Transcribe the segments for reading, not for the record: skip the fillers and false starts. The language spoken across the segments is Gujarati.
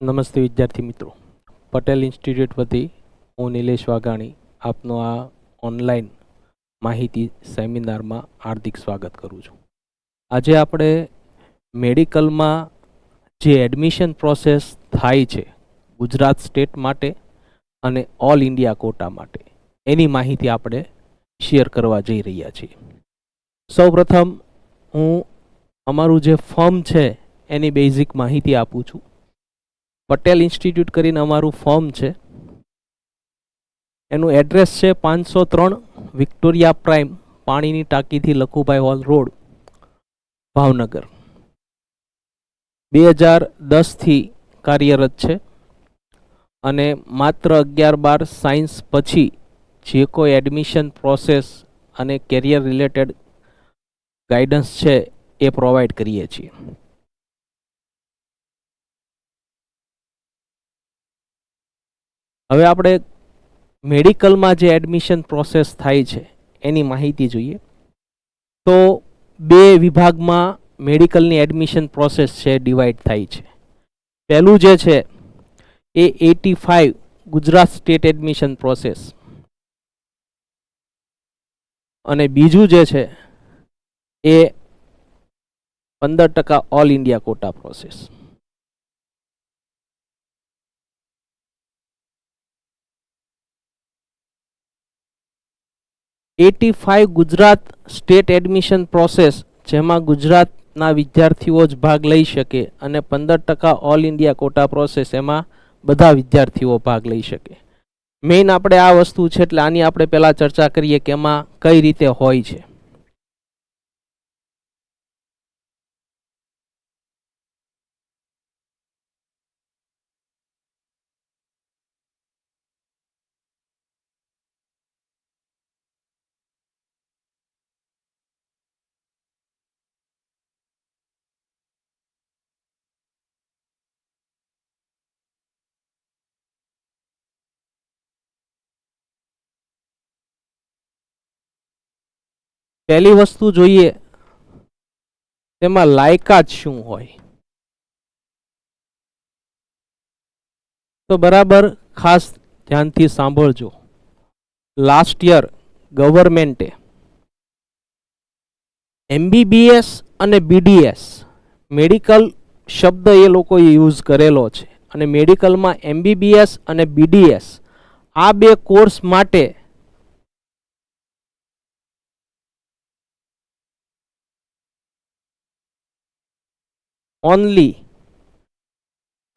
નમસ્તે વિદ્યાર્થી મિત્રો, પટેલ ઇન્સ્ટિટ્યૂટ વતી હું નિલેશ વાઘાણી આપનો આ ઓનલાઈન માહિતી સેમિનારમાં હાર્દિક સ્વાગત કરું છું. આજે આપણે મેડિકલમાં જે એડમિશન પ્રોસેસ થાય છે ગુજરાત સ્ટેટ માટે અને ઓલ ઇન્ડિયા કોટા માટે એની માહિતી આપણે શેર કરવા જઈ રહ્યા છીએ. સૌપ્રથમ હું અમારું જે ફોર્મ છે એની બેઝિક માહિતી આપું છું. પટેલ ઇન્સ્ટિટ્યૂટ કરીને અમારું ફોર્મ છે. એનું એડ્રેસ છે 503 વિક્ટોરિયા પ્રાઇમ, પાણીની ટાંકીથી લખુભાઈ હોલ રોડ, ભાવનગર. 2010થી કાર્યરત છે અને માત્ર 11-12 સાયન્સ પછી જે કોઈ એડમિશન પ્રોસેસ અને કેરિયર રિલેટેડ ગાઈડન્સ છે એ પ્રોવાઈડ કરીએ છીએ. હવે આપણે મેડિકલમાં જે એડમિશન પ્રોસેસ થાય છે એની માહિતી જોઈએ તો બે વિભાગમાં મેડિકલની એડમિશન પ્રોસેસ છે ડિવાઈડ થાય છે. પહેલું જે છે એ 85 ગુજરાત સ્ટેટ એડમિશન પ્રોસેસ અને બીજું જે છે એ 15% all India quota process. ₹85 Gujarat state admission process જેમાં ગુજરાતના વિદ્યાર્થીઓ જ ભાગ લઈ શકે અને 15% ઓલ ઇન્ડિયા કોટા પ્રોસેસ એમાં બધા વિદ્યાર્થીઓ ભાગ લઈ શકે. મેઇન આપણે આ વસ્તુ છે એટલે આની આપણે પહેલાં ચર્ચા કરીએ કે એમાં કઈ રીતે હોય છે. પહેલી વસ્તુ જોઈએ તેમાં લાયકાત શું હોય તો બરાબર ખાસ ધ્યાનથી સાંભળજો. લાસ્ટ યર ગવર્મેન્ટે MBBS અને BDS મેડિકલ શબ્દ એ લોકોએ યુઝ કરેલો છે અને મેડિકલમાં MBBS અને BDS આ બે કોર્સ માટે ઓનલી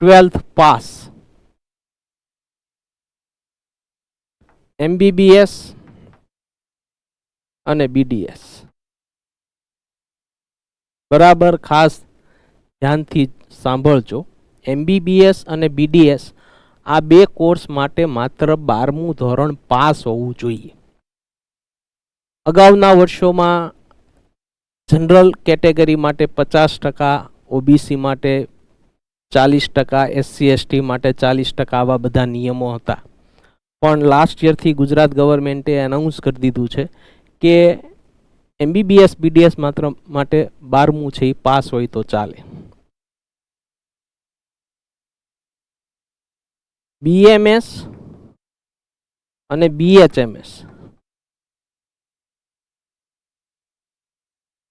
12th પાસ MBBS અને BDS બરાબર ખાસ ધ્યાનથી સાંભળજો. MBBS અને BDS આ બે કોર્સ માટે માત્ર 12મું ધોરણ પાસ હોવું જોઈએ. અગાઉના વર્ષોમાં જનરલ કેટેગરી માટે 50%, OBC માટે 40%, SC ST માટે 40% આવા બધા નિયમો હતા. પણ લાસ્ટ યરથી ગુજરાત ગવર્મેન્ટે એનાઉન્સ કરી દીધું છે કે MBBS BDS માત્ર માટે 12મું છે એ પાસ હોય તો ચાલે. BMS અને BHMS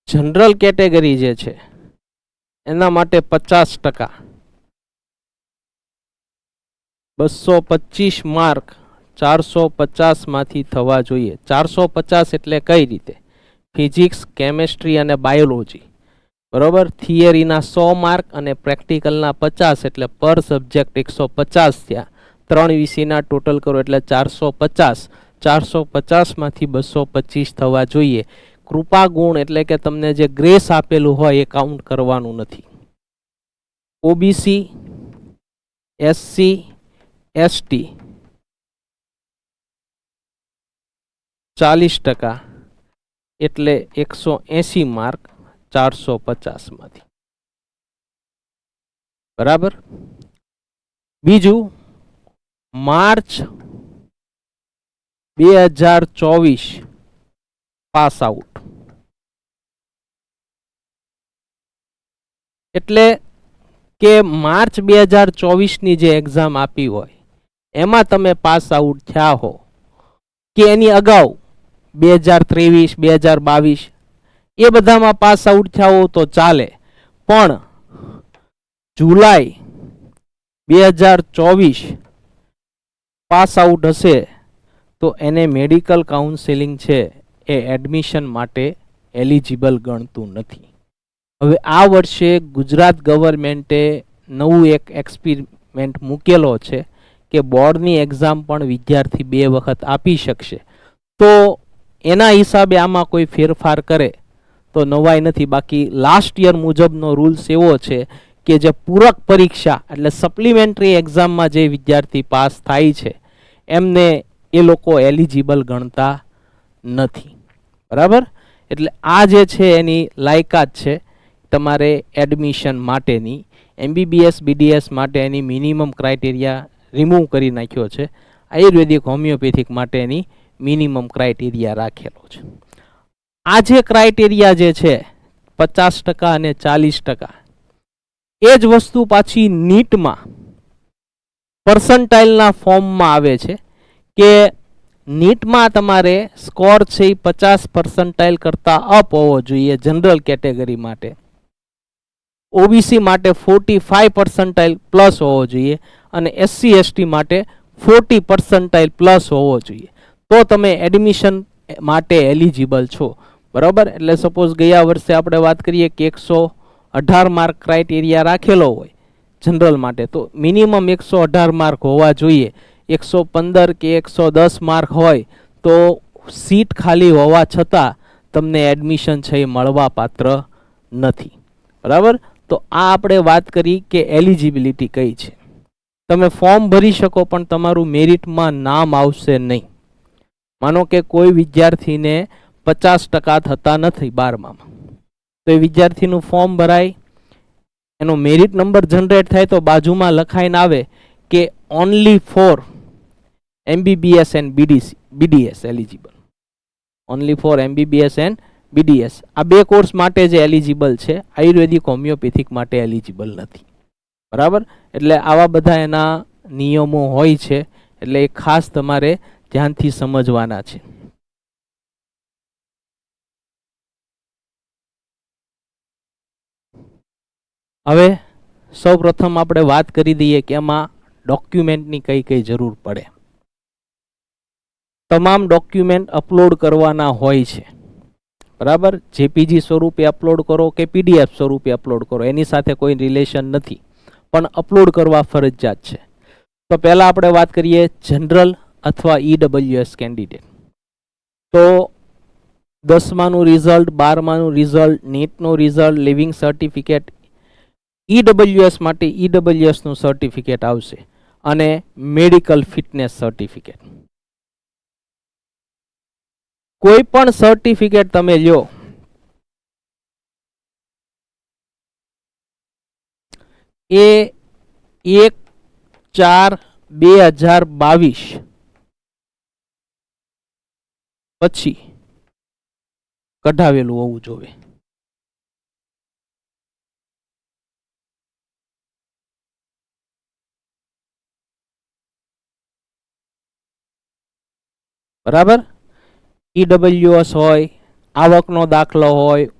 જનરલ કેટેગરી જે છે એના માટે 50%, 225 માર્ક 450 માંથી થવા જોઈએ. 450 એટલે કઈ રીતે? ફિઝિક્સ, કેમેસ્ટ્રી અને બાયોલોજી બરોબર. થિયરીના 100 માર્ક અને પ્રેક્ટિકલના 50 એટલે પર સબ્જેક્ટ 150 થયા. 3 વિષયના ટોટલ કરો એટલે 450. 450 માંથી 225 થવા જોઈએ. કૃપા ગુણ એટલે કે તમને જે ગ્રેસ આપેલું હોય એ કાઉન્ટ કરવાનું નથી. OBC, SC, ST 40% એટલે 180 માર્ક 450 માંથી બરાબર. બીજું માર્ચ 2024 પાસ આઉટ એટલે કે માર્ચ 2024ની જે એક્ઝામ આપી હોય એમાં તમે પાસ આઉટ થયા હો કે એની અગાઉ 2023 2022 એ બધામાં પાસ આઉટ થયા હો તો ચાલે, પણ જુલાઈ 2024 પાસ આઉટ હશે તો એને મેડિકલ કાઉન્સેલિંગ છે એ એડમિશન માટે એલિજિબલ ગણતું નથી. હવે આ વર્ષે ગુજરાત ગવર્મેન્ટે નવું એક એક્સપેરિમેન્ટ મૂકેલો છે કે બોર્ડની એક્ઝામ પણ વિદ્યાર્થી 2 વખત આપી શકશે. તો એના હિસાબે આમાં કોઈ ફેરફાર કરે તો નવાઈ નથી. બાકી લાસ્ટ યર મુજબનો રૂલ્સ એવો છે કે જે પૂરક પરીક્ષા એટલે સપ્લિમેન્ટરી એક્ઝામમાં જે વિદ્યાર્થી પાસ થાય છે એમને એ લોકો એલિજિબલ ગણતા નથી. બરાબર? એટલે આ જે છે એની લાયકાત છે તમારે એડમિશન માટેની. MBBS BDS માટે એની મિનિમમ ક્રાઇટેરિયા રિમૂવ કરી નાખ્યો છે. આયુર્વેદિક હોમિયોપેથિક માટેની મિનિમમ ક્રાઇટેરિયા રાખેલો છે. આ જે ક્રાઇટેરિયા જે છે 50% અને 40%, એ જ વસ્તુ પાછી નીટમાં પર્સન્ટાઇલના ફોર્મમાં આવે છે કે નીટમાં તમારે સ્કોર છે એ 50% કરતાં અપ હોવો જોઈએ જનરલ કેટેગરી માટે, OBC માટે 45% પ્લસ હોવો જોઈએ અને SC ST માટે 40% પ્લસ હોવો જોઈએ, તો તમે એડમિશન માટે એલિજિબલ છો. બરાબર? એટલે સપોઝ ગયા વર્ષે આપણે વાત કરીએ કે 118 માર્ક ક્રાઇટેરિયા રાખેલો હોય જનરલ માટે, તો મિનિમમ 118 માર્ક હોવા જોઈએ. 115 કે 110 માર્ક હોય તો સીટ ખાલી હોવા છતાં તમને એડમિશન છે એ મળવા પાત્ર નથી. બરાબર? તો આ આપણે વાત કરી કે એલિજિબિલિટી કઈ છે. તમે ફોર્મ ભરી શકો પણ તમારું મેરિટમાં નામ આવશે નહીં. માનો કે કોઈ વિદ્યાર્થીને 50% થતા નથી 12માં, તો એ વિદ્યાર્થીનું ફોર્મ ભરાય, એનો મેરિટ નંબર જનરેટ થાય તો બાજુમાં લખાઈને આવે કે only for MBBS and BDS eligible. Only for MBBS and BDS આ 2 કોર્સ માટે જે એલિજિબલ છે, આયુર્વેદિક હોમિયોપેથિક માટે એલિજિબલ નથી. બરાબર? એટલે આવા બધા એના નિયમો હોય છે, એટલે એ ખાસ તમારે ધ્યાનથી સમજવાના છે. હવે સૌપ્રથમ આપણે વાત કરી દઈએ કે એમાં ડોક્યુમેન્ટની કઈ કઈ જરૂર પડે. તમામ ડોક્યુમેન્ટ અપલોડ કરવાના હોય છે. બરાબર? JPG સ્વરૂપે અપલોડ કરો કે PDF સ્વરૂપે અપલોડ કરો એની સાથે કોઈ રિલેશન નથી, પણ અપલોડ કરવા ફરજિયાત છે. તો પહેલા આપણે વાત કરીએ જનરલ અથવા EWS કેન્ડિડેટ. તો 10માનું રિઝલ્ટ, 12માનું રિઝલ્ટ, નીટનું રિઝલ્ટ, લિવિંગ સર્ટિફિકેટ, EWS માટે EWS નું સર્ટિફિકેટ આવશે અને મેડિકલ ફિટનેસ સર્ટિફિકેટ. કોઈ પણ સર્ટિફિકેટ તમે લ્યો, એ 1/4/2022 પછી કઢાવેલું હોવું જોઈએ. બરાબર? EWS હોય, આવકનો દાખલો હોય,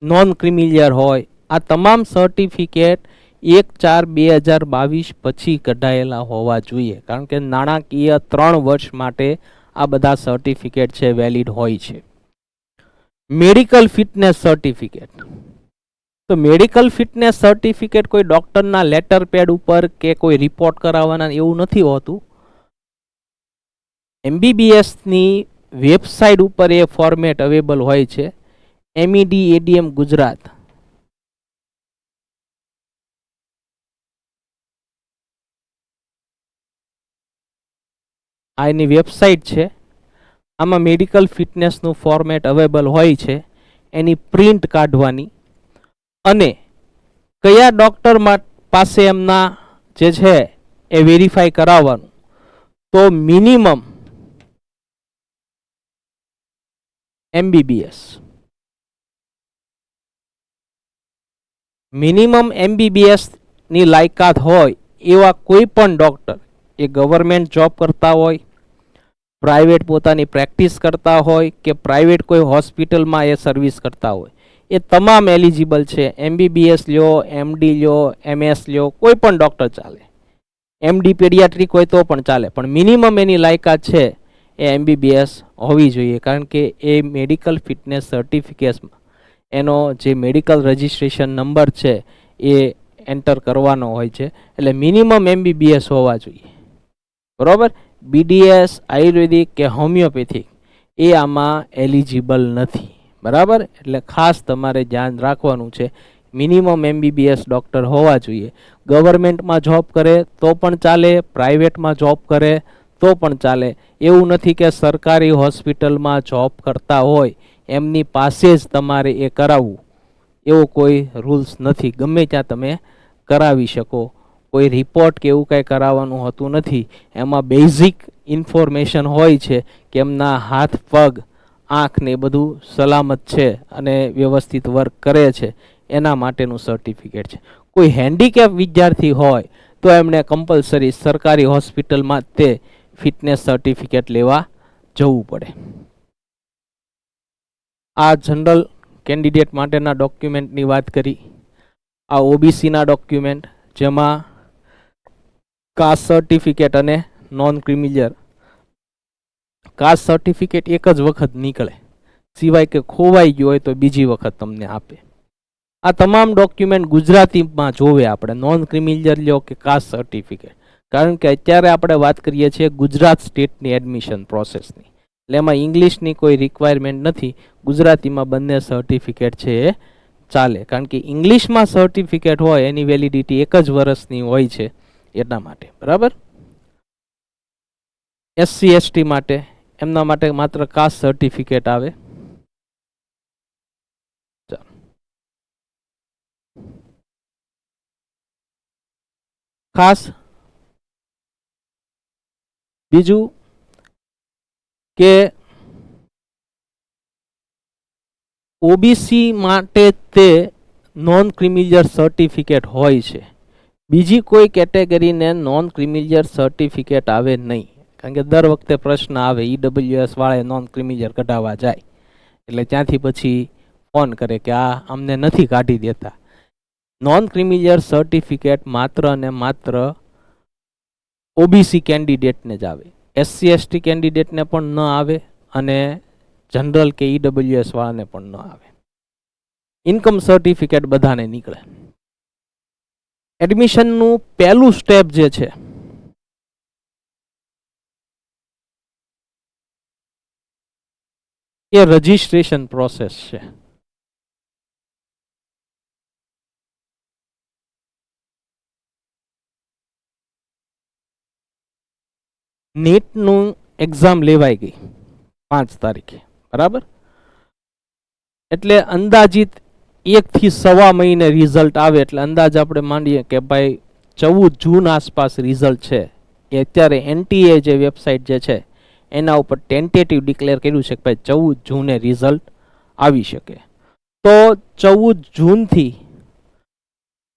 નોન ક્રિમિલિયર હોય, આ તમામ સર્ટિફિકેટ 1/4/2022 પછી કઢાયેલા હોવા જોઈએ, કારણ કે નાણાકીય 3 વર્ષ માટે આ બધા સર્ટિફિકેટ છે વેલિડ હોય છે. મેડિકલ ફિટનેસ સર્ટિફિકેટ, તો મેડિકલ ફિટનેસ સર્ટિફિકેટ કોઈ ડોક્ટરના લેટર પેડ ઉપર કે કોઈ રિપોર્ટ કરાવવાના એવું નથી હોતું. MBBS ની વેબસાઇટ ઉપર એ ફોર્મેટ અવેલેબલ હોય છે. MED ADM ગુજરાત આ એની વેબસાઇટ છે. આમાં મેડિકલ ફિટનેસનું ફોર્મેટ અવેલેબલ હોય છે. એની પ્રિન્ટ કાઢવાની અને કયા ડૉક્ટર પાસે એમના જે છે એ વેરીફાઈ કરાવવાનું. તો મિનિમમ MBBS, મિનિમમ MBBS ની લાયકાત હોય એવા કોઈ પણ ડૉક્ટર, એ ગવર્મેન્ટ જોબ કરતા હોય, પ્રાઇવેટ પોતાની પ્રેક્ટિસ કરતા હોય કે પ્રાઇવેટ કોઈ હોસ્પિટલમાં એ સર્વિસ કરતા હોય, એ તમામ એલિજિબલ છે. MBBS લ્યો, MD લ્યો, MS લ્યો, કોઈ પણ ડૉક્ટર ચાલે. MD પેડિયાટ્રિક હોય તો પણ ચાલે, પણ મિનિમમ એની લાયકાત છે એ MBBS હોવી જોઈએ, કારણ કે એ મેડિકલ ફિટનેસ સર્ટિફિકેટમાં એનો જે મેડિકલ રજિસ્ટ્રેશન નંબર છે એ એન્ટર કરવાનો હોય છે. એટલે મિનિમમ MBBS હોવા જોઈએ, બરાબર. BDS, આયુર્વેદિક કે હોમિયોપેથિક એ આમાં એલિજિબલ નથી, બરાબર. એટલે ખાસ તમારે ધ્યાન રાખવાનું છે, મિનિમમ MBBS ડૉક્ટર હોવા જોઈએ. ગવર્મેન્ટમાં જોબ કરે તો પણ ચાલે, પ્રાઇવેટમાં જોબ કરે તો પણ ચાલે. એવું નથી કે સરકારી હોસ્પિટલમાં જોબ કરતા હોય એમની પાસે જ તમારે એ કરાવવું, એવો કોઈ રૂલ્સ નથી. ગમે ત્યાં તમે કરાવી શકો. કોઈ રિપોર્ટ કે એવું કંઈ કરાવવાનું હોતું નથી. એમાં બેઝિક ઇન્ફોર્મેશન હોય છે કે એમના હાથ, પગ, આંખ ને બધું સલામત છે અને વ્યવસ્થિત વર્ક કરે છે, એના માટેનું સર્ટિફિકેટ છે. કોઈ હેન્ડીકેપ વિદ્યાર્થી હોય તો એમણે કમ્પલસરી સરકારી હોસ્પિટલમાં તે ફિટનેસ સર્ટિફિકેટ લેવા જવું પડે. આ જનરલ કેન્ડિડેટ માટેના ડોક્યુમેન્ટની વાત કરી. આ OBCના ડોક્યુમેન્ટ, જેમાં કાસ્ટ સર્ટિફિકેટ અને નોન ક્રિમિલિયર. કાસ્ટ સર્ટિફિકેટ એક જ વખત નીકળે, સિવાય કે ખોવાઈ ગયું હોય તો બીજી વખત તમને આપે. આ તમામ ડોક્યુમેન્ટ ગુજરાતીમાં જોવે આપણે, નોન ક્રિમિલિયર લ્યો કે કાસ્ટ સર્ટિફિકેટ, કારણ કે અત્યારે આપણે વાત કરીએ છીએ ગુજરાત સ્ટેટની એડમિશન પ્રોસેસની. એટલે એમાં ઇંગ્લિશની કોઈ રિક્વાયરમેન્ટ નથી, ગુજરાતીમાં બંને સર્ટિફિકેટ છે એ ચાલે. કારણ કે ઇંગ્લિશમાં સર્ટિફિકેટ હોય એની વેલિડિટી એક જ વર્ષની હોય છે, એટલા માટે, બરાબર. SC ST માટે, એમના માટે માત્ર કાસ્ટ સર્ટિફિકેટ આવે. ખાસ બીજું કે OBC માટે તે નોન ક્રિમિલિયર સર્ટિફિકેટ હોય છે. બીજી કોઈ કેટેગરીને નોન ક્રિમિલિયર સર્ટિફિકેટ આવે નહીં, કારણ કે દર વખતે પ્રશ્ન આવે, EWS વાળા નોન ક્રિમિલિયર કઢાવવા જાય એટલે ત્યાંથી પછી ફોન કરે કે આ અમને નથી કાઢી દેતા. નોન ક્રિમિલિયર સર્ટિફિકેટ માત્ર અને માત્ર OBC કેન્ડિડેટને જ આવે, SC ST કેન્ડિડેટને પણ ન આવે અને જનરલ કે EWS વાળાને પણ ન આવે. ઇન્કમ સર્ટિફિકેટ બધાને નીકળે. એડમિશનનું પહેલું સ્ટેપ જે છે એ રજિસ્ટ્રેશન પ્રોસેસ છે. નીટનું એક્ઝામ લેવાઈ ગઈ 5 તારીખે, બરાબર. એટલે અંદાજિત 1 થી સવા મહિને રિઝલ્ટ આવે. એટલે અંદાજ આપણે માંડીએ કે ભાઈ 14 જૂન આસપાસ રિઝલ્ટ છે. એ અત્યારે NTA જે વેબસાઇટ જે છે એના ઉપર ટેન્ટેટિવ ડિક્લેર કર્યું છે કે ભાઈ 14 જૂને રિઝલ્ટ આવી શકે. તો 14 જૂનથી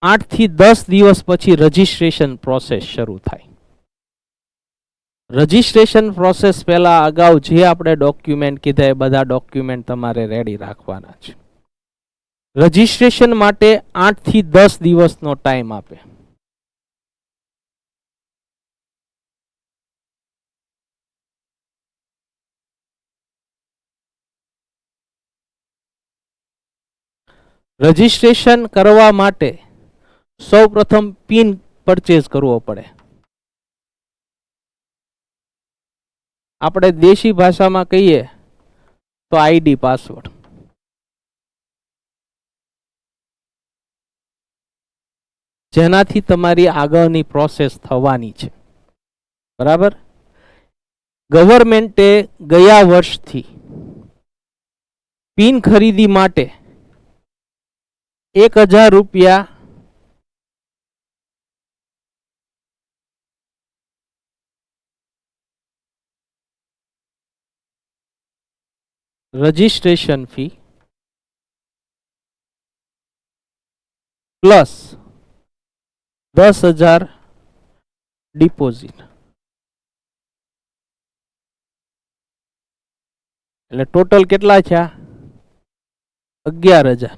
8 થી 10 દિવસ પછી રજિસ્ટ્રેશન પ્રોસેસ શરૂ થાય. રજિસ્ટ્રેશન પ્રોસેસ પહેલા અગાઉ જે આપણે ડોક્યુમેન્ટ કીધા એ બધા ડોક્યુમેન્ટ તમારે રેડી રાખવાના છે. રજિસ્ટ્રેશન માટે 8 થી 10 દિવસનો ટાઈમ આપે. રજિસ્ટ્રેશન કરવા માટે સૌપ્રથમ પિન પરચેઝ કરવો પડે. આપણે દેશી ભાષામાં કહીએ તો ID પાસવર્ડ. જેનાથી તમારી આગળની પ્રોસેસ થવાની છે, બરાબર. ગવર્મેન્ટે ગયા વર્ષથી પિન ખરીદી માટે 1000 રૂપિયા રજિસ્ટ્રેશન ફી પ્લસ 10,000 ડિપોઝિટ, એટલે ટોટલ કેટલા થયા? 11,000.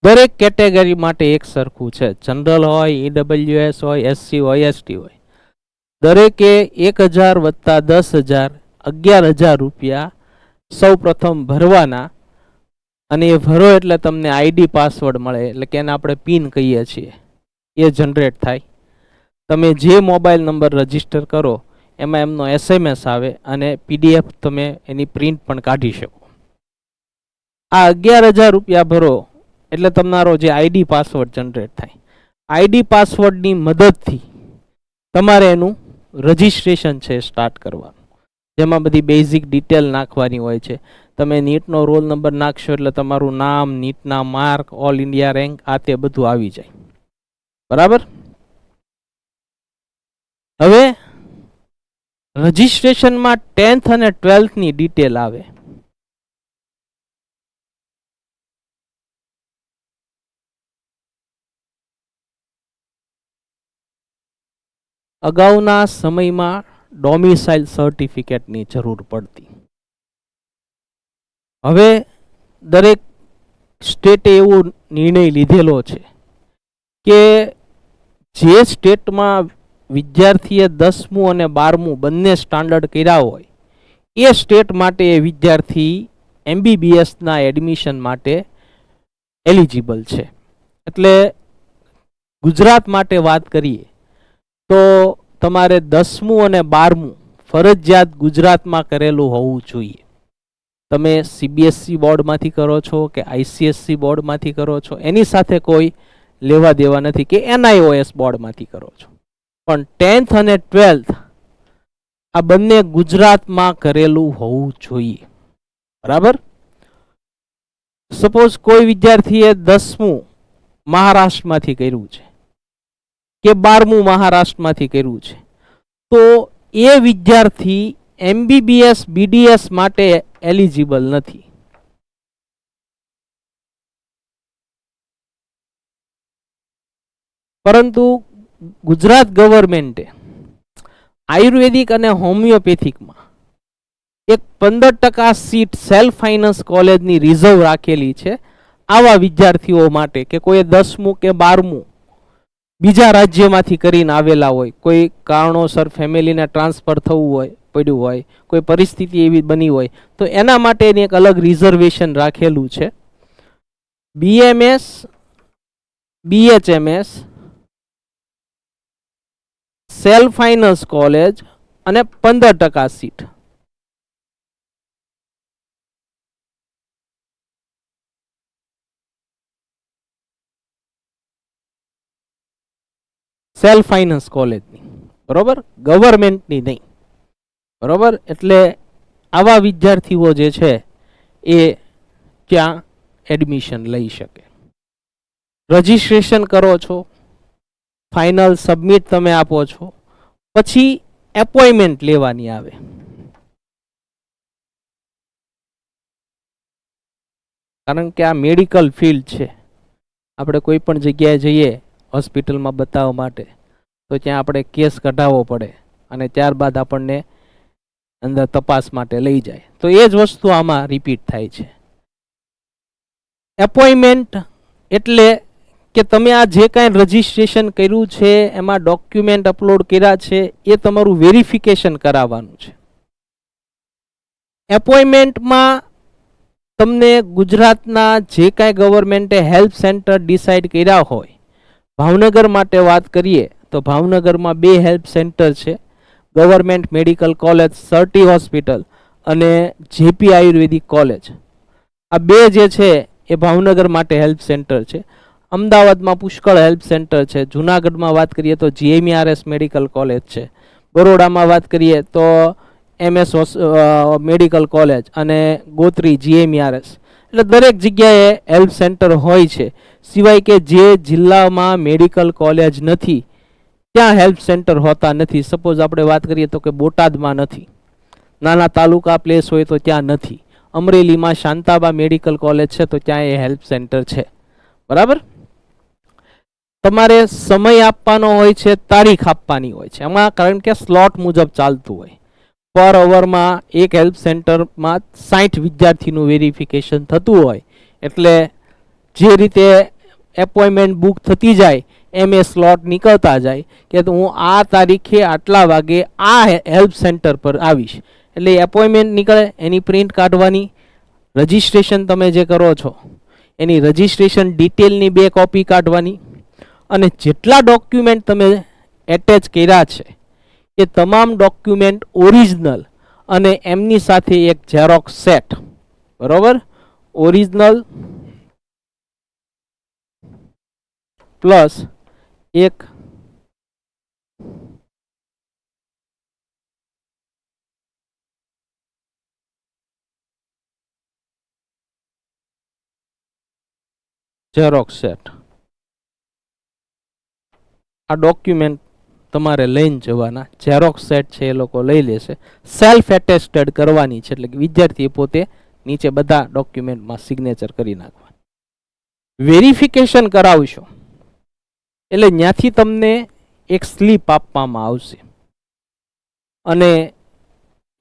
દરેક કેટેગરી માટે એક સરખું છે. જનરલ હોય, ઈડબ્લ્યુએસ હોય, એસસી હોય, એસટી હોય, દરેકે 1,000 વત્તા 10,000 11,000 રૂપિયા સૌ પ્રથમ ભરવાના, અને એ ભરો એટલે તમને આઈડી પાસવર્ડ મળે, એટલે કે એને આપણે પિન કહીએ છીએ, એ જનરેટ થાય. તમે જે મોબાઈલ નંબર રજીસ્ટર કરો એમાં એમનો SMS આવે અને PDF તમે એની પ્રિન્ટ પણ કાઢી શકો. આ 11,000 રૂપિયા ભરો એટલે તમારો જે આઈડી પાસવર્ડ જનરેટ થાય. આઈડી પાસવર્ડની મદદથી તમારે એનું રજિસ્ટ્રેશન છે સ્ટાર્ટ કરવાનું, જેમાં બધી બેઝિક ડિટેલ નાખવાની હોય છે. તમે નીટનો રોલ નંબર નાખશો એટલે તમારું નામ, નીટના માર્ક, ઓલ ઇન્ડિયા રેન્ક, આ તે બધું આવી જાય. બરાબર. હવે રજિસ્ટ્રેશનમાં 10th અને 12th ની ડિટેલ આવે. અગાઉના સમયમાં ડોમિસાઇલ સર્ટિફિકેટની જરૂર પડતી. હવે દરેક સ્ટેટે એવો નિર્ણય લીધેલો છે કે જે સ્ટેટમાં વિદ્યાર્થીએ 10મું અને 12મું બંને સ્ટાન્ડર્ડ કર્યા હોય એ સ્ટેટ માટે એ વિદ્યાર્થી MBBSના એડમિશન માટે એલિજિબલ છે. એટલે ગુજરાત માટે વાત કરીએ તો તમારે 10મું અને 12મું ફરજિયાત ગુજરાતમાં કરેલું હોવું જોઈએ. તમે CBSE બોર્ડમાંથી કરો છો કે ICSE બોર્ડમાંથી કરો છો એની સાથે કોઈ લેવા દેવા નથી, કે NIOS બોર્ડમાંથી કરો છો, પણ 10th અને 12th આ બંને ગુજરાતમાં કરેલું હોવું જોઈએ. બરાબર. સપોઝ કોઈ વિદ્યાર્થીએ 10મું મહારાષ્ટ્રમાંથી કર્યું છે કે 12મું મહારાષ્ટ્રમાંથી કર્યું છે, તો એ વિદ્યાર્થી MBBS BDS માટે એલિજિબલ નથી. પરંતુ ગુજરાત ગવર્મેન્ટે આયુર્વેદિક અને હોમિયોપેથિકમાં એક 15% સીટ સેલ્ફ ફાઇનાન્સ કોલેજની રિઝર્વ રાખેલી છે આવા વિદ્યાર્થીઓ માટે કે કોઈ 10મું કે 12મું બીજા રાજ્યમાંથી કરીને આવેલા હોય, કોઈ કારણોસર ફેમિલીને ટ્રાન્સફર થવું હોય, પડ્યું હોય, કોઈ પરિસ્થિતિ એવી બની હોય, તો એના માટેની એક અલગ રિઝર્વેશન રાખેલું છે. BMS, BHMS, self finance college અને 15% સીટ. સેલ્ફ ફાઇનાન્સ કોલેજની, બરોબર, ગવર્મેન્ટની નહીં. બરોબર. એટલે આવા વિદ્યાર્થીઓ જે છે એ ત્યાં એડમિશન લઈ શકે. રજિસ્ટ્રેશન કરો છો, ફાઇનલ સબમિટ તમે આપો છો, પછી એપોઇન્ટમેન્ટ લેવાની આવે. કારણ કે આ મેડિકલ ફિલ્ડ છે. આપણે કોઈ પણ જગ્યાએ જઈએ હોસ્પિટલમાં બતાવવા માટે તો ત્યાં આપણે કેસ કઢાવવો પડે અને ત્યારબાદ આપણને અંદર તપાસ માટે લઈ જાય. તો એ જ વસ્તુ આમાં રિપીટ થાય છે. એપોઇન્ટમેન્ટ એટલે કે તમે આ જે કાંઈ રજિસ્ટ્રેશન કર્યું છે એમાં ડોક્યુમેન્ટ અપલોડ કર્યા છે એ તમારું વેરિફિકેશન કરાવવાનું છે. એપોઇન્ટમેન્ટમાં તમને ગુજરાતના જે કાંઈ ગવર્મેન્ટે હેલ્પ સેન્ટર ડિસાઇડ કર્યા હોય, ભાવનગર માટે વાત કરીએ તો ભાવનગરમાં 2 હેલ્પ સેન્ટર છે, ગવર્મેન્ટ મેડિકલ કોલેજ સર્ટી હોસ્પિટલ અને JP આયુર્વેદિક કોલેજ. આ 2 જે છે એ ભાવનગર માટે હેલ્પ સેન્ટર છે. અમદાવાદમાં પુષ્કળ હેલ્પ સેન્ટર છે. જૂનાગઢમાં વાત કરીએ તો GMERS મેડિકલ કોલેજ છે. બરોડામાં વાત કરીએ તો MS મેડિકલ કોલેજ અને ગોત્રી GMERS. એટલે દરેક જગ્યાએ હેલ્પ સેન્ટર હોય છે. સિવાય કે જે જિલ્લામાં મેડિકલ કોલેજ નથી ત્યાં હેલ્પ સેન્ટર હોતા નથી. સપોઝ આપણે વાત કરીએ તો કે બોટાદમાં નથી, નાના તાલુકા પ્લેસ હોય તો ત્યાં નથી. અમરેલીમાં શાંતાબા મેડિકલ કોલેજ છે તો ત્યાં એ હેલ્પ સેન્ટર છે. બરાબર. તમારે સમય આપવાનો હોય છે, તારીખ આપવાની હોય છે. એમાં કારણ કે સ્લોટ મુજબ ચાલતું હોય. પર અવરમાં એક હેલ્પ સેન્ટરમાં 60 વિદ્યાર્થીનું વેરિફિકેશન થતું હોય, એટલે જે રીતે એપોઇન્ટમેન્ટ બુક થતી જાય એમ એ સ્લોટ નીકળતા જાય કે હું આ તારીખે આટલા વાગે આ હેલ્પ સેન્ટર પર આવીશ. એટલે એપોઇન્ટમેન્ટ નીકળે, એની પ્રિન્ટ કાઢવાની, રજિસ્ટ્રેશન તમે જે કરો છો એની રજિસ્ટ્રેશન ડિટેલની 2 કોપી કાઢવાની, અને જેટલા ડોક્યુમેન્ટ તમે એટેચ કર્યા છે એ તમામ ડોક્યુમેન્ટ ઓરિજિનલ અને એમની સાથે એક ઝેરોક્સ સેટ. બરોબર. ઓરિજિનલ પ્લસ એક ઝેરોક્સ સેટ. આ ડોક્યુમેન્ટ તમારે લઈને જવાના. ઝેરોક્સ સેટ છે એ લોકો લઈ લેશે. સેલ્ફ એટેસ્ટેડ કરવાની છે, એટલે કે વિદ્યાર્થીએ પોતે નીચે બધા ડોક્યુમેન્ટમાં સિગ્નેચર કરી નાખવાની. વેરિફિકેશન કરાવશો એટલે ત્યાંથી તમને એક સ્લીપ આપવામાં આવશે, અને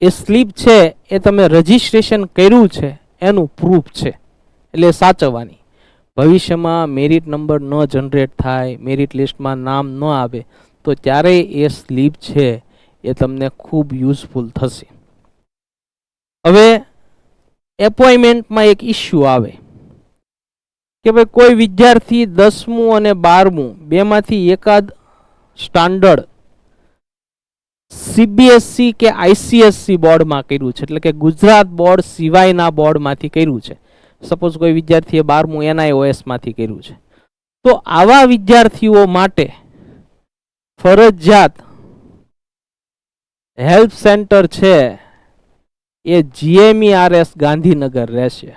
એ સ્લીપ છે એ તમે રજિસ્ટ્રેશન કર્યું છે એનું પ્રૂફ છે, એટલે સાચવવાની. ભવિષ્યમાં મેરિટ નંબર ન જનરેટ થાય, મેરિટ લિસ્ટમાં નામ ન આવે તો ત્યારે એ સ્લીપ છે એ તમને ખૂબ યુઝફુલ થશે. હવે એપોઇન્ટમેન્ટમાં એક ઇસ્યુ આવે કે ભાઈ કોઈ વિદ્યાર્થી 10મું અને 12મું બેમાંથી એકાદ સ્ટાન્ડર્ડ સીબીએસસી કે આઈસીએસસી બોર્ડમાં કર્યું છે, એટલે કે ગુજરાત બોર્ડ સિવાયના બોર્ડમાંથી કર્યું છે. સપોઝ કોઈ વિદ્યાર્થીએ 12મું એનઆઈઓએસમાંથી કર્યું છે, તો આવા વિદ્યાર્થીઓ માટે ફરજિયાત હેલ્પ સેન્ટર છે એ જીએમઈઆરએસ ગાંધીનગર રહેશે.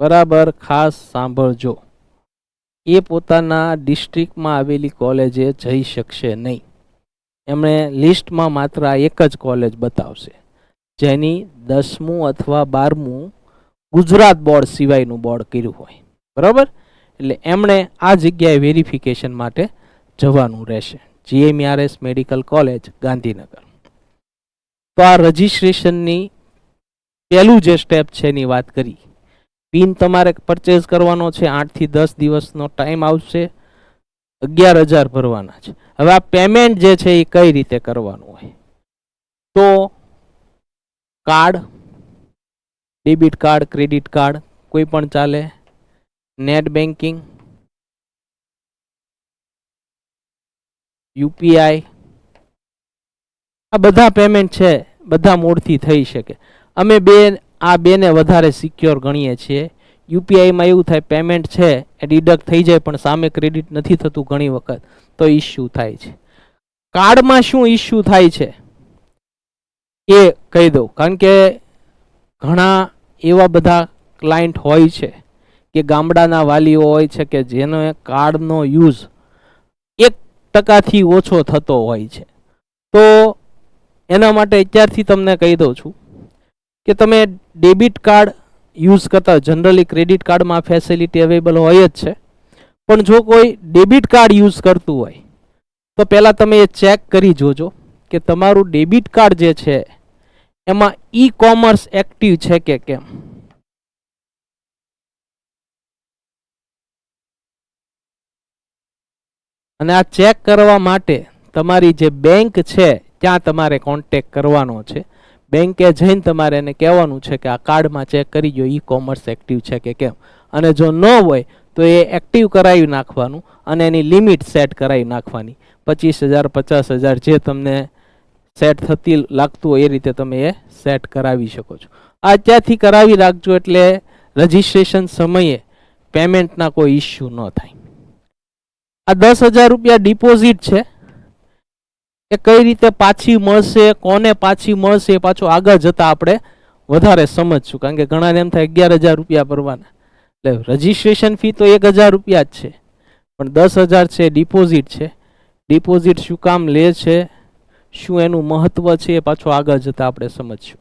બરાબર, ખાસ સાંભળજો. એ પોતાના ડિસ્ટ્રિક્ટમાં આવેલી કોલેજે જઈ શકશે નહીં. એમણે લિસ્ટમાં માત્ર એક જ કોલેજ બતાવશે જેની 10મું અથવા 12મું ગુજરાત બોર્ડ સિવાયનું બોર્ડ કર્યું હોય. બરાબર. એટલે એમણે આ જગ્યાએ વેરિફિકેશન માટે જવાનું રહેશે. GMERS medical college Gandhinagar. તો આ રજિસ્ટ્રેશનની પહેલું જે સ્ટેપ છે એની વાત કરી. પિન તમારે પરચેઝ કરવાનો છે, 8 થી 10 દિવસનો ટાઈમ આવશે, 11,000 ભરવાના છે. હવે આ પેમેન્ટ જે છે એ કઈ રીતે કરવાનું હોય, તો card, debit card, credit card કોઈ પણ ચાલે, નેટ બેન્કિંગ, યુપીઆઈ, આ બધા પેમેન્ટ છે બધા મોડથી થઈ શકે. અમે આ બેને વધારે સિક્યોર ગણીએ છીએ. યુપીઆઈમાં એવું થાય પેમેન્ટ છે એ ડિડક્ટ થઈ જાય પણ સામે ક્રેડિટ નથી થતું ઘણી વખત, તો ઇસ્યુ થાય છે. કાર્ડમાં શું ઇસ્યુ થાય છે એ કહી દઉં, કારણ કે ઘણા એવા બધા ક્લાયન્ટ હોય છે કે ગામડાના વાલીઓ હોય છે કે જેનો કાર્ડનો યુઝ 1% ઓછો થતો હોય છે. તો એના માટે અત્યારથી તમને કહી દઉં છું કે તમે ડેબિટ કાર્ડ યુઝ કરતા, જનરલી ક્રેડિટ કાર્ડમાં ફેસિલિટી અવેલેબલ હોય જ છે, પણ જો કોઈ ડેબિટ કાર્ડ યુઝ કરતું હોય તો પહેલાં તમે એ ચેક કરી જોજો કે તમારું ડેબિટ કાર્ડ જે છે એમાં ઈ કોમર્સ એક્ટિવ છે કે કેમ. અને આ ચેક કરવા માટે તમારી જે બેંક છે ત્યાં તમારે કોન્ટેક્ટ કરવાનો છે. બેંકે જઈને તમારે એને કહેવાનું છે કે આ કાર્ડમાં ચેક કરી જો ઈ કોમર્સ એક્ટિવ છે કે કેમ, અને જો ન હોય તો એ એક્ટિવ કરાવી નાખવાનું અને એની લિમિટ સેટ કરાવી નાખવાની. 25,000 50,000 જે તમને સેટ થતી લાગતું હોય એ રીતે તમે એ સેટ કરાવી શકો છો. આ અત્યારથી કરાવી રાખજો એટલે રજિસ્ટ્રેશન સમયે પેમેન્ટના કોઈ ઇસ્યુ ન થાય. આ 10,000 રૂપિયા ડિપોઝિટ છે એ કઈ રીતે પાછી મળશે, કોને પાછી મળશે એ પાછું આગળ જતાં આપણે વધારે સમજશું, કારણ કે ઘણાને એમ થાય 11,000 રૂપિયા ભરવાના. એટલે રજિસ્ટ્રેશન ફી તો 1,000 રૂપિયા જ છે, પણ 10,000 છે ડિપોઝિટ છે. ડિપોઝિટ શું કામ લે છે, શું એનું મહત્વ છે એ પાછું આગળ જતાં આપણે સમજશું.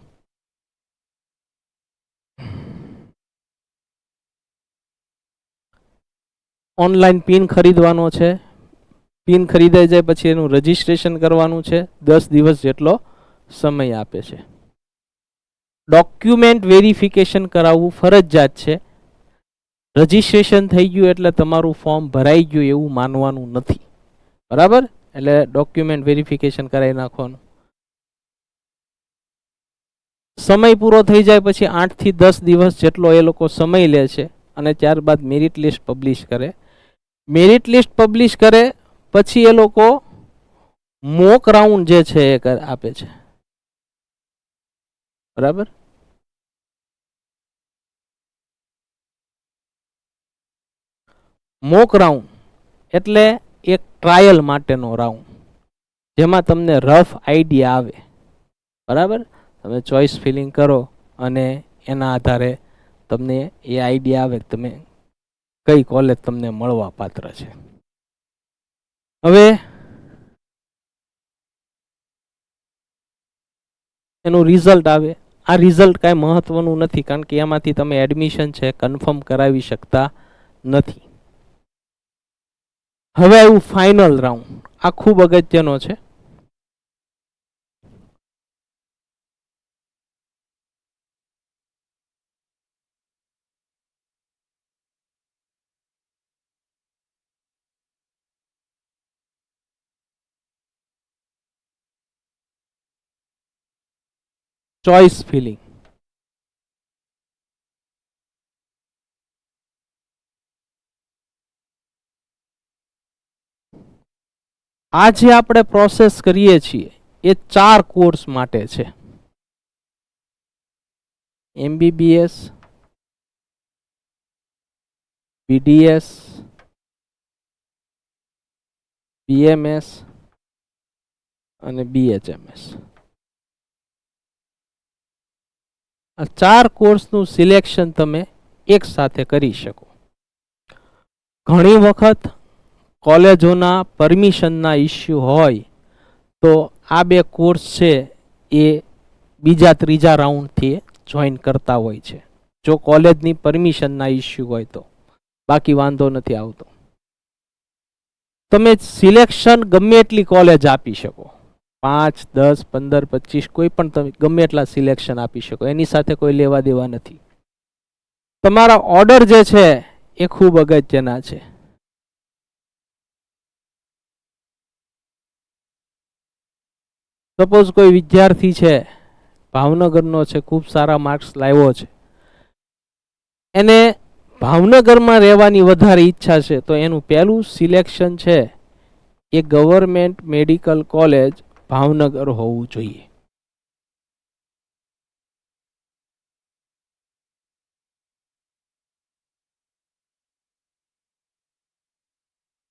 ઓનલાઈન પિન ખરીદવાનો છે. પિન ખરીદાઈ જાય પછી એનું રજિસ્ટ્રેશન કરવાનું છે. 10 દિવસ જેટલો સમય આપે છે. ડોક્યુમેન્ટ વેરિફિકેશન કરાવવું ફરજિયાત છે. રજિસ્ટ્રેશન થઈ ગયું એટલે તમારું ફોર્મ ભરાઈ ગયું એવું માનવાનું નથી. બરાબર? એટલે ડોક્યુમેન્ટ વેરિફિકેશન કરાવી નાખવાનું. સમય પૂરો થઈ જાય પછી 8 થી 10 દિવસ જેટલો એ લોકો સમય લે છે અને ત્યારબાદ મેરિટ લિસ્ટ પબ્લિશ કરે. મેરિટ લિસ્ટ પબ્લિશ કરે પછી એ લોકો મોક રાઉન્ડ જે છે એ આપે છે. બરાબર? મોક રાઉન્ડ એટલે એક ટ્રાયલ માટેનો રાઉન્ડ જેમાં તમને રફ આઈડિયા આવે. બરાબર? તમે ચોઇસ ફિલિંગ કરો અને એના આધારે તમને એ આઈડિયા આવે કે તમે કઈ કોલેજ તમને મળવા પાત્ર છે. હવે એનું રિઝલ્ટ આવે. આ રિઝલ્ટ કાંઈ મહત્વનું નથી કારણ કે એમાંથી તમે એડમિશન છે કન્ફર્મ કરાવી શકતા નથી. હવે આવ્યું ફાઇનલ રાઉન્ડ. આ ખૂબ અગત્યનો છે. Choice feeling. આ જે આપણે પ્રોસેસ કરીએ છીએ એ 4 કોર્સ માટે છે. MBBS, BDS, BMS અને BHMS. આ 4 કોર્સનું સિલેક્શન તમે એક સાથે કરી શકો. ઘણી વખત કોલેજોના પરમિશનના ઇસ્યુ હોય તો આ 2 કોર્સ છે એ બીજા ત્રીજા રાઉન્ડથી જોઈન કરતા હોય છે જો કોલેજની પરમિશનના ઇસ્યુ હોય તો. બાકી વાંધો નથી આવતો. તમે સિલેક્શન ગમે એટલી કોલેજ આપી શકો. 5, 10, 15, 25 કોઈ પણ તમે ગમે એટલા સિલેક્શન આપી શકો. એની સાથે કોઈ લેવા દેવા નથી. તમારા ઓર્ડર જે છે એ ખૂબ અગત્યના છે. સપોઝ કોઈ વિદ્યાર્થી છે ભાવનગરનો છે, ખૂબ સારા માર્ક્સ લાવ્યો છે, એને ભાવનગરમાં રહેવાની વધારે ઈચ્છા છે તો એનું પહેલું સિલેક્શન છે એ ગવર્મેન્ટ મેડિકલ કોલેજ ભાવનગર હોવું જોઈએ.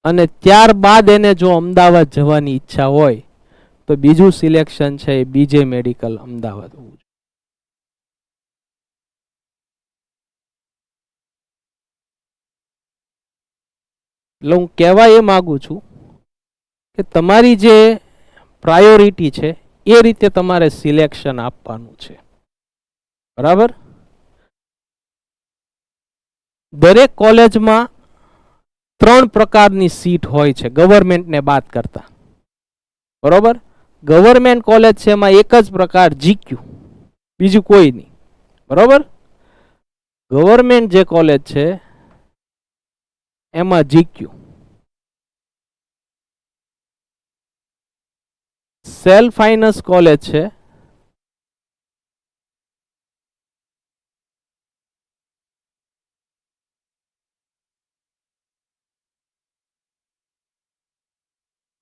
અને ત્યારબાદ એને જો અમદાવાદ જવાની ઈચ્છા હોય તો બીજું સિલેક્શન છે એ બીજે મેડિકલ અમદાવાદ હોવું જોઈએ. એટલે હું કહેવા એ માંગુ છું કે તમારી જે પ્રાયોરિટી છે એ રીતે તમારે સિલેક્શન આપવાનું છે. બરાબર? દરેક કોલેજમાં 3 પ્રકારની સીટ હોય છે ગવર્મેન્ટને બાદ કરતા. બરોબર? ગવર્મેન્ટ કોલેજ છે એમાં એક જ પ્રકાર GQ, બીજું કોઈ નહીં. બરોબર? ગવર્મેન્ટ જે કોલેજ છે એમાં GQ. સેલ્ફ ફાઇનાન્સ કોલેજ છે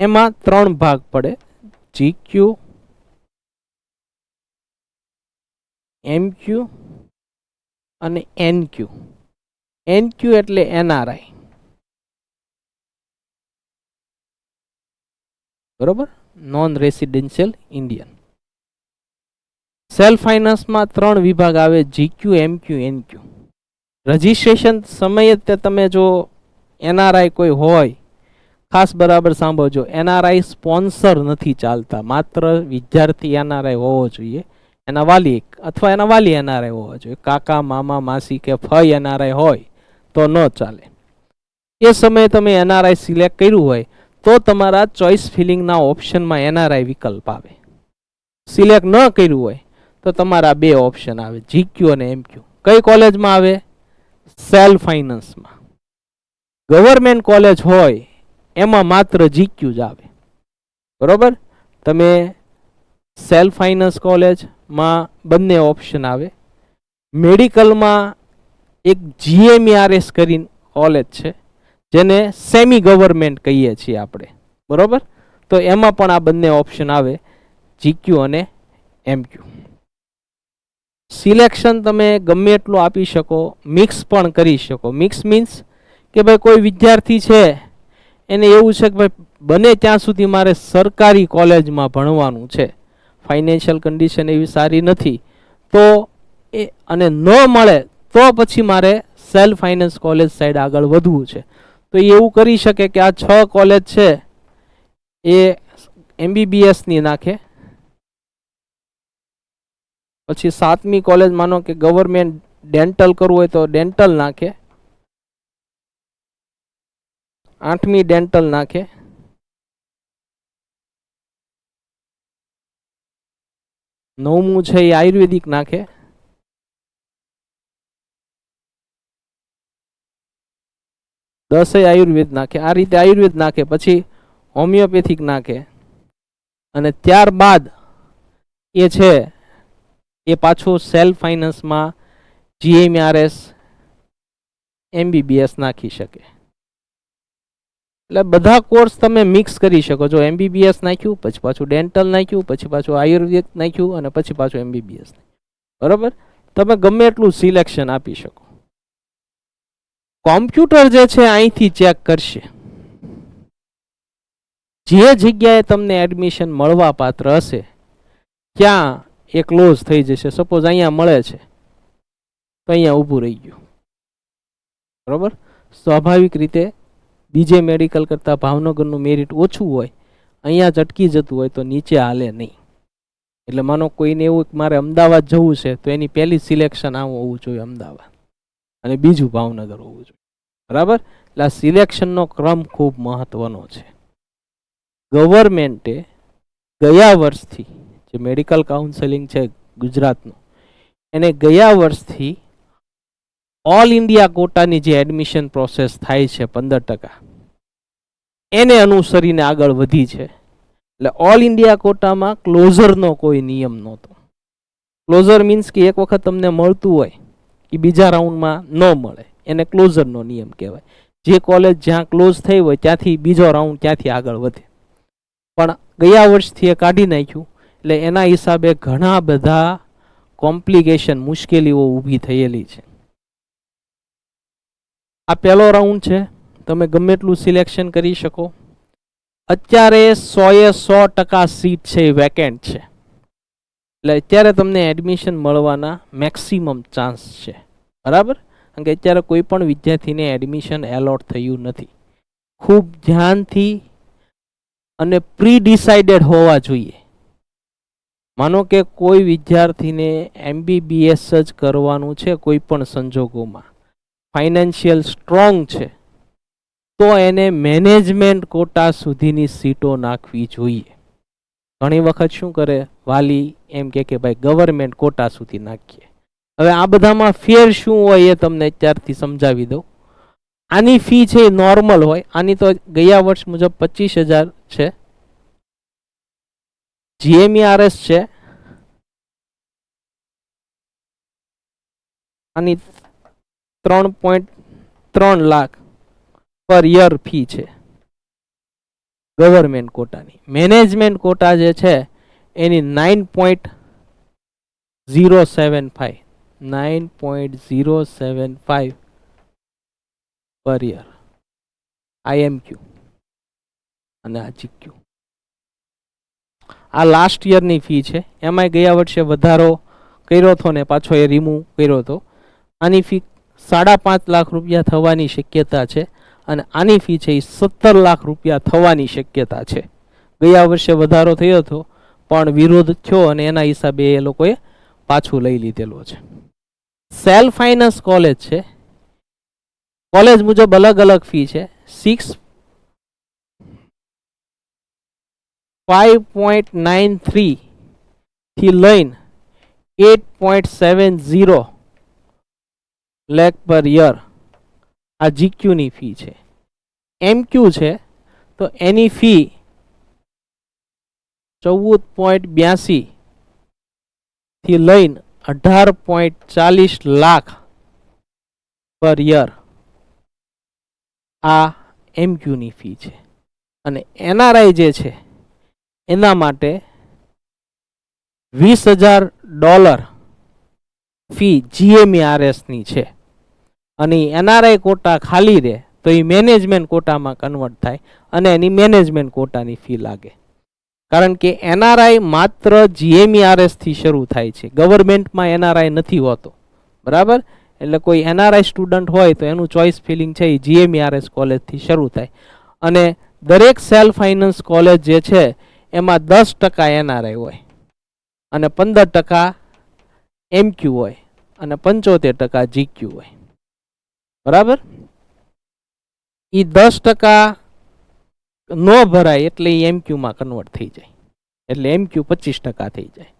એમાં 3 ભાગ પડે: GQ, MQ અને NQ. NQ એટલે NRI. બરોબર? Non residential Indian. સેલ્ફ ફાઇનાન્સમાં 3 વિભાગ આવે: GQ, MQ, NQ. રજિસ્ટ્રેશન સમયે તમે જો NRI કોઈ હોય, ખાસ બરાબર સાંભળજો, NRI સ્પોન્સર નથી ચાલતા. માત્ર વિદ્યાર્થી NRI હોવો જોઈએ. એના વાલી અથવા એના વાલી NRI હોવા જોઈએ. કાકા, મામા, માસી કે ફઈ NRI હોય તો ન ચાલે. એ સમયે તમે એનઆરઆઈ સિલેક્ટ કર્યું હોય તો તમારા ચોઇસ ફિલિંગના ઓપ્શનમાં એનઆરઆઈ વિકલ્પ આવે. સિલેક્ટ ન કર્યું હોય તો તમારા બે ઓપ્શન આવે, જીક્યુ અને એમક્યુ. કઈ કોલેજમાં આવે? સેલ્ફ ફાઇનાન્સમાં. ગવર્મેન્ટ કોલેજ હોય એમાં માત્ર જીક્યુ જ આવે. બરોબર? તમે સેલ્ફ ફાઇનાન્સ કોલેજમાં બંને ઓપ્શન આવે. મેડિકલમાં એક જીએમઆરએસ કરીને કોલેજ છે જેને સેમી ગવર્મેન્ટ કહીએ છીએ આપણે. બરોબર? તો એમાં પણ આ બંને ઓપ્શન આવે, જીક્યુ અને એમક્યુ. સિલેક્શન તમે ગમે એટલું આપી શકો, મિક્સ પણ કરી શકો. મિક્સ મીન્સ કે ભાઈ કોઈ વિદ્યાર્થી છે એને એવું છે કે ભાઈ બને ત્યાં સુધી મારે સરકારી કોલેજમાં ભણવાનું છે, ફાઇનાન્શિયલ કન્ડિશન એવી સારી નથી, તો એ અને ન મળે તો પછી મારે સેલ્ફ ફાઇનાન્સ કોલેજ સાઈડ આગળ વધવું છે, તો એ એવું કરી શકે કે આ 6 કોલેજ છે એ એમબીબીએસની નાખે. પછી 7મી કોલેજ માનો કે ગવર્મેન્ટ ડેન્ટલ કરવું હોય તો ડેન્ટલ નાખે, 8મી ડેન્ટલ નાખે, 9મું છે એ આયુર્વેદિક નાખે, 10 આયુર્વેદ નાખે. આ રીતે આયુર્વેદ નાખે, પછી હોમિયોપેથિક નાખે, અને ત્યારબાદ એ છે એ પાછું સેલ્ફ ફાઇનાન્સમાં જીએમઆરએસ એમબીબીએસ નાખી શકે. એટલે બધા કોર્સ તમે મિક્સ કરી શકો. જો એમબીબીએસ નાખ્યું, પછી પાછું ડેન્ટલ નાખ્યું, પછી પાછું આયુર્વેદ નાખ્યું, અને પછી પાછું એમબીબીએસ. બરોબર? તમે ગમે એટલું સિલેક્શન આપી શકો. કોમ્પ્યુટર જે છે અહીંથી ચેક કરશે જે જગ્યાએ તમને એડમિશન મળવા પાત્ર હશે ક્યાં એ ક્લોઝ થઈ જશે. સપોઝ અહીંયા મળે છે તો અહીંયા ઊભું રહી ગયું. બરોબર? સ્વાભાવિક રીતે બીજે મેડિકલ કરતાં ભાવનગરનું મેરિટ ઓછું હોય, અહીંયા જ અટકી જતું હોય તો નીચે હાલે નહીં. એટલે માનો કોઈને એવું મારે અમદાવાદ જવું છે તો એની પહેલી સિલેક્શન આવું હોવું જોઈએ અમદાવાદ, અને બીજું ભાવનગર હોવું જોઈએ. બરાબર? એટલે આ સિલેક્શનનો ક્રમ ખૂબ મહત્વનો છે. ગવર્મેન્ટે ગયા વર્ષથી જે મેડિકલ કાઉન્સેલિંગ છે ગુજરાતનું, એને ગયા વર્ષથી ઓલ ઇન્ડિયા કોટાની જે એડમિશન પ્રોસેસ થાય છે 15%, એને અનુસરીને આગળ વધી છે. એટલે ઓલ ઇન્ડિયા કોટામાં ક્લોઝરનો કોઈ નિયમ નહોતો. ક્લોઝર મીન્સ કે એક વખત તમને મળતું હોય કે બીજા રાઉન્ડમાં ન મળે, એને ક્લોઝરનો નિયમ કહેવાય. જે કોલેજ જ્યાં ક્લોઝ થઈ હોય ત્યાંથી બીજો રાઉન્ડ ત્યાંથી આગળ વધે. પણ ગયા વર્ષથી એ કાઢી નાખ્યું, એટલે એના હિસાબે ઘણા બધા કોમ્પ્લિકેશન, મુશ્કેલીઓ ઊભી થયેલી છે. આ પહેલો રાઉન્ડ છે, તમે ગમે એટલું સિલેક્શન કરી શકો. અત્યારે 100% સીટ છે એ વેકેન્ટ છે, એટલે અત્યારે તમને એડમિશન મળવાના મેક્સિમમ ચાન્સ છે. બરાબર? કારણ કે અત્યારે કોઈ પણ વિદ્યાર્થીને એડમિશન એલોટ થયું નથી. ખૂબ ધ્યાનથી અને પ્રી ડિસાઇડેડ હોવા જોઈએ. માનો કે કોઈ વિદ્યાર્થીને એમબીબીએસ જ કરવાનું છે, કોઈ પણ સંજોગોમાં ફાઇનાન્શિયલ સ્ટ્રોંગ છે, તો એને મેનેજમેન્ટ કોટા સુધીની સીટો નાખવી જોઈએ. ઘણી વખત શું કરે વાલી, એમ કે ભાઈ ગવર્મેન્ટ કોટા સુધી નાખીએ. હવે આ બધામાં ફેર શું હોય એ તમને અત્યારથી સમજાવી દઉં. આની ફી છે એ નોર્મલ હોય. આની તો ગયા વર્ષ મુજબ 25,000 છે. જીએમઆરએસ છે, આની 3.3 લાખ પર યર ફી છે ગવર્મેન્ટ કોટાની. મેનેજમેન્ટ કોટા જે છે એની 9.075 પર યર. આઈએમક્યુ અને આ જીક્યુ. આ લાસ્ટ યરની ફી છે. એમાંય ગયા વર્ષે વધારો કર્યો હતો ને પાછો એ રિમૂવ કર્યો હતો. આની ફી 5.5 લાખ રૂપિયા થવાની શક્યતા છે, અને આની ફી છે એ 17 લાખ રૂપિયા થવાની શક્યતા છે. ગયા વર્ષે વધારો થયો હતો પણ વિરોધ થયો અને એના હિસાબે એ લોકોએ પાછું લઈ લીધેલો છે. સેલ્ફ ફાઇનાન્સ કોલેજ છે, કોલેજ મુજબ અલગ અલગ ફી છે. 5.93 થી લઈને 8.70 લાખ પર યર આ જીક્યુની ફી છે. એમક્યુ છે તો એની ફી 14.82 થી લઈને 18.40 લાખ પર યર આ એમક્યુની ફી છે. અને એનઆરઆઈ જે છે એના માટે $20,000 ફી GMERSની છે. અને એનઆરઆઈ કોટા ખાલી રહે તો એ મેનેજમેન્ટ કોટામાં કન્વર્ટ થાય અને એની મેનેજમેન્ટ કોટાની ફી લાગે. કારણ કે એનઆરઆઈ માત્ર GMERS થી શરૂ થાય છે, ગવર્મેન્ટમાં એનઆરઆઈ નથી હોતો. બરાબર, એટલે કોઈ એનઆરઆઈ સ્ટુડન્ટ હોય તો એનું ચોઇસ ફિલિંગ છે એ GMERS કોલેજથી શરૂ થાય. અને દરેક સેલ્ફ ફાઇનાન્સ કોલેજ જે છે એમાં 10% એનઆરઆઈ હોય અને 15% એમક્યુ હોય અને 75% જીક્યુ હોય. બરાબર, એ 10% ન ભરાય એટલે એ એમક્યુમાં કન્વર્ટ થઈ જાય, એટલે એમક્યુ 25% થઈ જાય.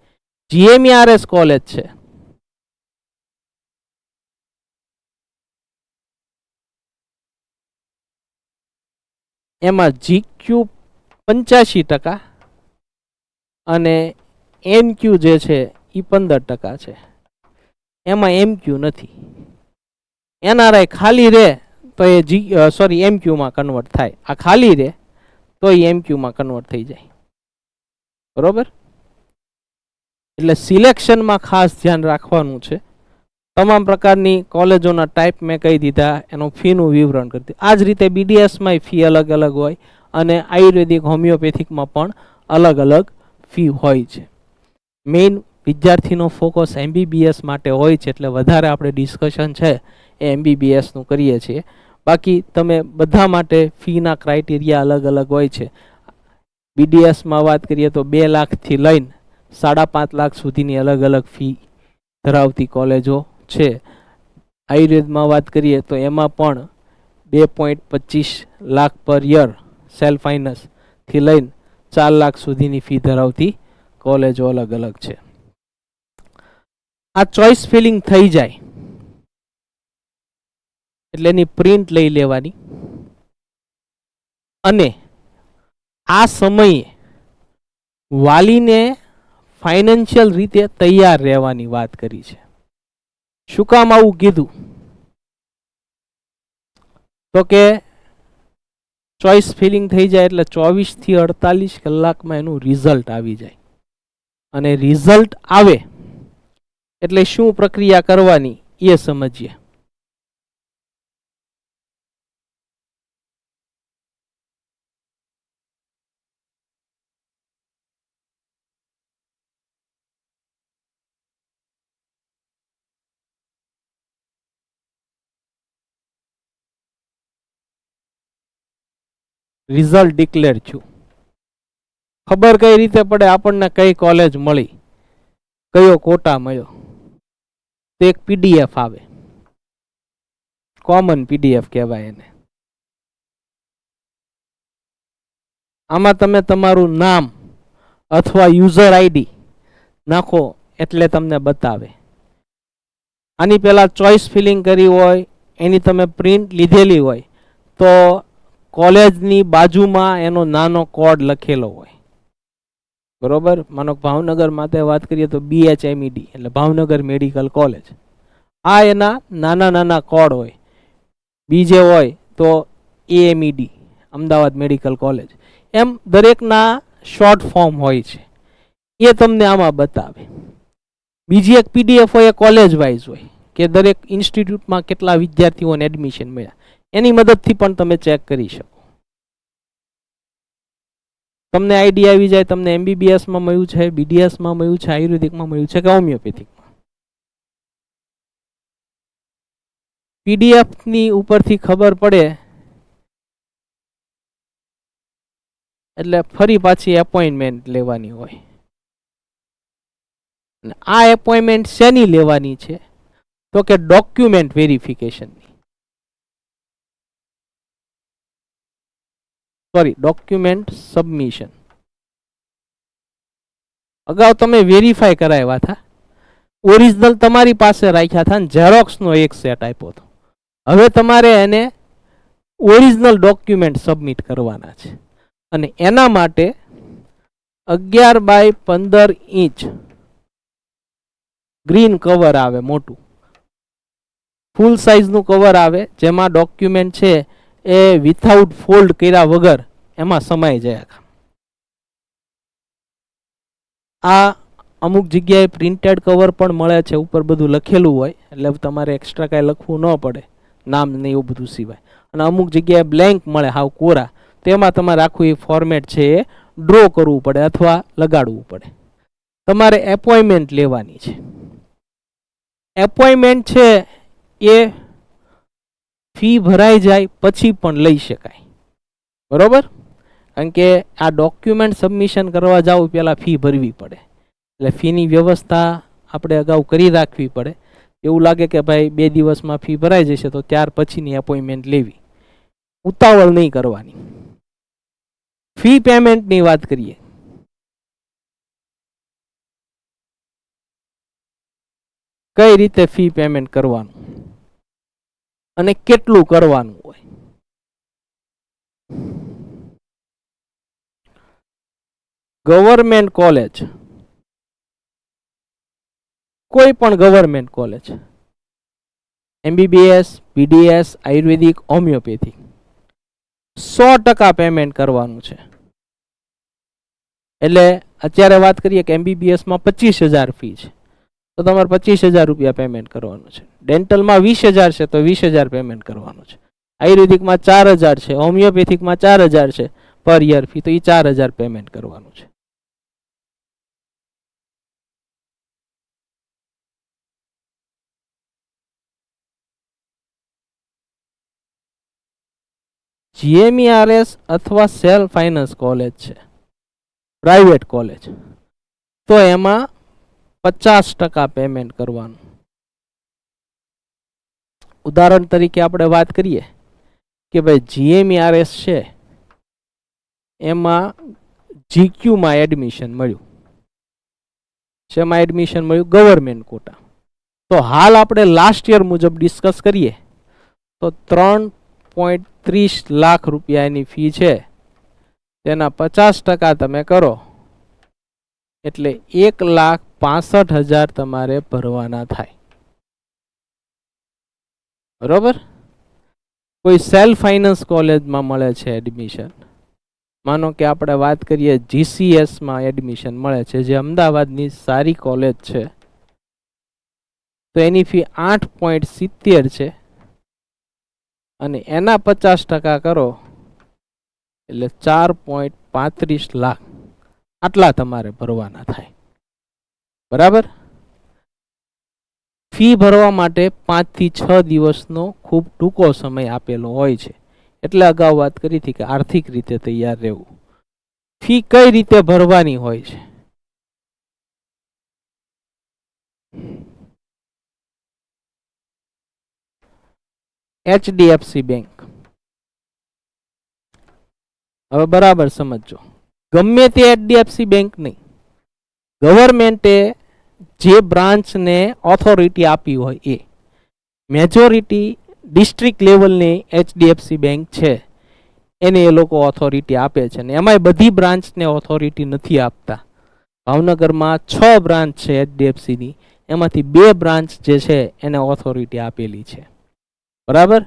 GMERS કોલેજ છે એમાં જીક્યુ 85% અને એમક્યુ જે છે એ 15% છે. એમાં એમક્યુ નથી. એનઆરઆઈ ખાલી રહે તો એ એમક્યુમાં કન્વર્ટ થાય. આ ખાલી રહે તો એ એમક્યુમાં કન્વર્ટ થઈ જાય. બરોબર, એટલે સિલેક્શનમાં ખાસ ધ્યાન રાખવાનું છે. તમામ પ્રકારની કોલેજોના ટાઈપ મેં કહી દીધા, એનું ફીનું વિવરણ કરી દીધું. આ જ રીતે બીડીએસમાં ફી અલગ અલગ હોય અને આયુર્વેદિક હોમિયોપેથિકમાં પણ અલગ અલગ ફી હોય છે. મેઇન વિદ્યાર્થીનો ફોકસ MBBS માટે હોય છે, એટલે વધારે આપણે ડિસ્કશન છે એ MBBSનું કરીએ છીએ. બાકી તમે બધા માટે ફીના ક્રાઇટેરિયા અલગ અલગ હોય છે. બીડીએસમાં વાત કરીએ તો 2 લાખથી લઈને 5.5 લાખ સુધીની અલગ અલગ ફી ધરાવતી કોલેજો છે. આયુર્વેદમાં વાત કરીએ તો એમાં પણ 2.25 લાખ પર યર સેલ્ફ ફાઇનાન્સ થી લઈને 4 લાખ સુધીની ફી ધરાવતી કોલેજો અલગ અલગ છે. આ ચોઇસ ફિલિંગ થઈ જાય એટલે એની પ્રિન્ટ લઈ લેવાની અને આ સમયે વાલીને ફાઇનાન્શિયલ રીતે તૈયાર રહેવાની વાત કરી છે. શું કામ આવું કીધું? તો કે ચોઇસ ફિલિંગ થઈ જાય એટલે 24 થી 48 કલાકમાં એનું રિઝલ્ટ આવી જાય. અને રિઝલ્ટ આવે એટલે શું પ્રક્રિયા કરવાની એ સમજીએ. રિઝલ્ટ ડિક્લેર થયું. ખબર કઈ રીતે પડે આપણને કઈ કોલેજ મળી, કયો કોટા મળ્યો? તો એક પીડીએફ આવે, કોમન પીડીએફ કહેવાય એને. આમાં તમે તમારું નામ અથવા યુઝર આઈડી નાખો એટલે તમને બતાવે. આની પહેલા ચોઇસ ફિલિંગ કરી હોય, એની તમે પ્રિન્ટ લીધેલી હોય તો કોલેજની બાજુમાં એનો નાનો કોડ લખેલો હોય. બરોબર, માનો ભાવનગર માટે વાત કરીએ તો BHMED એટલે ભાવનગર મેડિકલ કોલેજ. આ એના નાના નાના કોડ હોય. બીજે હોય તો AMED અમદાવાદ મેડિકલ કોલેજ. એમ દરેકના શોર્ટ ફોર્મ હોય છે, એ તમને આમાં બતાવે. બીજી એક પીડીએફ હોય એ કોલેજ વાઇઝ હોય કે દરેક ઇન્સ્ટિટ્યૂટમાં કેટલા વિદ્યાર્થીઓને એડમિશન મળ્યા, એની મદદથી પણ તમે ચેક કરી શકો. તમને આઈડિયા આવી જાય તમને MBBSમાં મળ્યું છે, BDSમાં મળ્યું છે, આયુર્વેદિકમાં મળ્યું છે કે હોમિયોપેથિકમાં. પીડીએફની ઉપરથી ખબર પડે એટલે ફરી પાછી એપોઇન્ટમેન્ટ લેવાની હોય. આ એપોઇન્ટમેન્ટ શેની લેવાની છે? તો કે ડોક્યુમેન્ટ વેરિફિકેશનની. Sorry document submission. અગાઉ તમે વેરીફાઈ કરાવ્યા હતા, ઓરિજિનલ તમારી પાસે રાખ્યા હતા, ઝેરોક્સનો એક સેટ આપ્યો હતો. હવે તમારે એને ઓરિજિનલ ડોક્યુમેન્ટ સબમિટ કરવાના છે અને એના માટે 11 બાય 15 ઇંચ ગ્રીન કવર આવે, મોટું ફૂલ સાઇઝનું કવર આવે, જેમાં ડોક્યુમેન્ટ છે એ વિથઆઉટ ફોલ્ડ કર્યા વગર એમાં સમાઈ જાય. આ અમુક જગ્યાએ પ્રિન્ટેડ કવર પણ મળે છે, ઉપર બધું લખેલું હોય એટલે તમારે એક્સ્ટ્રા કાંઈ લખવું ન પડે, નામ ને એવું બધું સિવાય. અને અમુક જગ્યાએ બ્લેન્ક મળે, હાવ કોરા, તેમાં તમારે આખું એ ફોર્મેટ છે એ ડ્રો કરવું પડે અથવા લગાડવું પડે. તમારે એપોઇન્ટમેન્ટ લેવાની છે. એપોઇન્ટમેન્ટ છે એ ફી ભરાઈ જાય પછી પણ લઈ શકાય, બરોબર? કારણ કે આ ડોક્યુમેન્ટ સબમિશન કરવા જાવ પહેલાં ફી ભરવી પડે, એટલે ફીની વ્યવસ્થા આપણે અગાઉ કરી રાખવી પડે. એવું લાગે કે ભાઈ 2 દિવસમાં ફી ભરાઈ જશે તો ત્યાર પછીની એપોઇન્ટમેન્ટ લેવી, ઉતાવળ નહીં કરવાની. ફી પેમેન્ટની વાત કરીએ. કઈ રીતે ફી પેમેન્ટ કરવાનું અને કેટલું કરવાનું હોય. ગવર્મેન્ટ કોલેજ, કોઈ પણ ગવર્મેન્ટ કોલેજ, MBBS, BDS, આયુર્વેદિક, હોમિયોપેથિક, 100% પેમેન્ટ કરવાનું છે. એટલે અત્યારે વાત કરીએ કે MBBSમાં 25,000 ફી છે તો તમારે 25,000 રૂપિયા પેમેન્ટ કરવાનું છે. ડેન્ટલમાં 20,000 છે તો 20,000 પેમેન્ટ કરવાનું છે. આયુર્વેદિકમાં 4,000 છે, હોમિયોપેથિકમાં 4,000 છે પર યર ફી, તો એ 4,000 પેમેન્ટ કરવાનું છે. GMERS અથવા સેલ્ફ ફાઇનાન્સ કોલેજ છે, પ્રાઇવેટ કોલેજ, તો એમાં 50% પેમેન્ટ કરવાનું. ઉદાહરણ તરીકે આપણે વાત કરીએ કે ભાઈ GMERS છે એમાં GQમાં એડમિશન મળ્યું, શેમાં એડમિશન મળ્યું? Government quota. તો હાલ આપણે લાસ્ટ યર મુજબ ડિસ્કસ કરીએ તો 3.30 લાખ રૂપિયાની ફી છે, તેના 50% તમે કરો એટલે 1,65,000 તમારે ભરવાના થાય, બરોબર? કોઈ સેલ્ફ ફાઇનાન્સ કોલેજમાં મળે છે એડમિશન, માનો કે આપણે વાત કરીએ GCSમાં એડમિશન મળે છે, જે અમદાવાદની સારી કોલેજ છે, તો એની ફી 8.70 છે અને એના 50% કરો એટલે 4.35 લાખ આટલા તમારે ભરવાના થાય, બરાબર? ફી ભરવા માટે 5 થી 6 દિવસનો ખૂબ ટૂંકો સમય આપેલો હોય છે, એટલે અગાઉ વાત કરી હતી કે આર્થિક રીતે તૈયાર રહેવું. ફી કઈ રીતે ભરવાની હોય છે? HDFC bank. હવે બરાબર સમજો, ગમે તે HDFC બેંક નહીં, ગવર્મેન્ટે જે બ્રાન્ચને ઓથોરિટી આપી હોય એ, મેજોરિટી ડિસ્ટ્રિક્ટ લેવલની HDFC બેંક છે એને એ લોકો ઓથોરિટી આપે છે, અને એમાંય બધી બ્રાન્ચને ઓથોરિટી નથી આપતા. ભાવનગરમાં 6 બ્રાન્ચ છે HDFCની, એમાંથી 2 બ્રાન્ચ જે છે એને ઓથોરિટી આપેલી છે, બરાબર?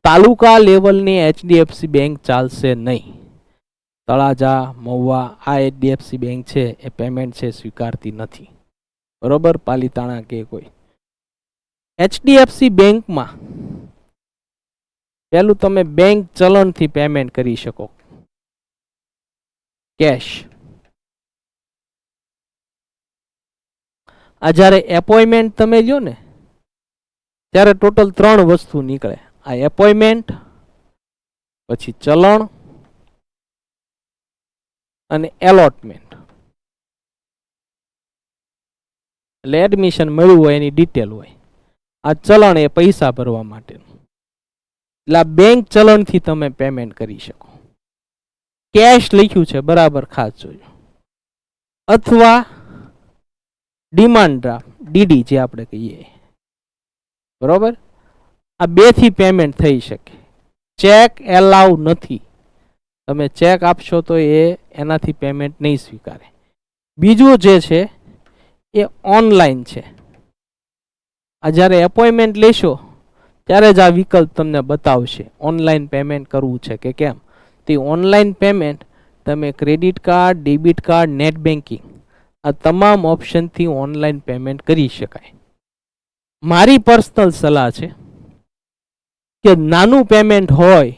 તાલુકા લેવલની HDFC બેંક ચાલશે નહીં. તળાજા, મહુવા, આ HDFC બેંક છે એ પેમેન્ટ છે સ્વીકારતી નથી, બરોબર? પાલીતાણા કે કોઈ HDFC બેંકમાં પહેલું તમે બેંક ચલણથી પેમેન્ટ કરી શકો, કેશ. આ જ્યારે એપોઇન્ટમેન્ટ તમે લ્યો ને ત્યારે ટોટલ 3 વસ્તુ નીકળે. આ એપોઇન્ટમેન્ટ, પછી ચલણ અને એલોટમેન્ટ. એટલે એડમિશન મળ્યું હોય એની ડિટેલ હોય. આ ચલણ એ પૈસા ભરવા માટેનું, એટલે આ બેંક ચલણથી તમે પેમેન્ટ કરી શકો. કેશ લખ્યું છે, બરાબર ખાસ જોજો, અથવા ડિમાન્ડ ડ્રાફ્ટ ડીડી જે આપણે કહીએ, બરોબર, આ બેથી પેમેન્ટ થઈ શકે. ચેક એલાઉ નથી. તમે ચેક આપશો તો એનાથી પેમેન્ટ નહીં સ્વીકારે. બીજું જે છે એ ઓનલાઈન છે. આ જ્યારે એપોઇન્ટમેન્ટ લેશો ત્યારે જ આ વિકલ્પ તમને બતાવશે ઓનલાઈન પેમેન્ટ કરવું છે કે કેમ. તે ઓનલાઈન પેમેન્ટ તમે credit card, debit card, net banking આ તમામ ઓપ્શનથી ઓનલાઈન પેમેન્ટ કરી શકાય. મારી પર્સનલ સલાહ છે કે નાનું પેમેન્ટ હોય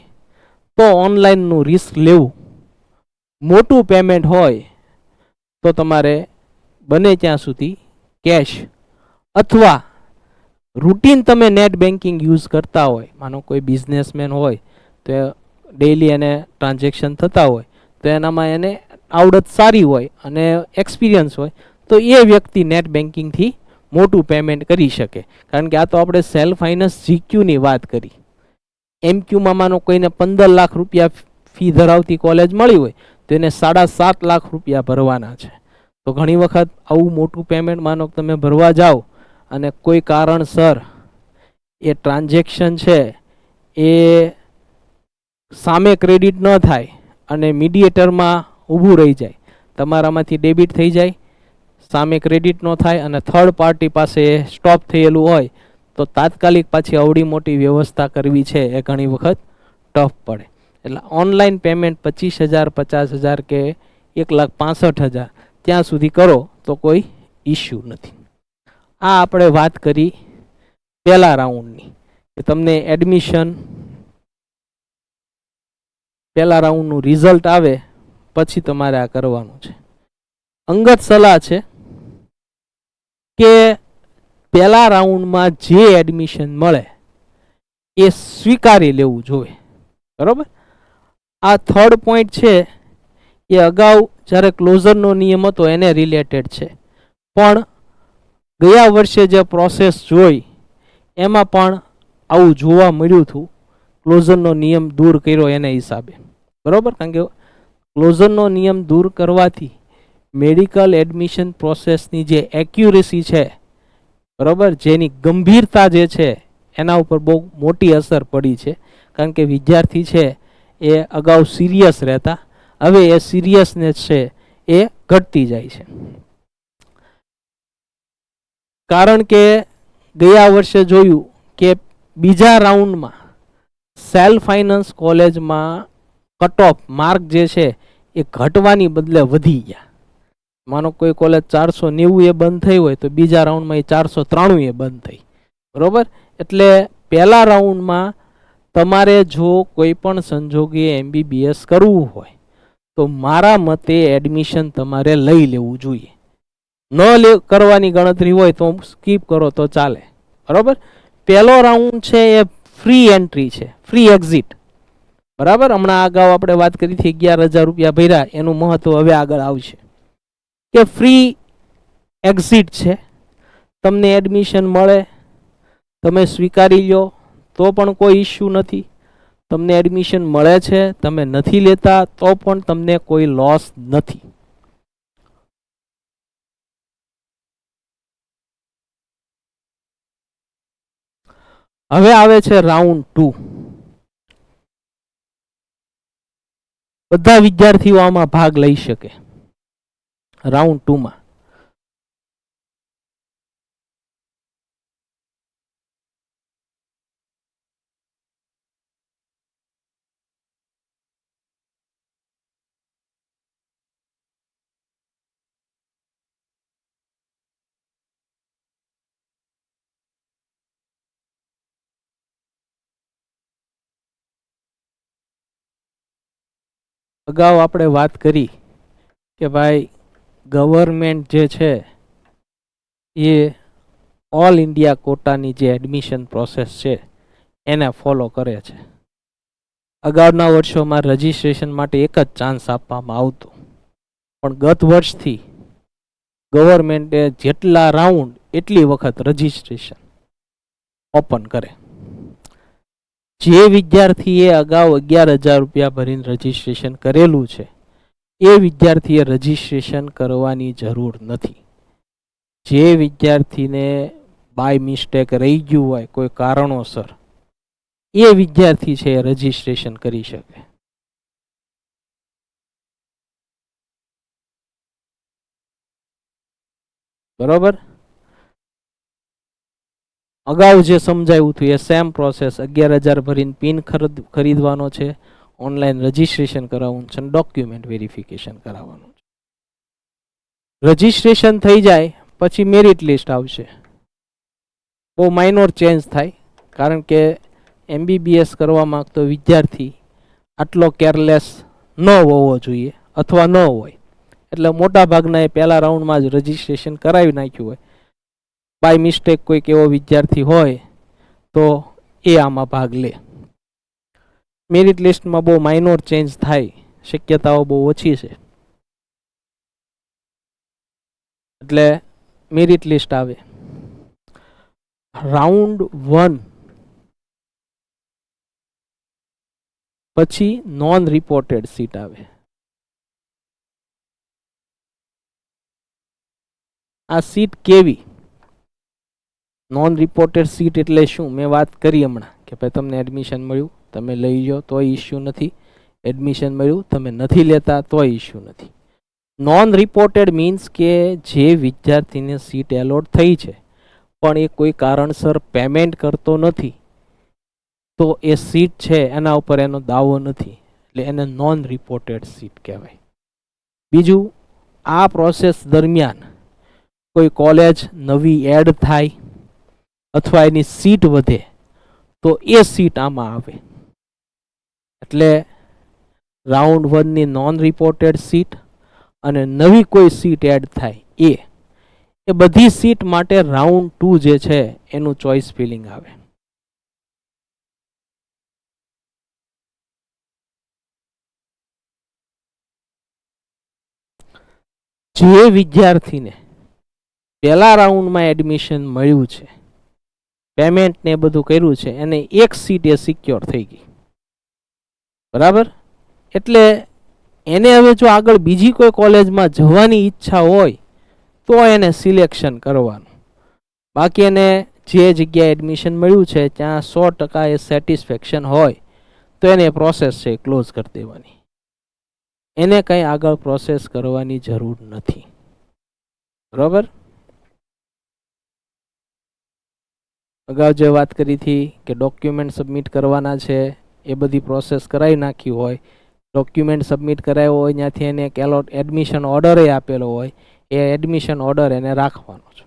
તો ઓનલાઈનનું રિસ્ક લેવું, મોટું પેમેન્ટ હોય તો તમારે બને ત્યાં સુધી કેશ અથવા રૂટીન તમે નેટ બેન્કિંગ યુઝ કરતા હોય, માનો કોઈ બિઝનેસમેન હોય તો ડેઈલી એને ટ્રાન્ઝેક્શન થતા હોય તો એનામાં એને આવડત સારી હોય અને એક્સપિરિયન્સ હોય તો એ વ્યક્તિ નેટ બેન્કિંગથી મોટું પેમેન્ટ કરી શકે. કારણ કે આ તો આપણે સેલ્ફ ફાઇનાન્સ જીક્યુની વાત કરી. એમક્યુમાં માનો કોઈને 15 લાખ રૂપિયા ફી ધરાવતી કોલેજ મળી હોય તો એને 7.5 લાખ રૂપિયા ભરવાના છે. તો ઘણી વખત આવું મોટું પેમેન્ટ માનો તમે ભરવા જાઓ અને કોઈ કારણસર એ ટ્રાન્ઝેક્શન છે એ સામે ક્રેડિટ ન થાય અને મીડિયેટરમાં ઊભું રહી જાય, તમારામાંથી ડેબિટ થઈ જાય, સામે ક્રેડિટ ન થાય અને થર્ડ પાર્ટી પાસે સ્ટોપ થયેલું હોય તો તાત્કાલિક પાછી આવડી મોટી વ્યવસ્થા કરવી છે એ ઘણી વખત ટફ પડે. એટલે ઓનલાઈન પેમેન્ટ 25,000, 50,000 કે 1,65,000 ત્યાં સુધી કરો તો કોઈ ઇશ્યુ નથી. આ આપણે વાત કરી પહેલા રાઉન્ડની કે તમને એડમિશન પહેલા રાઉન્ડનું રિઝલ્ટ આવે પછી તમારે આ કરવાનું છે. અંગત સલાહ છે કે પહેલા રાઉન્ડમાં જે એડમિશન મળે એ સ્વીકારી લેવું જોઈએ, બરોબર. આ થર્ડ પોઈન્ટ છે એ અગાઉ જ્યારે ક્લોઝરનો નિયમ હતો એને રિલેટેડ છે, પણ ગયા વર્ષે જે પ્રોસેસ જોઈ એમાં પણ આવું જોવા મળ્યું હતું. ક્લોઝરનો નિયમ દૂર કર્યો એને હિસાબે, બરોબર. કારણ કે ક્લોઝરનો નિયમ દૂર કરવાથી મેડિકલ એડમિશન પ્રોસેસની જે એક્યુરેસી છે, બરોબર, જેની ગંભીરતા જે છે એના ઉપર બહુ મોટી અસર પડી છે. કારણ કે વિદ્યાર્થી છે એ અગાઉ સિરિયસ રહેતા, હવે એ સિરિયસનેસ છે એ ઘટતી જાય છે. કારણ કે ગયા વર્ષે જોયું કે બીજા રાઉન્ડમાં સેલ્ફ ફાઇનાન્સ કોલેજમાં કટ ઓફ માર્ક જે છે એ ઘટવાની બદલે વધી ગયા. માનો કોઈ કોલેજ 490 એ બંધ થઈ હોય તો બીજા રાઉન્ડમાં એ 493 એ બંધ થઈ, બરોબર. એટલે પહેલા રાઉન્ડમાં તમારે જો કોઈ પણ સંજોગે MBBS કરવું હોય તો મારા મતે એડમિશન તમારે લઈ લેવું જોઈએ. ન કરવાની ગણતરી હોય તો સ્કીપ કરો તો ચાલે, બરોબર. પહેલો રાઉન્ડ છે એ ફ્રી એન્ટ્રી છે, ફ્રી એક્ઝિટ, બરાબર. હમણાં અગાઉ આપણે વાત કરી હતી 11,000 રૂપિયા ભર્યા, એનું મહત્વ હવે આગળ આવશે કે ફ્રી એક્ઝિટ છે. તમને એડમિશન મળે તમે સ્વીકારી લો તો પણ કોઈ ઇશ્યુ નથી. તમને એડમિશન મળે છે તમે નથી લેતા તો પણ તમને કોઈ લોસ નથી. હવે આવે છે રાઉન્ડ 2. બધા વિદ્યાર્થીઓ આમાં ભાગ લઈ શકે. રાઉન્ડ 2 માં અગાઉ આપણે વાત કરી કે ભાઈ ગવર્મેન્ટ જે છે એ ઓલ ઇન્ડિયા કોટાની જે એડમિશન પ્રોસેસ છે એને ફોલો કરે છે. અગાઉના વર્ષોમાં રજિસ્ટ્રેશન માટે એક જ ચાન્સ આપવામાં આવતો, પણ ગત વર્ષથી ગવર્મેન્ટે જેટલા રાઉન્ડ એટલી વખત રજિસ્ટ્રેશન ઓપન કરે. જે વિદ્યાર્થીએ અગાઉ 11,000 રૂપિયા ભરીને રજીસ્ટ્રેશન કરેલું છે એ વિદ્યાર્થીએ રજીસ્ટ્રેશન કરવાની જરૂર નથી. જે વિદ્યાર્થીને બાય મિસ્ટેક રહી ગયું હોય કોઈ કારણોસર, એ વિદ્યાર્થી છે એ રજીસ્ટ્રેશન કરી શકે. બરોબર? અગાઉ જે સમજાવ્યું હતું એ સેમ પ્રોસેસ. 11,000 ભરીને પિન ખરીદવાનો છે, ઓનલાઈન રજીસ્ટ્રેશન કરાવવાનું છે, ડોક્યુમેન્ટ વેરિફિકેશન કરાવવાનું છે. રજીસ્ટ્રેશન થઈ જાય પછી મેરિટ લિસ્ટ આવશે. બહુ માઇનોર ચેન્જ થાય, કારણ કે MBBS કરવા માંગતો વિદ્યાર્થી આટલો કેરલેસ ન હોવો જોઈએ અથવા ન હોય. એટલે મોટા ભાગના એ પહેલા રાઉન્ડમાં જ રજીસ્ટ્રેશન કરાવી નાખ્યું હોય. બાય મિસ્ટેક કોઈક એવો વિદ્યાર્થી હોય તો એ આમાં ભાગ લે. મેરિટ લિસ્ટમાં બહુ માઇનોર ચેન્જ થાય, શક્યતાઓ બહુ ઓછી છે. એટલે મેરિટ લિસ્ટ આવે. રાઉન્ડ 1 પછી નોન રિપોર્ટેડ સીટ આવે. આ સીટ કેવી? નોન રિપોર્ટેડ સીટ એટલે શું? મેં વાત કરી હમણાં કે ભાઈ તમને એડમિશન મળ્યું, તમે લઈ લો તો ઇસ્યુ નથી. એડમિશન મળ્યું, તમે નથી લેતા તો ઇસ્યુ નથી. નોન રિપોર્ટેડ મીન્સ કે જે વિદ્યાર્થીને સીટ એલોટ થઈ છે પણ એ કોઈ કારણસર પેમેન્ટ કરતો નથી, તો એ સીટ છે એના ઉપર એનો દાવો નથી, એટલે એને નોન રિપોર્ટેડ સીટ કહેવાય. બીજું, આ પ્રોસેસ દરમિયાન કોઈ કોલેજ નવી એડ થાય અથવા એની સીટ વધે તો એ સીટ આમાં આવે. એટલે રાઉન્ડ 1 ની નોન રિપોર્ટેડ સીટ અને નવી કોઈ સીટ એડ થાય એ બધી સીટ માટે રાઉન્ડ 2 જે છે એનું ચોઇસ ફિલિંગ આવે. જે વિદ્યાર્થીને પહેલા રાઉન્ડમાં એડમિશન મળ્યું છે, પેમેન્ટ ને બધું કર્યું છે, એને એક સીટ એ સિક્યોર થઈ ગઈ. બરાબર? એટલે એને હવે જો આગળ બીજી કોઈ કોલેજમાં જવાની ઈચ્છા હોય તો એને સિલેક્શન કરવાનું. બાકી એને જે જગ્યાએ એડમિશન મળ્યું છે ત્યાં 100% એ સેટિસ્ફેક્શન હોય તો એને પ્રોસેસ છે ક્લોઝ કરી દેવાની. એને કંઈ આગળ પ્રોસેસ કરવાની જરૂર નથી. બરાબર? અગાઉ જે વાત કરી હતી કે ડોક્યુમેન્ટ સબમિટ કરવાના છે, એ બધી પ્રોસેસ કરાવી નાખી હોય, ડોક્યુમેન્ટ સબમિટ કરાવ્યો હોય ત્યાંથી એને એક એડમિશન ઓર્ડર આપેલો હોય, એ એડમિશન ઓર્ડર એને રાખવાનો છે.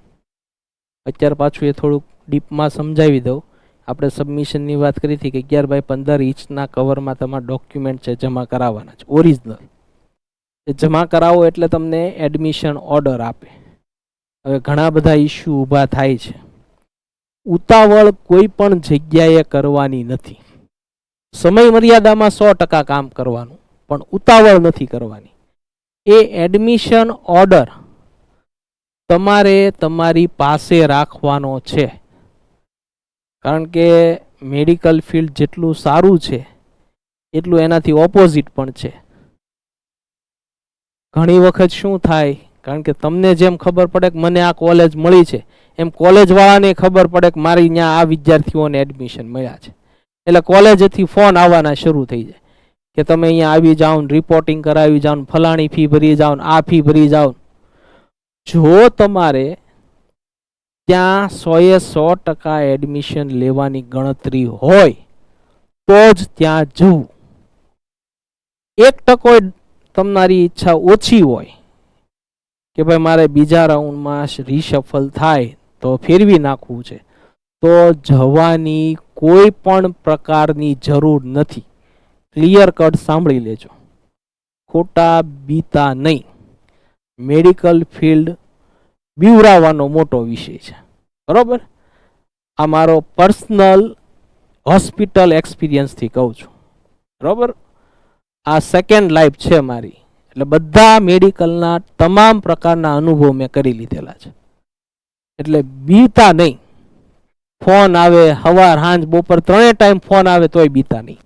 અત્યારે પાછું એ થોડુંક ડીપમાં સમજાવી દઉં. આપણે સબમિશનની વાત કરી હતી કે 11x15 ઇંચના કવરમાં તમારા ડોક્યુમેન્ટ છે જમા કરાવવાના છે, ઓરિજિનલ. એ જમા કરાવો એટલે તમને એડમિશન ઓર્ડર આપે. હવે ઘણા બધા ઇસ્યુ ઊભા થાય છે. ઉતાવળ કોઈ પણ જગ્યાએ કરવાની નથી. સમય મર્યાદામાં 100% કામ કરવાનું, પણ ઉતાવળ નથી કરવાની. એ એડમિશન ઓર્ડર તમારે તમારી પાસે રાખવાનો છે. કારણ કે મેડિકલ ફિલ્ડ જેટલું સારું છે એટલું એનાથી ઓપોઝિટ પણ છે. ઘણી વખત શું થાય, કારણ કે તમને જેમ ખબર પડે કે મને આ કોલેજ મળી છે, એમ કોલેજવાળાને ખબર પડે કે મારી ત્યાં આ વિદ્યાર્થીઓને એડમિશન મળ્યા છે. એટલે કોલેજથી ફોન આવવાના શરૂ થઈ જાય કે તમે અહીંયા આવી જાઓ, રિપોર્ટિંગ કરાવી જાઓ, ફલાણી ફી ભરી જાઓ, આ ફી ભરી જાઓ. જો તમારે ત્યાં 100% એડમિશન લેવાની ગણતરી હોય તો જ ત્યાં જવું. 1% તમારી ઈચ્છા ઓછી હોય કે ભાઈ મારે બીજા રાઉન્ડમાં રીશફલ થાય તો ફેરવી નાખવું છે, તો જવાની કોઈ પણ પ્રકારની જરૂર નથી. ક્લિયર કટ સાંભળી લેજો, ખોટા બીતા નહીં. મેડિકલ ફિલ્ડ બીવરાવાનો મોટો વિષય છે. બરોબર? આ મારો પર્સનલ હોસ્પિટલ એક્સપિરિયન્સથી કહું છું. બરોબર? આ સેકન્ડ લાઈફ છે મારી, એટલે બધા મેડિકલના તમામ પ્રકારના અનુભવ મેં કરી લીધેલા છે. એટલે બીતા નહીં. ફોન આવે, સવાર સાંજ બપોર 3 ટાઈમ ફોન આવે તોય બીતા નહીં.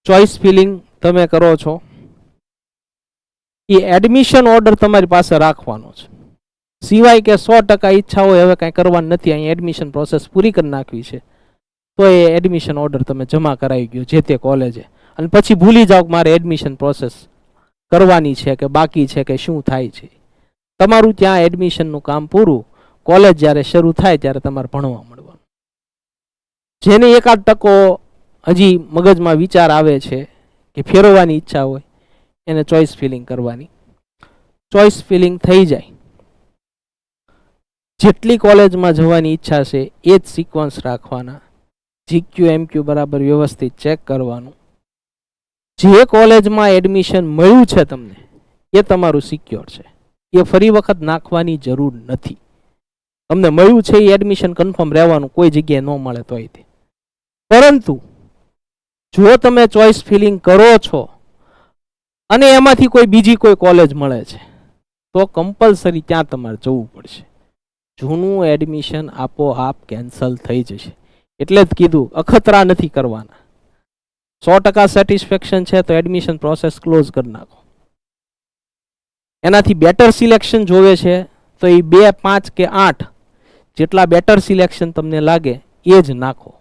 ચોઇસ ફિલિંગ તમે કરો છો એ એડમિશન ઓર્ડર તમારી પાસે રાખવાનો છે, સિવાય કે 100% ઈચ્છા હોય હવે કાંઈ કરવાનું નથી, અહીં એડમિશન પ્રોસેસ પૂરી કરી નાખવી છે, તો એ એડમિશન ઓર્ડર તમે જમા કરાવી ગયો જે તે કોલેજે, અને પછી ભૂલી જાઓ કે મારે એડમિશન પ્રોસેસ કરવાની છે કે બાકી છે કે શું થાય છે. તમારું ત્યાં એડમિશનનું કામ પૂરું, કોલેજ જ્યારે શરૂ થાય ત્યારે તમારે ભણવા મળવાનું. જેને 1-8% હજી મગજમાં વિચાર આવે છે કે ફેરવવાની ઈચ્છા હોય એને ચોઇસ ફિલિંગ કરવાની. ચોઇસ ફિલિંગ થઈ જાય, જેટલી કોલેજમાં જવાની ઈચ્છા છે એ જ સિક્વન્સ રાખવાના, જીક્યુ એમક્યુ બરાબર વ્યવસ્થિત ચેક કરવાનું. જે કોલેજમાં એડમિશન મળ્યું છે તમને એ તમારું સિક્યોર છે, એ ફરી વખત નાખવાની જરૂર નથી. તમને મળ્યું છે એ એડમિશન કન્ફર્મ રહેવાનું, કોઈ જગ્યાએ ન મળે તોય તે. પરંતુ જો તમે ચોઇસ ફિલિંગ કરો છો અને એમાંથી કોઈ બીજી કોઈ કોલેજ મળે છે તો કમ્પલસરી ત્યાં તમારે જવું પડશે. જૂનું એડમિશન આપોઆપ કેન્સલ થઈ જશે. એટલે જ કીધું અખતરા નથી કરવાના. 100% સેટિસ્ફેક્શન છે તો એડમિશન પ્રોસેસ ક્લોઝ કરી નાખો. એનાથી બેટર સિલેક્શન જોવે છે તો એ 2, 5 કે 8 જેટલા બેટર સિલેક્શન તમને લાગે એ જ નાખો.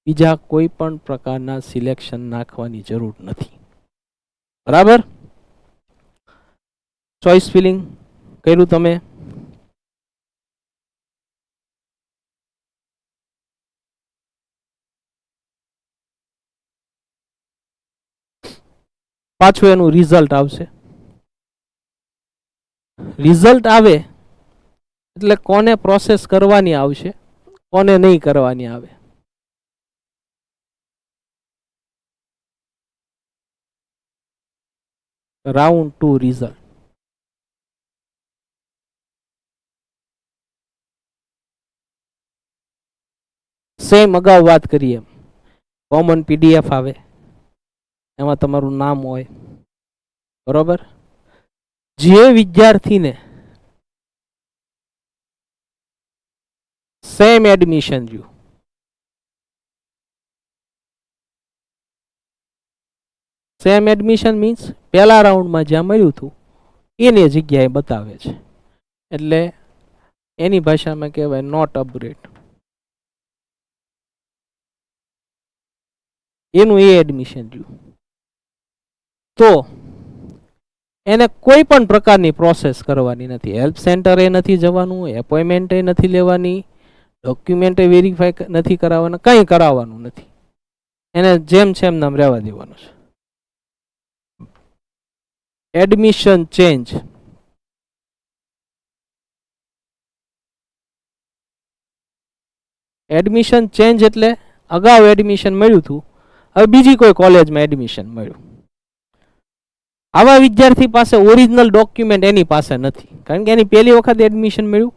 બીજા કોઈ પણ પ્રકારના સિલેક્શન નાખવાની જરૂર નથી. બરાબર? ચોઇસ ફિલિંગ કર્યું તમે? પાછું એનું રિઝલ્ટ આવશે. રિઝલ્ટ આવે એટલે કોને પ્રોસેસ કરવાની આવશે, કોને નહીં કરવાની આવે. Round 2 result. સેમ અગાઉ વાત કરીએ એમ કોમન પીડીએફ આવે, એમાં તમારું નામ હોય, બરોબર? જે વિદ્યાર્થીને સેમ એડમિશન રહ્યું, સેમ એડમિશન મીન્સ પહેલા રાઉન્ડમાં જ્યાં મળ્યું હતું એની જગ્યાએ બતાવે છે, એટલે એની ભાષામાં કહેવાય નોટ અપગ્રેડ. એનું એ એડમિશન રહ્યું તો એને કોઈ પણ પ્રકારની પ્રોસેસ કરવાની નથી. હેલ્પ સેન્ટરે નથી જવાનું, એપોઇન્ટમેન્ટ નથી લેવાની, ડોક્યુમેન્ટ વેરીફાઈ નથી કરાવવાના, કંઈ કરાવવાનું નથી. એને જેમ છે એમ નામ રહેવા દેવાનું છે. Admission change. એડમિશન ચેન્જ એટલે અગાઉ એડમિશન મળ્યું હતું, હવે બીજી કોઈ કોલેજમાં એડમિશન મળ્યું. આવા વિદ્યાર્થી પાસે ઓરિજિનલ ડોક્યુમેન્ટ એની પાસે નથી, કારણ કે એની પહેલી વખત એડમિશન મળ્યું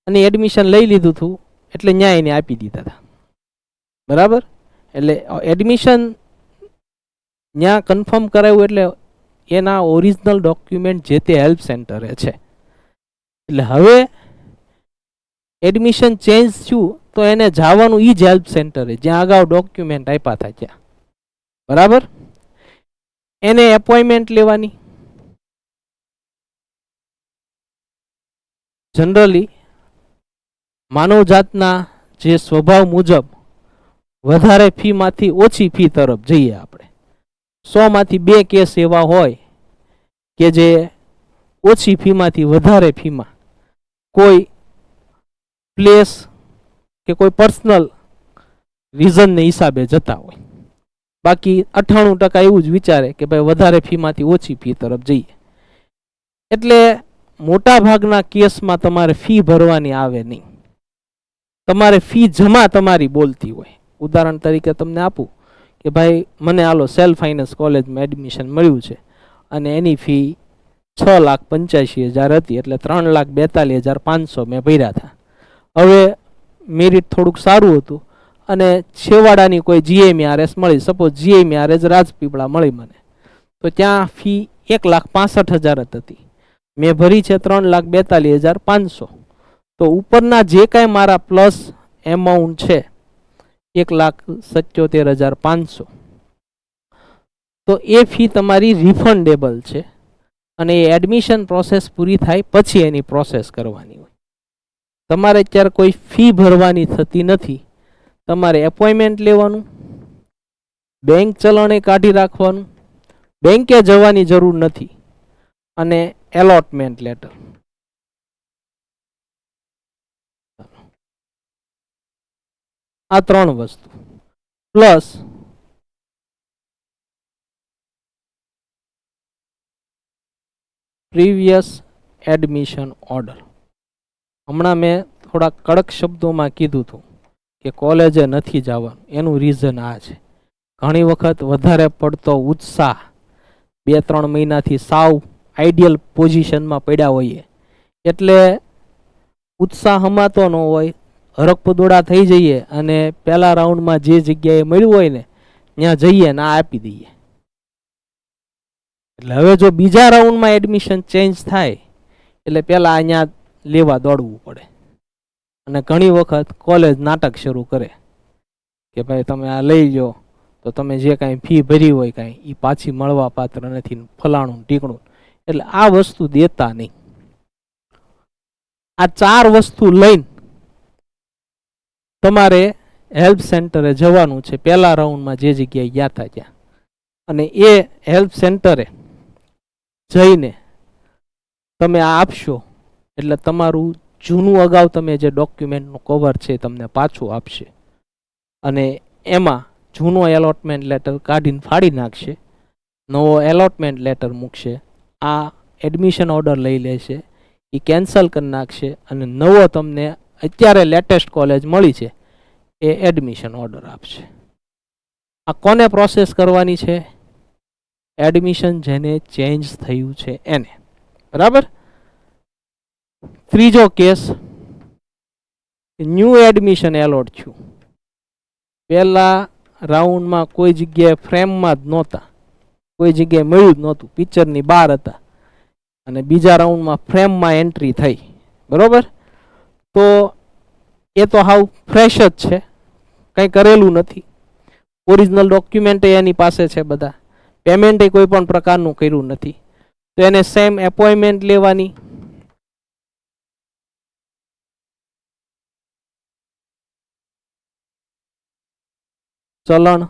અને એડમિશન લઈ લીધું હતું એટલે ન્યાય એને આપી દીધા હતા. બરાબર? એટલે એડમિશન ત્યાં કન્ફર્મ કરાવ્યું એટલે એના ઓરિજિનલ ડોક્યુમેન્ટ જે તે હેલ્પ સેન્ટરે છે. એટલે હવે એડમિશન ચેન્જ થયું તો એને જવાનું એ જ હેલ્પ સેન્ટરે જ્યાં અગાઉ ડોક્યુમેન્ટ આપ્યા હતા ત્યાં. બરાબર? એને એપોઇન્ટમેન્ટ લેવાની. જનરલી માનવજાતના જે સ્વભાવ મુજબ વધારે ફીમાંથી ઓછી ફી તરફ જઈએ આપણે. 100 માંથી 2 કેસ એવા હોય કે જે ઓછી ફીમાંથી વધારે ફીમાં કોઈ પ્લેસ કે કોઈ પર્સનલ રીઝનને હિસાબે જતા હોય. બાકી 98% એવું જ વિચારે કે ભાઈ વધારે ફીમાંથી ઓછી ફી તરફ જઈએ. એટલે મોટા ભાગના કેસમાં તમારે ફી ભરવાની આવે નહીં, તમારે ફી જમા તમારી બોલતી હોય. ઉદાહરણ તરીકે તમને આપું કે ભાઈ મને આલો સેલ્ફ ફાઇનાન્સ કોલેજમાં એડમિશન મળ્યું છે અને એની ફી 6,85,000 હતી, એટલે 3,42,500 મેં ભર્યા હતા. હવે મેરિટ થોડુંક સારું હતું અને છેવાડાની કોઈ જીએમઆરએસ મળી, સપોઝ જીએમઆરએસ રાજપીપળા મળી મને, તો ત્યાં ફી 1,65,000 જ હતી. મેં ભરી છે 3,42,500. તો ઉપરના જે કાંઈ મારા પ્લસ એમાઉન્ટ છે 1,77,500, તો એ ફી તમારી રિફંડેબલ છે અને એ એડમિશન પ્રોસેસ પૂરી થાય પછી એની પ્રોસેસ કરવાની હોય. તમારે અત્યારે કોઈ ફી ભરવાની થતી નથી. તમારે એપોઇન્ટમેન્ટ લેવાનું, બેંક ચલણે કાઢી રાખવાનું, બેંકે જવાની જરૂર નથી, અને એલોટમેન્ટ લેટર. આ 3 વસ્તુ પ્લસ પ્રીવિયસ એડમિશન ઓર્ડર. હમણાં મેં થોડા કડક શબ્દોમાં કીધું હતું કે કોલેજે નથી જવાનું. એનું રીઝન આ છે, ઘણી વખત વધારે પડતો ઉત્સાહ 2-3 મહિનાથી સાવ આઈડિયલ પોઝિશનમાં પડ્યા હોઈએ એટલે ઉત્સાહ હમાતો ન હોય, હરકપદોડા થઈ જઈએ અને પહેલા રાઉન્ડમાં જે જગ્યાએ મળ્યું હોય ને ત્યાં જઈએ ને આ આપી દઈએ. એટલે હવે જો બીજા રાઉન્ડમાં એડમિશન ચેન્જ થાય એટલે પહેલાં અહીંયા લેવા દોડવું પડે. અને ઘણી વખત કોલેજ નાટક શરૂ કરે કે ભાઈ તમે આ લઈ લો તો તમે જે કાંઈ ફી ભરી હોય કાંઈ એ પાછી મળવા પાત્ર નથી, ફલાણું ટીકણું. એટલે આ વસ્તુ દેતા નહીં. આ 4 વસ્તુ લઈને તમારે હેલ્પ સેન્ટરે જવાનું છે પહેલા રાઉન્ડમાં જે જગ્યાએ ગયા હતા ત્યાં. અને એ હેલ્પ સેન્ટરે જઈને તમે આ આપશો એટલે તમારું જૂનું અગાઉ તમે જે ડોક્યુમેન્ટનું કવર છે તમને પાછું આપશે અને એમાં જૂનો એલોટમેન્ટ લેટર કાઢીને ફાડી નાખશે, નવો એલોટમેન્ટ લેટર મૂકશે, આ એડમિશન ઓર્ડર લઈ લેશે, એ કેન્સલ કરી નાખશે અને નવો તમને અત્યારે લેટેસ્ટ કોલેજ મળી છે એ એડમિશન ઓર્ડર આપશે. આ કોને પ્રોસેસ કરવાની છે? એડમિશન જેને ચેન્જ થયું છે એને. બરાબર. ત્રીજો કેસ, ન્યૂ એડમિશન એલોટ થયું. પહેલા રાઉન્ડમાં કોઈ જગ્યાએ ફ્રેમમાં જ નહોતા, કોઈ જગ્યાએ મળ્યું જ નહોતું, પિક્ચરની બહાર હતા અને બીજા રાઉન્ડમાં ફ્રેમમાં એન્ટ્રી થઈ. બરોબર. તો એ તો હાવ ફ્રેશ જ છે, કંઈ કરેલું નથી, ઓરિજિનલ ડોક્યુમેન્ટ એની પાસે છે બધા, પેમેન્ટ કોઈ પણ પ્રકારનું કર્યું નથી. તો એને સેમ એપોઇન્ટમેન્ટ લેવાની, ચલણ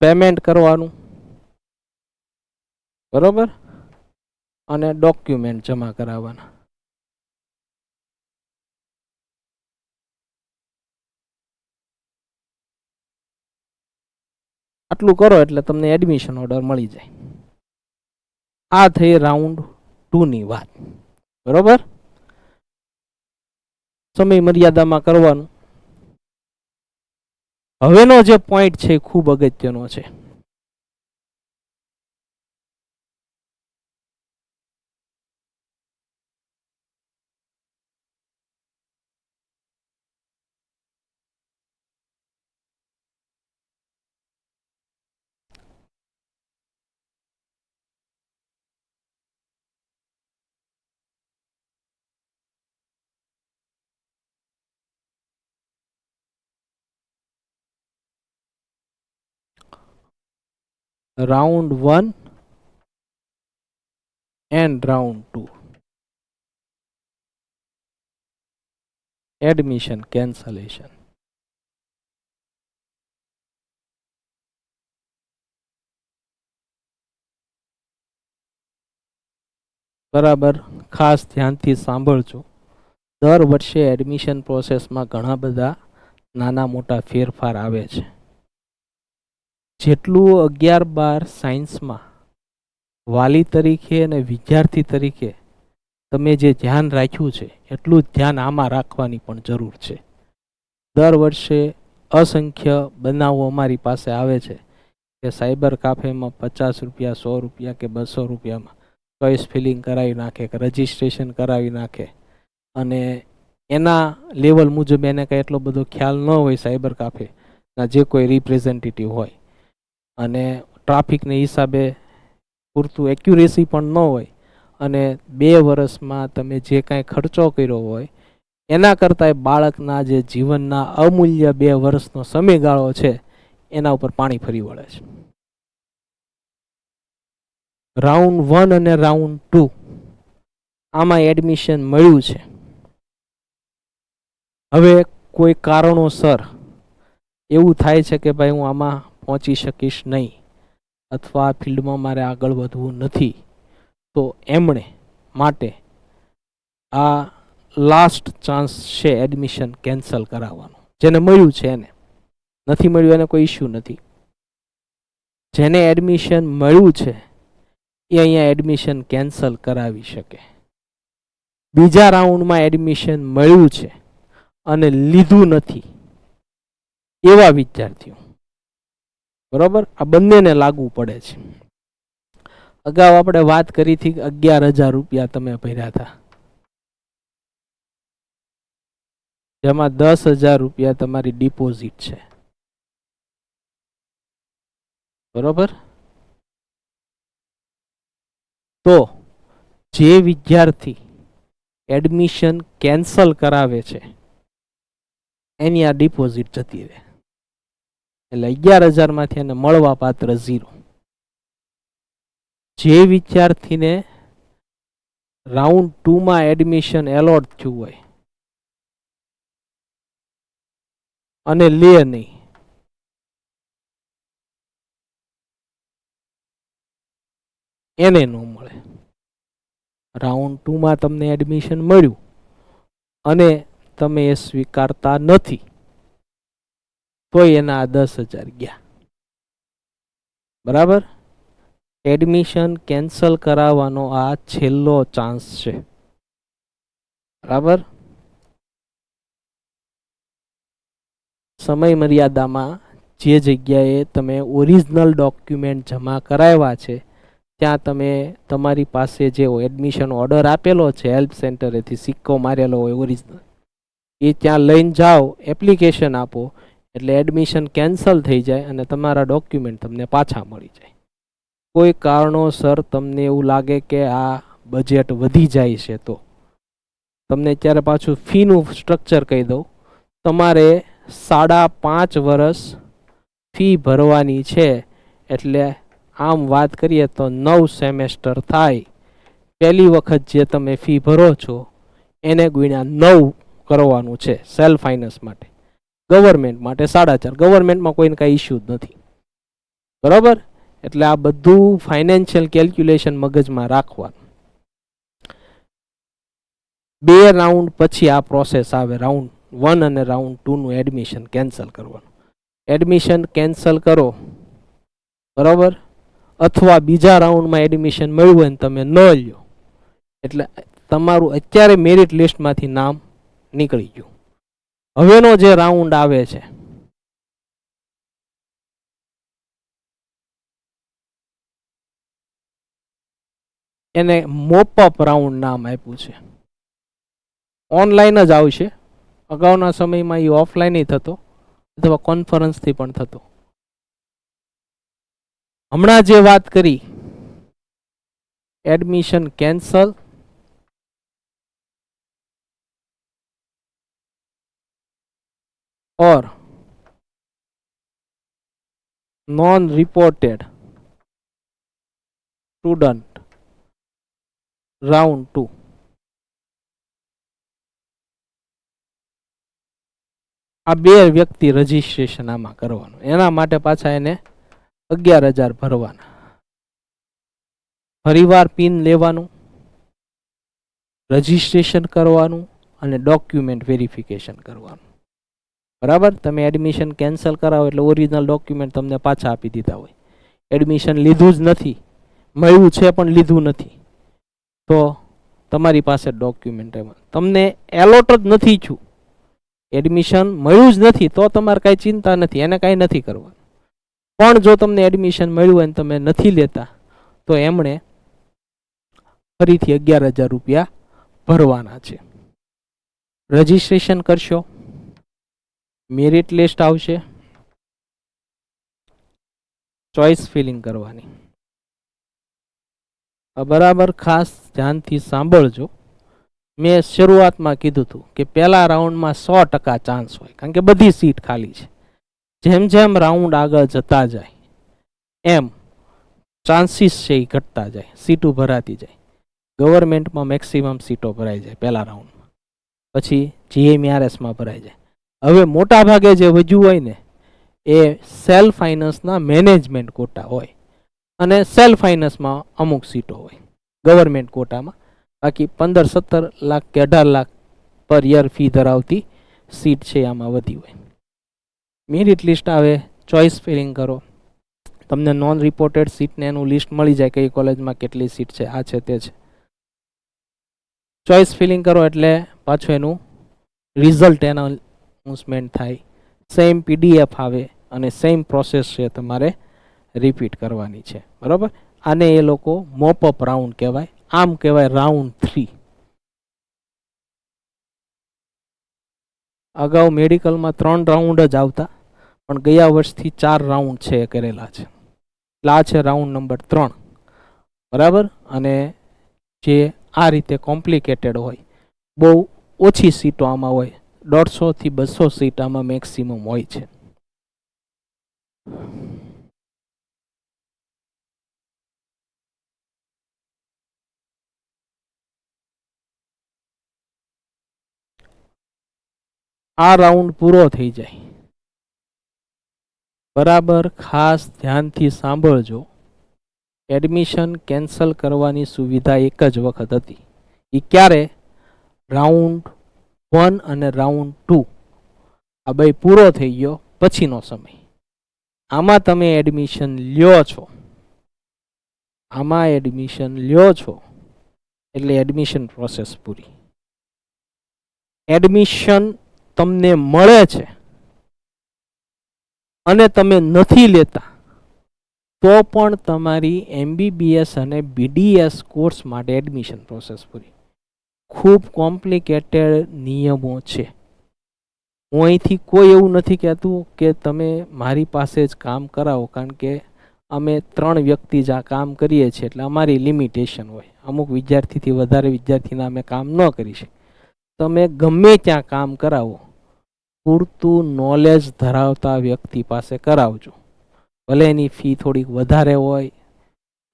પેમેન્ટ કરવાનું, બરોબર, અને ડોક્યુમેન્ટ જમા કરાવવાના. આટલું કરો એટલે તમને એડમિશન ઓર્ડર મળી જાય. આ થઈ રાઉન્ડ 2 ની વાત. બરોબર. સમય મર્યાદામાં કરવાનું. હવેનો જે પોઈન્ટ છે ખૂબ અગત્યનો છે. Round 1 and round 2. Admission cancellation. બરાબર, ખાસ ધ્યાનથી સાંભળજો. દર વર્ષે એડમિશન પ્રોસેસમાં ઘણા બધા નાના મોટા ફેરફાર આવે છે. જેટલું 11-12 સાયન્સમાં વાલી તરીકે અને વિદ્યાર્થી તરીકે તમે જે ધ્યાન રાખ્યું છે એટલું જ ધ્યાન આમાં રાખવાની પણ જરૂર છે. દર વર્ષે અસંખ્ય બનાવો અમારી પાસે આવે છે કે સાયબર કાફેમાં 50 રૂપિયા, 100 રૂપિયા કે 200 રૂપિયામાં ચોઈસ ફિલિંગ કરાવી નાખે કે રજિસ્ટ્રેશન કરાવી નાખે અને એના લેવલ મુજબ એને કંઈ એટલો બધો ખ્યાલ ન હોય સાયબર કાફેના જે કોઈ રિપ્રેઝેન્ટેટિવ હોય, અને ટ્રાફિકને હિસાબે પૂરતું એક્યુરેસી પણ ન હોય અને 2 વર્ષમાં તમે જે કાંઈ ખર્ચો કર્યો હોય એના કરતાં બાળકના જે જીવનના અમૂલ્ય 2 વર્ષનો સમયગાળો છે એના ઉપર પાણી ફરી વળે છે. રાઉન્ડ 1 અને રાઉન્ડ 2 આમાં એડમિશન મળ્યું છે. હવે કોઈ કારણોસર એવું થાય છે કે ભાઈ હું આમાં પહોંચી શકીશ નહીં અથવા આ ફિલ્ડમાં મારે આગળ વધવું નથી, તો એમણે માટે આ લાસ્ટ ચાન્સ છે એડમિશન કેન્સલ કરાવવાનો. જેને મળ્યું છે એને, નથી મળ્યું એને કોઈ ઇસ્યુ નથી. જેને એડમિશન મળ્યું છે એ અહીંયા એડમિશન કેન્સલ કરાવી શકે. બીજા રાઉન્ડમાં એડમિશન મળ્યું છે અને લીધું નથી એવા વિદ્યાર્થીઓ, બરોબર, આ બંનેને લાગુ પડે છે. અગાઉ આપણે વાત કરી હતી 11,000 રૂપિયા તમે ભર્યા હતા, જેમાં 10,000 રૂપિયા તમારી ડિપોઝિટ છે, બરોબર. તો જે વિદ્યાર્થી એડમિશન કેન્સલ કરાવે છે એની આ ડિપોઝિટ જતી રહે, એટલે 11,000 માંથી એને મળવા પાત્ર 0. જે વિદ્યાર્થીને રાઉન્ડ 2 માં એડમિશન એલોટ થયું હોય અને લે નહીં, એને ન મળે. રાઉન્ડ 2 માં તમને એડમિશન મળ્યું અને તમે એ સ્વીકારતા નથી તો એના 10,000 ગયા, બરાબર. એડમિશન કેન્સલ કરાવવાનો આ છેલ્લો ચાન્સ છે, બરાબર. સમય મર્યાદામાં જે જગ્યાએ તમે ઓરિજિનલ ડોક્યુમેન્ટ જમા કરાવ્યા છે ત્યાં તમે તમારી પાસે જે એડમિશન ઓર્ડર આપેલો છે હેલ્પ સેન્ટરેથી સિક્કો મારેલો હોય ઓરિજિનલ, એ ત્યાં લઈને જાઓ, એપ્લિકેશન આપો, એટલે એડમિશન કેન્સલ થઈ જાય અને તમારા ડોક્યુમેન્ટ તમને પાછા મળી જાય. કોઈ કારણોસર તમને એવું લાગે કે આ બજેટ વધી જાય છે તો તમને ત્યારે પાછું ફીનું સ્ટ્રક્ચર કહી દઉં. તમારે 5.5 વર્ષ ફી ભરવાની છે, એટલે આમ વાત કરીએ તો 9 સેમેસ્ટર થાય. પહેલી વખત જે તમે ફી ભરો છો એને ગુણ્યા 9 કરવાનું છે સેલ્ફ ફાઇનાન્સ માટે. ગવર્મેન્ટ માટે 4.5. ગવર્મેન્ટમાં કોઈને કાંઈ ઇસ્યુ જ નથી, બરાબર. એટલે આ બધું ફાઇનાન્શિયલ કેલ્ક્યુલેશન મગજમાં રાખવાનું. 2 રાઉન્ડ પછી આ પ્રોસેસ આવે, રાઉન્ડ 1 અને રાઉન્ડ 2 નું એડમિશન કેન્સલ કરવાનું. એડમિશન કેન્સલ કરો, બરાબર, અથવા બીજા રાઉન્ડમાં એડમિશન મળ્યું હોય ને તમે ન લ્યો, એટલે તમારું અત્યારે મેરિટ લિસ્ટમાંથી નામ નીકળી ગયું. હવેનો જે રાઉન્ડ આવે છે એને મોપઅપ રાઉન્ડ નામ આપ્યું છે. ઓનલાઈન જ આવશે. અગાઉના સમયમાં એ ઓફલાઈન થતો અથવા કોન્ફરન્સથી પણ થતો. હમણાં જે વાત કરી admission cancel or non reported student round 2, આ 2 વ્યક્તિ રજીસ્ટ્રેશન આમાં કરવાનું. એના માટે પાછા એને 11,000 ભરવાના. ફરીવાર પિન લેવાનું, રજીસ્ટ્રેશન કરવાનું અને ડોક્યુમેન્ટ વેરિફિકેશન કરવાનું, બરાબર. તમે એડમિશન કેન્સલ કરાવો એટલે ઓરિજિનલ ડોક્યુમેન્ટ તમને પાછા આપી દીધા હોય. એડમિશન લીધું જ નથી, મળ્યું છે પણ લીધું નથી, તો તમારી પાસે ડોક્યુમેન્ટ તમને એલોટ જ નથી થયું, એડમિશન મળ્યું જ નથી, તો તમારે કાંઈ ચિંતા નથી, એને કાંઈ નથી કરવાનું. પણ જો તમને એડમિશન મળ્યું હોય ને તમે નથી લેતા તો એમણે ફરીથી 11,000 રૂપિયા ભરવાના છે. રજીસ્ટ્રેશન કરશો, મેરિટ લિસ્ટ આવશે, ચોઇસ ફિલિંગ કરવાની. બરાબર ખાસ ધ્યાનથી સાંભળજો. મેં શરૂઆતમાં કીધું હતું કે પહેલા રાઉન્ડમાં 100% ચાન્સ હોય, કારણ કે બધી સીટ ખાલી છે. જેમ જેમ રાઉન્ડ આગળ જતા જાય એમ ચાન્સીસ છે એ ઘટતા જાય, સીટો ભરાતી જાય. ગવર્મેન્ટમાં મેક્સિમમ સીટો ભરાઈ જાય પહેલા રાઉન્ડમાં, પછી જીએમઆરએસમાં ભરાઈ જાય. હવે મોટા ભાગે જે વધ્યું હોય ને એ સેલ્ફ ફાઇનાન્સના મેનેજમેન્ટ કોટા હોય, અને સેલ્ફ ફાઇનાન્સમાં અમુક સીટો હોય ગવર્મેન્ટ કોટામાં. બાકી 15-17 લાખ કે 18 લાખ પર યર ફી ધરાવતી સીટ છે આમાં વધી હોય. મેરિટ લિસ્ટ આવે, ચોઇસ ફિલિંગ કરો, તમને નોન રિપોર્ટેડ સીટને એનું લિસ્ટ મળી જાય કઈ કોલેજમાં કેટલી સીટ છે, આ છે તે છે. ચોઇસ ફિલિંગ કરો એટલે પાછું એનું રિઝલ્ટ એનાઉન્સમેન્ટ થાય, સેમ પીડીએફ આવે અને સેમ પ્રોસેસ છે તમારે રિપીટ કરવાની છે, બરાબર. આને એ લોકો મોપઅપ રાઉન્ડ કહેવાય, આમ કહેવાય રાઉન્ડ 3. અગાઉ મેડિકલમાં 3 રાઉન્ડ જ આવતા, પણ ગયા વર્ષથી 4 રાઉન્ડ છે કરેલા છે. એટલે આ છે રાઉન્ડ નંબર 3, બરાબર. અને જે આ રીતે કોમ્પ્લિકેટેડ હોય, બહુ ઓછી સીટો આમાં હોય, 150 થી 200 સીટ આમાં મેક્સિમમ હોય છે. આ રાઉન્ડ પૂરો થઈ જાય, બરાબર ખાસ ધ્યાનથી સાંભળજો. એડમિશન કેન્સલ કરવાની સુવિધા એક જ વખત હતી. એ ક્યારે? રાઉન્ડ 1 અને રાઉન્ડ 2 આ બે પૂરો થઈ ગયો પછીનો સમય. આમાં તમે એડમિશન લ્યો છો, આમાં એડમિશન લ્યો છો એટલે એડમિશન પ્રોસેસ પૂરી. એડમિશન તમને મળે છે અને તમે નથી લેતા તો પણ તમારી એમબીબીએસ અને બીડીએસ કોર્સ માટે એડમિશન પ્રોસેસ પૂરી. ખૂબ કોમ્પ્લિકેટેડ નિયમો છે. હું અહીંથી કોઈ એવું નથી કહેતું કે તમે મારી પાસે જ કામ કરાવો, કારણ કે અમે 3 વ્યક્તિ જ આ કામ કરીએ છીએ એટલે અમારી લિમિટેશન હોય. અમુક વિદ્યાર્થીથી વધારે વિદ્યાર્થીના અમે કામ ન કરી શકીએ. તમે ગમે ત્યાં કામ કરાવો, પૂરતું નોલેજ ધરાવતા વ્યક્તિ પાસે કરાવજો. ભલે એની ફી થોડીક વધારે હોય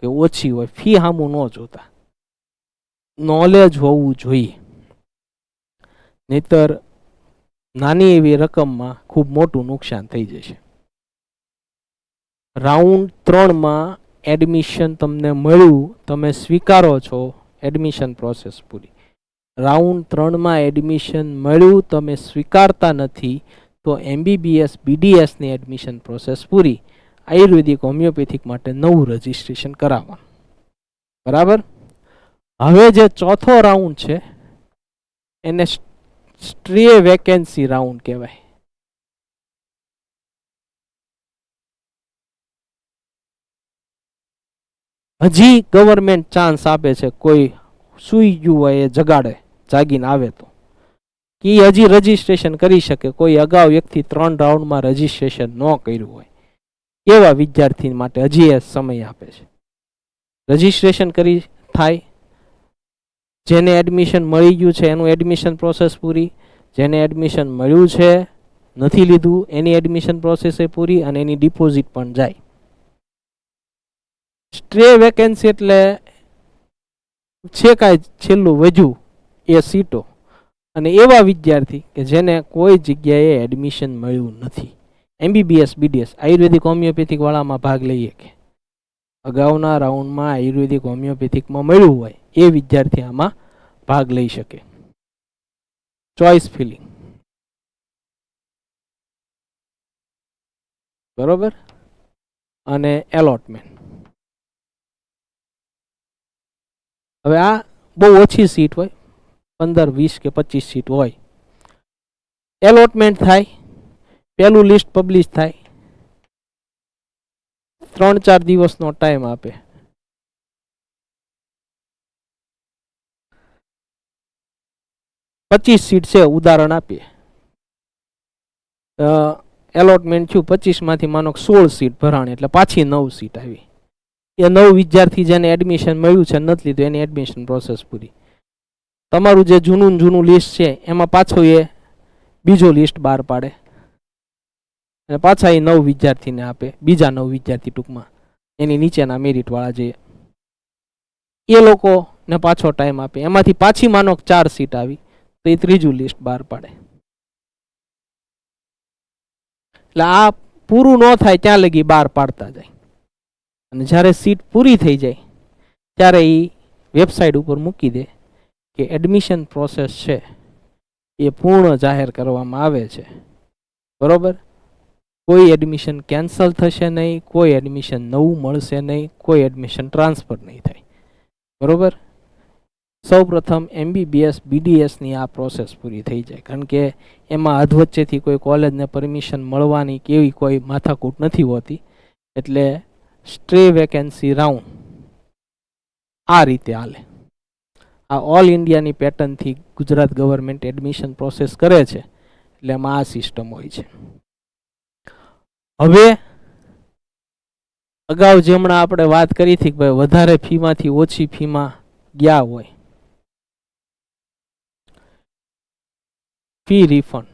કે ઓછી હોય, ફી સામું ન જોતા, નોલેજ હોવું જોઈએ. નહીતર નાની એવી રકમમાં ખૂબ મોટું નુકસાન થઈ જશે. રાઉન્ડ 3માં એડમિશન તમને મળ્યું, તમે સ્વીકારો છો, એડમિશન પ્રોસેસ પૂરી. રાઉન્ડ 3માં એડમિશન મળ્યું, તમે સ્વીકારતા નથી, તો એમબીબીએસ બીડીએસની એડમિશન પ્રોસેસ પૂરી. આયુર્વેદિક હોમિયોપેથિક માટે નવું રજિસ્ટ્રેશન કરાવવાનું, બરાબર. હવે જે ચોથો રાઉન્ડ છે એને સ્ટ્રે વેકેન્સી રાઉન્ડ કહેવાય. હજી ગવર્મેન્ટ ચાન્સ આપે છે, કોઈ સૂઈ ગયું હોય એ જગાડે, જાગીને આવે તો કે હજી રજીસ્ટ્રેશન કરી શકે. કોઈ અગાઉ 1 થી 3 રાઉન્ડમાં રજીસ્ટ્રેશન ન કર્યું હોય એવા વિદ્યાર્થી માટે હજી એ સમય આપે છે. રજીસ્ટ્રેશન કરી થાય, જેને એડમિશન મળી ગયું છે એનું એડમિશન પ્રોસેસ પૂરી, જેને એડમિશન મળ્યું છે નથી લીધું એની એડમિશન પ્રોસેસ એ પૂરી, અને એની ડિપોઝિટ પણ જાય. સ્ટ્રે વેકેન્સી એટલે છે કાંઈ છેલ્લું વધ્યું એ સીટો, અને એવા વિદ્યાર્થી કે જેને કોઈ જગ્યાએ એડમિશન મળ્યું નથી. એમબીબીએસ બીડીએસ આયુર્વેદિક હોમિયોપેથિક વાળામાં ભાગ લઈએ કે અગાઉના રાઉન્ડમાં આયુર્વેદિક હોમિયોપેથિકમાં મળ્યું હોય એ વિદ્યાર્થી આમાં ભાગ લઈ શકે. ચોઇસ ફિલિંગ, બરોબર, અને એલોટમેન્ટ. હવે આ બહુ ઓછી સીટ હોય, 15, 20 કે 25 સીટ હોય. એલોટમેન્ટ થાય, પહેલું લિસ્ટ પબ્લિશ થાય, 3-4 દિવસનો ટાઈમ આપે. પચીસ સીટ છે ઉદાહરણ આપીએ, એલોટમેન્ટ થયું 25માંથી માનો 16 સીટ ભરાણી, એટલે પાછી 9 સીટ આવી. એ 9 વિદ્યાર્થી જેને એડમિશન મળ્યું છે નથી લીધું એની એડમિશન પ્રોસેસ પૂરી. તમારું જે જૂનું લિસ્ટ છે એમાં પાછો એ બીજો લિસ્ટ બહાર પાડે અને પાછા એ 9 વિદ્યાર્થીને આપે, બીજા 9 વિદ્યાર્થી ટૂંકમાં એની નીચેના મેરિટવાળા જે એ લોકોને પાછો ટાઈમ આપે, એમાંથી પાછી માનો 4 સીટ આવી તો એ ત્રીજું લિસ્ટ બહાર પાડે. એટલે આ પૂરું ન થાય ત્યાં લગી બહાર પાડતા જાય અને જ્યારે સીટ પૂરી થઈ જાય ત્યારે એ વેબસાઇટ ઉપર મૂકી દે કે એડમિશન પ્રોસેસ છે એ પૂર્ણ જાહેર કરવામાં આવે છે. બરોબર, કોઈ એડમિશન કેન્સલ થશે નહીં, કોઈ એડમિશન નવું મળશે નહીં, કોઈ એડમિશન ટ્રાન્સફર નહીં થાય. બરોબર, સૌપ્રથમ MBBS BDSની આ પ્રોસેસ પૂરી થઈ જાય, કારણ કે એમાં અધવચ્ચેથી કોઈ કોલેજને પરમિશન મળવાની કેવી કોઈ માથાકૂટ નથી હોતી. એટલે સ્ટ્રે વેકેન્સી રાઉન્ડ આ રીતે હાલે. આ ઓલ ઇન્ડિયાની પેટર્નથી ગુજરાત ગવર્મેન્ટ એડમિશન પ્રોસેસ કરે છે, એટલે એમાં આ સિસ્ટમ હોય છે. હવે અગાઉ જે હમણાં આપણે વાત કરી હતી કે ભાઈ વધારે ફીમાંથી ઓછી ફીમાં ગયા હોય, ફી રિફંડ,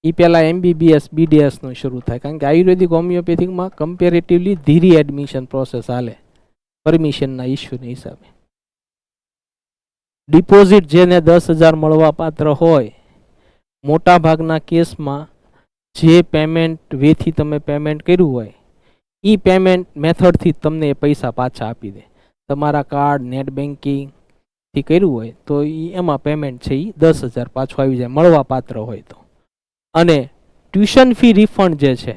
એ પહેલા MBBS BDS નું શરૂ થાય, કારણ કે આયુર્વેદિક હોમિયોપેથિકમાં કમ્પેરેટિવલી ધીરી એડમિશન પ્રોસેસ હાલે પરમિશનના ઇસ્યુના હિસાબે. ડિપોઝિટ જેને 10,000 મળવા પાત્ર હોય, મોટા ભાગના કેસમાં જે પેમેન્ટ વેથી તમે પેમેન્ટ કર્યું હોય એ પેમેન્ટ મેથડથી તમને એ પૈસા પાછા આપી દે. તમારા કાર્ડ નેટ બેન્કિંગથી કર્યું હોય તો એમાં પેમેન્ટ છે એ 10,000 પાછું આવી જાય મળવા પાત્ર હોય તો. અને ટ્યુશન ફી રિફંડ જે છે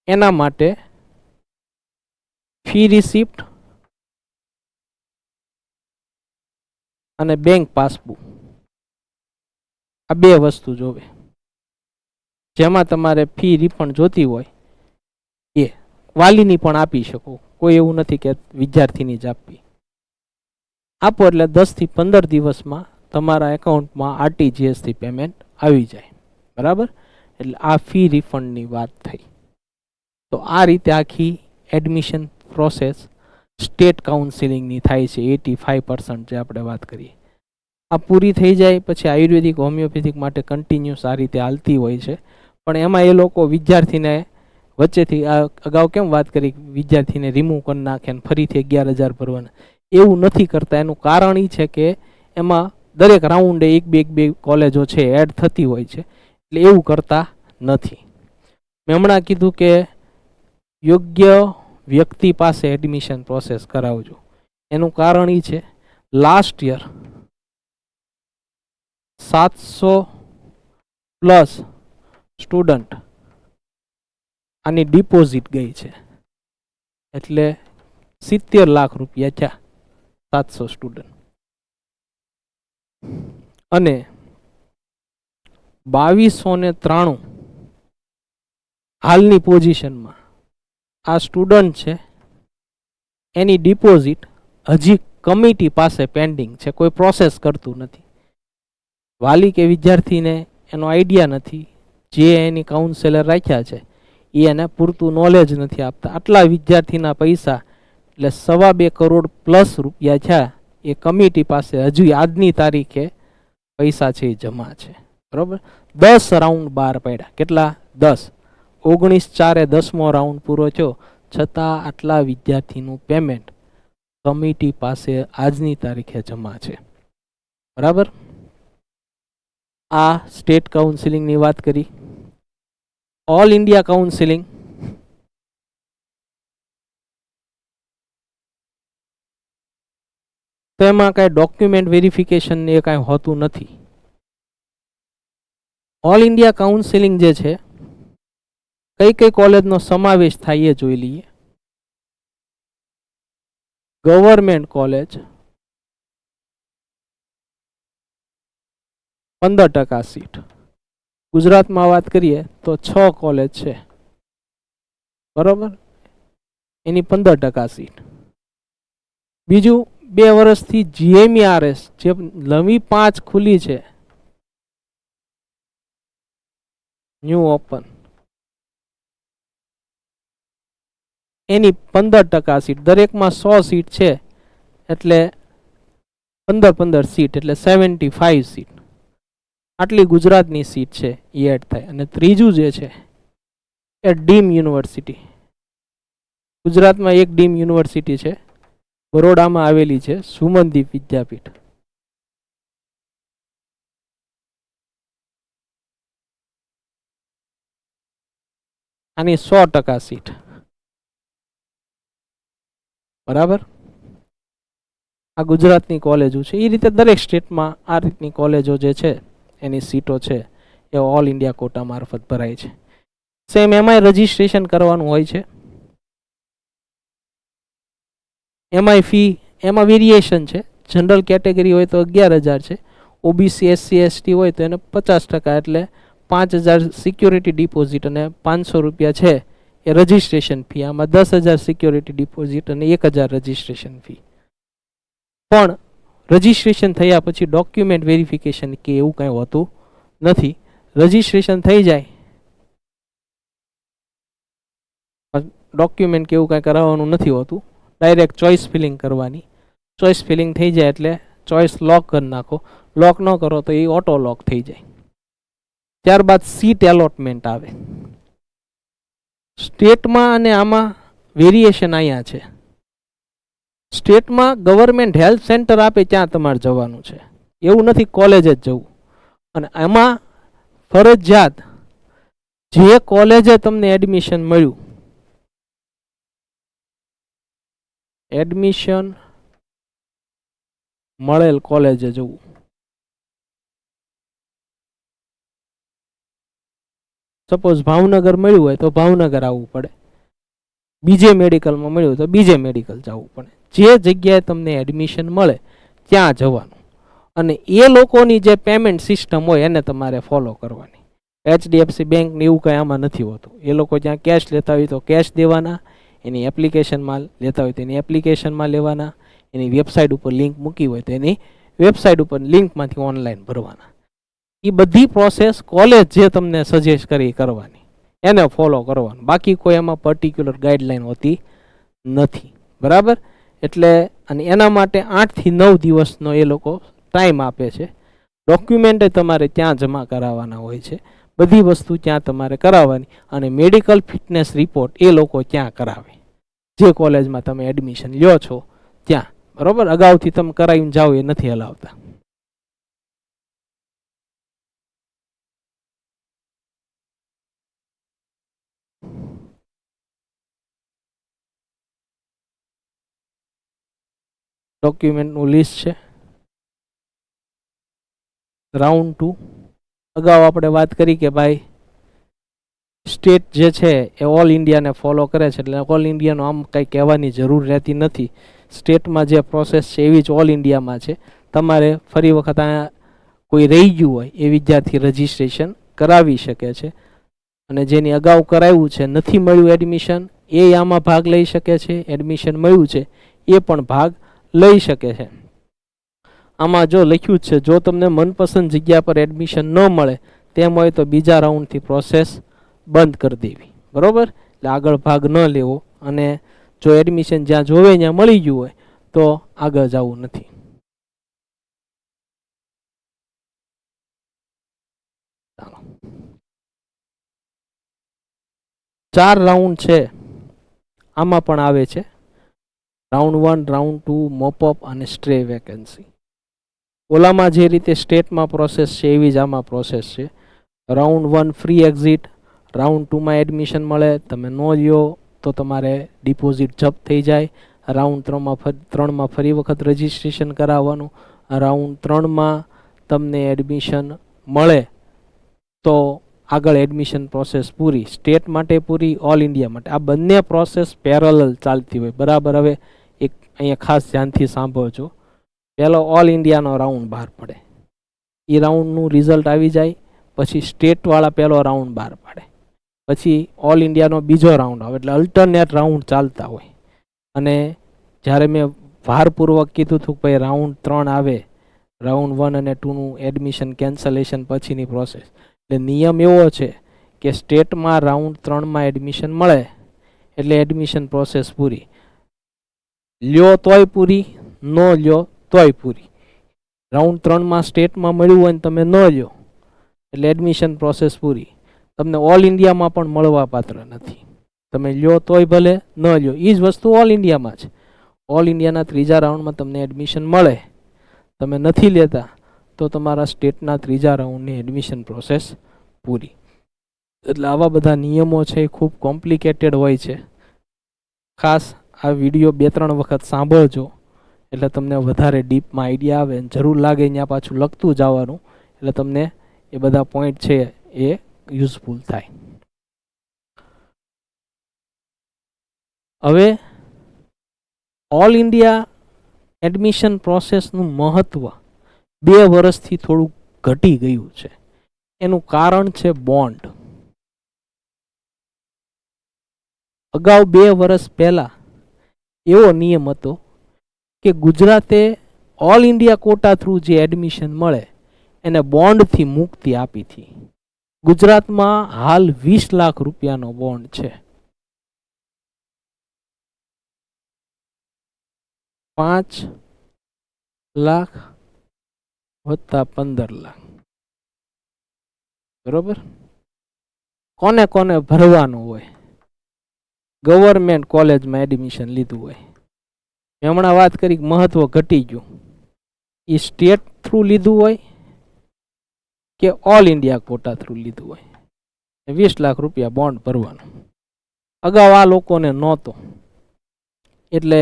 એના માટે ફી રિસિપ્ટ અને બેંક પાસબુક આ બે વસ્તુ જોવે. જેમાં તમારે ફી રિફંડ જોતી હોય એ વાલીની પણ આપી શકો, કોઈ એવું નથી કે વિદ્યાર્થીની જ આપવી. આપો એટલે 10 થી 15 દિવસમાં તમારા એકાઉન્ટમાં RTGS થી પેમેન્ટ આવી જાય. બરાબર, એટલે આ ફી રિફંડની વાત થઈ. તો આ રીતે આખી એડમિશન પ્રોસેસ સ્ટેટ કાઉન્સિલિંગની થાય છે. 85% જે આપણે વાત કરીએ આ પૂરી થઈ જાય પછી આયુર્વેદિક હોમિયોપેથિક માટે કન્ટિન્યુઅસ આ રીતે હાલતી હોય છે. પણ એમાં એ લોકો વિદ્યાર્થીને વચ્ચેથી અગાઉ કેમ વાત કરી વિદ્યાર્થીને રિમૂવ કરી નાખે ને ફરીથી 11,000 ભરવાના, એવું નથી કરતા. એનું કારણ એ છે કે એમાં દરેક રાઉન્ડે એક બે કોલેજો છે એડ થતી હોય છે, એટલે એવું કરતા નથી. મેં હમણાં કીધું કે યોગ્ય વ્યક્તિ પાસે એડમિશન પ્રોસેસ કરાવજો. એનું કારણ એ છે લાસ્ટ યર 700+ સ્ટુડન્ટ આની ડિપોઝિટ ગઈ છે, એટલે 70 લાખ રૂપિયા થયા 700 સ્ટુડન્ટ. અને 2293 હાલની પોઝિશનમાં આ સ્ટુડન્ટ છે એની ડિપોઝિટ હજી કમિટી પાસે પેન્ડિંગ છે, કોઈ પ્રોસેસ કરતું નથી. વાલી કે વિદ્યાર્થીને એનો આઈડિયા નથી, જે એની કાઉન્સેલર રાખ્યા છે એ એને પૂરતું નોલેજ નથી આપતા. આટલા વિદ્યાર્થીના પૈસા એટલે 2.25 કરોડ પ્લસ રૂપિયા થયા એ કમિટી પાસે હજુ આજની તારીખે પૈસા છે એ જમા છે. બરોબર, 10 રાઉન્ડ બહાર પાડ્યા. કેટલા? 10. 19/4 10મો રાઉન્ડ પૂરો થયો, છતાં આટલા વિદ્યાર્થીનું પેમેન્ટ કમિટી પાસે આજની તારીખે જમા છે. બરાબર, આ સ્ટેટ કાઉન્સિલિંગની વાત કરી. ઓલ ઇન્ડિયા કાઉન્સિલિંગ તો એમાં કાંઈ ડોક્યુમેન્ટ વેરિફિકેશન એ કાંઈ હોતું નથી. ઓલ ઇન્ડિયા કાઉન્સિલિંગ જે છે કઈ કઈ કોલેજનો સમાવેશ થાય એ જોઈ લઈએ. Government college 15% seat. ગુજરાતમાં વાત કરીએ તો 6 કોલેજ છે, બરોબર, એની 15% સીટ. બીજું 2 વર્ષથી GMERS જે નવી 5 ખુલી છે ન્યૂ ઓપન, એની 15% સીટ, દરેકમાં 100 સીટ છે એટલે 15 સીટ એટલે 75 સીટ. આટલી ગુજરાતની સીટ છે એ એડ થાય. અને ત્રીજું જે છે એ ડીમ યુનિવર્સિટી. ગુજરાતમાં એક ડીમ યુનિવર્સિટી છે, બરોડામાં આવેલી છે, સુમનદીપ વિદ્યાપીઠ. આની 100% સીટ. બરાબર, આ ગુજરાતની કોલેજો છે. એ રીતે દરેક સ્ટેટમાં આ રીતની કોલેજો જે છે એની સીટો છે એ ઓલ ઇન્ડિયા કોટા મારફત ભરાય છે. સેમ એમાંય રજીસ્ટ્રેશન કરવાનું હોય છે. એમાંય ફી, એમાં વેરિએશન છે. જનરલ કેટેગરી હોય તો 11,000 છે, ઓબીસી એસસી એસટી હોય તો એને 50% એટલે 5,000 સિક્યોરિટી ડિપોઝિટ અને 500 રૂપિયા છે એ રજીસ્ટ્રેશન ફી. આમાં 10,000 સિક્યોરિટી ડિપોઝિટ અને 1,000 રજીસ્ટ્રેશન ફી. પણ રજીસ્ટ્રેશન થયા પછી ડોક્યુમેન્ટ વેરિફિકેશન કે એવું કંઈ હોતું નથી. રજીસ્ટ્રેશન થઈ જાય, ડોક્યુમેન્ટ કે એવું કંઈ કરાવવાનું નથી હોતું. ડાયરેક્ટ ચોઇસ ફિલિંગ કરવાની. ચોઇસ ફિલિંગ થઈ જાય એટલે ચોઇસ લોક કરી નાખો. લોક ન કરો તો એ ઓટો લોક થઈ જાય. ત્યારબાદ સીટ એલોટમેન્ટ આવે. સ્ટેટમાં અને આમાં વેરિએશન અહીંયા છે. સ્ટેટમાં ગવર્મેન્ટ હેલ્થ સેન્ટર આપે ત્યાં તમારે જવાનું છે, એવું નથી કોલેજ જ જવું. અને એમાં ફરજિયાત જે કોલેજે તમને એડમિશન મળ્યું, એડમિશન મળેલ કોલેજે જવું. સપોઝ ભાવનગર મળ્યું હોય તો ભાવનગર આવવું પડે, બીજે મેડિકલમાં મળ્યું તો બીજે મેડિકલ જવું પડે. જે જગ્યાએ તમને એડમિશન મળે ત્યાં જવાનું. અને એ લોકોની જે પેમેન્ટ સિસ્ટમ હોય એને તમારે ફોલો કરવાની. HDFC બેંકને એવું કંઈ આમાં નથી હોતું. એ લોકો જ્યાં કેશ લેતા હોય તો કેશ દેવાના, એની એપ્લિકેશનમાં લેતા હોય તો એની એપ્લિકેશનમાં લેવાના, એની વેબસાઇટ ઉપર લિંક મૂકી હોય તો એની વેબસાઇટ ઉપર લિંકમાંથી ઓનલાઈન ભરવાના. એ બધી પ્રોસેસ કોલેજ જે તમને સજેસ્ટ કરી કરવાની, એને ફોલો કરવાનું. બાકી કોઈ એમાં પર્ટિક્યુલર ગાઈડલાઈન હોતી નથી. બરાબર, એટલે અને એના માટે 8 થી 9 દિવસનો એ લોકો ટાઈમ આપે છે. ડોક્યુમેન્ટ તમારે ત્યાં જમા કરાવવાના હોય છે, બધી વસ્તુ ત્યાં તમારે કરાવવાની. અને મેડિકલ ફિટનેસ રિપોર્ટ એ લોકો ત્યાં કરાવે જે કોલેજમાં તમે એડમિશન લ્યો છો ત્યાં. બરાબર, અગાઉથી તમે કરાવીને જાઓ એ નથી હલાવતા. ડોક્યુમેન્ટનું લિસ્ટ છે. રાઉન્ડ 2 અગાઉ આપણે વાત કરી કે ભાઈ સ્ટેટ જે છે એ ઓલ ઇન્ડિયાને ફોલો કરે છે, એટલે ઓલ ઇન્ડિયાનો આમ કંઈ કહેવાની જરૂર રહેતી નથી. સ્ટેટમાં જે પ્રોસેસ છે એવી જ ઓલ ઇન્ડિયામાં છે. તમારે ફરી વખત આ કોઈ રહી ગયું હોય એ વિદ્યાર્થી રજીસ્ટ્રેશન કરાવી શકે છે. અને જેની અગાઉ કરાવ્યું છે, નથી મળ્યું એડમિશન, એ આમાં ભાગ લઈ શકે છે. એડમિશન મળ્યું છે એ પણ ભાગ લઈ શકે છે. આમાં જો લખ્યું છે, જો તમને મનપસંદ જગ્યા પર એડમિશન ન મળે તેમ હોય તો બીજા રાઉન્ડથી પ્રોસેસ બંધ કરી દેવી. બરાબર, એટલે આગળ ભાગ ન લેવો. અને જો એડમિશન જ્યાં જોવે ત્યાં મળી ગયું હોય તો આગળ જવું નથી. ચાલો, 4 રાઉન્ડ છે, આમાં પણ આવે છે. રાઉન્ડ 1, રાઉન્ડ 2, મોપઅપ અને સ્ટ્રે વેકેન્સી. ઓલામાં જે રીતે સ્ટેટમાં પ્રોસેસ છે એવી જ આમાં પ્રોસેસ છે. Round 1 free exit. રાઉન્ડ 2માં એડમિશન મળે, તમે ન લ્યો તો તમારે ડિપોઝિટ જપ્ત થઈ જાય. રાઉન્ડ 3માં ફરી વખત રજીસ્ટ્રેશન કરાવવાનું. રાઉન્ડ 3માં તમને એડમિશન મળે તો આગળ એડમિશન પ્રોસેસ પૂરી. સ્ટેટ માટે પૂરી, ઓલ ઇન્ડિયા માટે. આ બંને પ્રોસેસ પેરેલલ ચાલતી હોય. બરાબર, હવે એક અહીંયા ખાસ ધ્યાનથી સાંભળજો. પહેલો ઓલ ઇન્ડિયાનો રાઉન્ડ બહાર પડે, એ રાઉન્ડનું રિઝલ્ટ આવી જાય પછી સ્ટેટવાળા પહેલો રાઉન્ડ બહાર પાડે, પછી ઓલ ઇન્ડિયાનો બીજો રાઉન્ડ આવે. એટલે અલ્ટરનેટ રાઉન્ડ ચાલતા હોય. અને જ્યારે મેં ભારપૂર્વક કીધું હતું કે ભાઈ રાઉન્ડ 3 આવે, રાઉન્ડ 1 અને 2નું એડમિશન કેન્સલેશન પછીની પ્રોસેસ. એટલે નિયમ એવો છે કે સ્ટેટમાં રાઉન્ડ 3માં એડમિશન મળે એટલે એડમિશન પ્રોસેસ પૂરી. લ્યો તોય પૂરી, ન લ્યો તોય પૂરી. રાઉન્ડ 3માં સ્ટેટમાં મળ્યું હોય ને તમે ન લ્યો એટલે એડમિશન પ્રોસેસ પૂરી. તમને ઓલ ઇન્ડિયામાં પણ મળવા પાત્ર નથી. તમે લ્યો તોય ભલે, ન લ્યો એ જ વસ્તુ ઓલ ઇન્ડિયામાં છે. ઓલ ઇન્ડિયાના 3જા રાઉન્ડમાં તમને એડમિશન મળે, તમે નથી લેતા તો તમારા સ્ટેટના 3જા રાઉન્ડની એડમિશન પ્રોસેસ પૂરી. એટલે આવા બધા નિયમો છે એ ખૂબ કોમ્પ્લિકેટેડ હોય છે. ખાસ આ વિડીયો 2-3 વખત સાંભળજો એટલે તમને વધારે ડીપમાં આઈડિયા આવે. જરૂર લાગે ત્યાં પાછું લખતું જવાનું એટલે તમને એ બધા પોઈન્ટ છે એ યુઝફુલ થાય. હવે ઓલ ઇન્ડિયા એડમિશન પ્રોસેસનું મહત્વ 2 વર્ષથી થોડું ઘટી ગયું છે. એનું કારણ છે બોન્ડ. અગાઉ 2 વર્ષ પહેલા એવો નિયમ હતો કે ગુજરાતે ઓલ ઇન્ડિયા કોટા થ્રુ જે એડમિશન મળે એને બોન્ડથી મુક્તિ આપી હતી. ગુજરાતમાં હાલ 20 લાખ રૂપિયાનો બોન્ડ છે. 5 લાખ વત્તા 15 લાખ, બરોબર. કોને કોને ભરવાનું હોય? ગવર્મેન્ટ કોલેજમાં એડમિશન લીધું હોય. મેં હમણાં વાત કરી મહત્વ ઘટી ગયું. એ સ્ટેટ થ્રુ લીધું હોય કે ઓલ ઇન્ડિયા કોટા થ્રુ લીધું હોય, 20 લાખ રૂપિયા બોન્ડ ભરવાનું. અગાઉ આ લોકોને નહોતો એટલે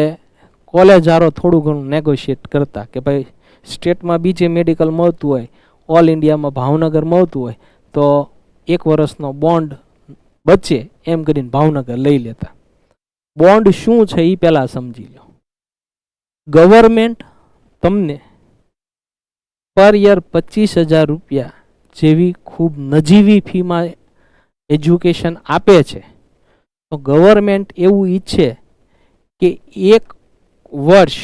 કોલેજ હારો થોડું ઘણું નેગોશિએટ કરતા કે ભાઈ સ્ટેટમાં બીજે મેડિકલ મળતું હોય, ઓલ ઇન્ડિયામાં ભાવનગર મળતું હોય તો 1 વર્ષનો બોન્ડ બચે એમ કરીને ભાવનગર લઈ લેતા. બોન્ડ શું છે એ પહેલાં સમજી લો. ગવર્મેન્ટ તમને પર યર 25,000 રૂપિયા જેવી ખૂબ નજીવી ફીમાં એજ્યુકેશન આપે છે. તો ગવર્મેન્ટ એવું ઈચ્છે કે 1 વર્ષ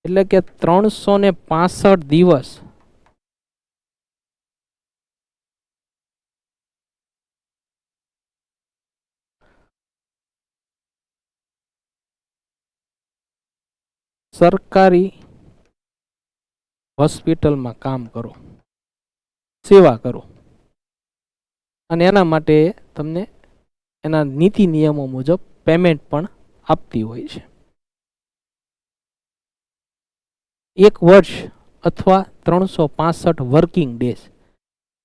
એટલે કે 365 દિવસ સરકારી હોસ્પિટલમાં કામ કરો, સેવા કરો, અને એના માટે તમને એના નીતિ નિયમો મુજબ પેમેન્ટ પણ આપતી હોય છે. 1 વર્ષ અથવા 365 વર્કિંગ ડેઝ.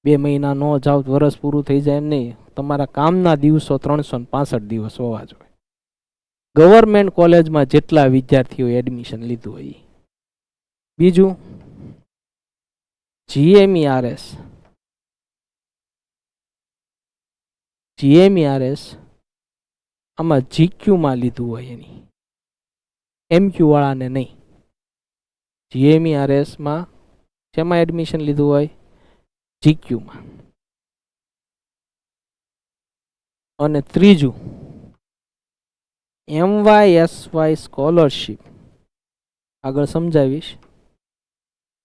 2 મહિના ન જાવ વર્ષ પૂરું થઈ જાય એમ નહીં. તમારા કામના દિવસો 365 દિવસ હોવા જોઈએ. ગવર્મેન્ટ કોલેજમાં જેટલા વિદ્યાર્થીઓએ એડમિશન લીધું હોય. બીજું GMERS. GMERS આમાં GQમાં લીધું હોય એની, MQ વાળાને નહીં. GMERSમાં શેમાં એડમિશન લીધું હોય? GQમાં. અને ત્રીજું MYSY સ્કોલરશિપ, આગળ સમજાવીશ,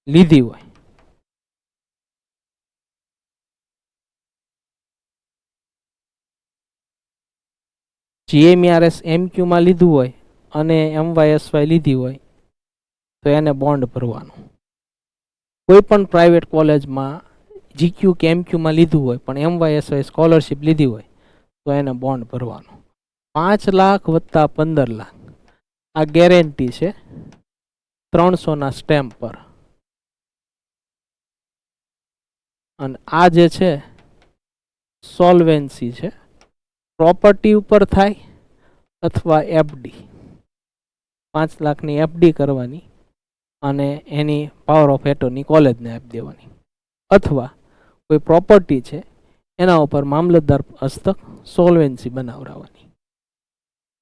લીધી હોય. GMERS MQમાં લીધું હોય અને MYSY લીધી હોય તો એને બોન્ડ ભરવાનો. કોઈ પણ પ્રાઇવેટ કોલેજમાં GQ કે MQમાં લીધું હોય પણ MYSY સ્કોલરશિપ લીધી હોય તો એને બોન્ડ ભરવાનો. 5 લાખ વત્તા 15 લાખ આ ગેરંટી છે 300ના સ્ટેમ્પ પર. અને આ જે છે સોલ્વેન્સી છે, પ્રોપર્ટી ઉપર થાય અથવા FD. 5 લાખની FD કરવાની અને એની પાવર ઓફ એટર્ની કોલેજને આપી દેવાની, અથવા કોઈ પ્રોપર્ટી છે એના ઉપર મામલતદાર હસ્તક સોલ્વેન્સી બનાવરાવવાની.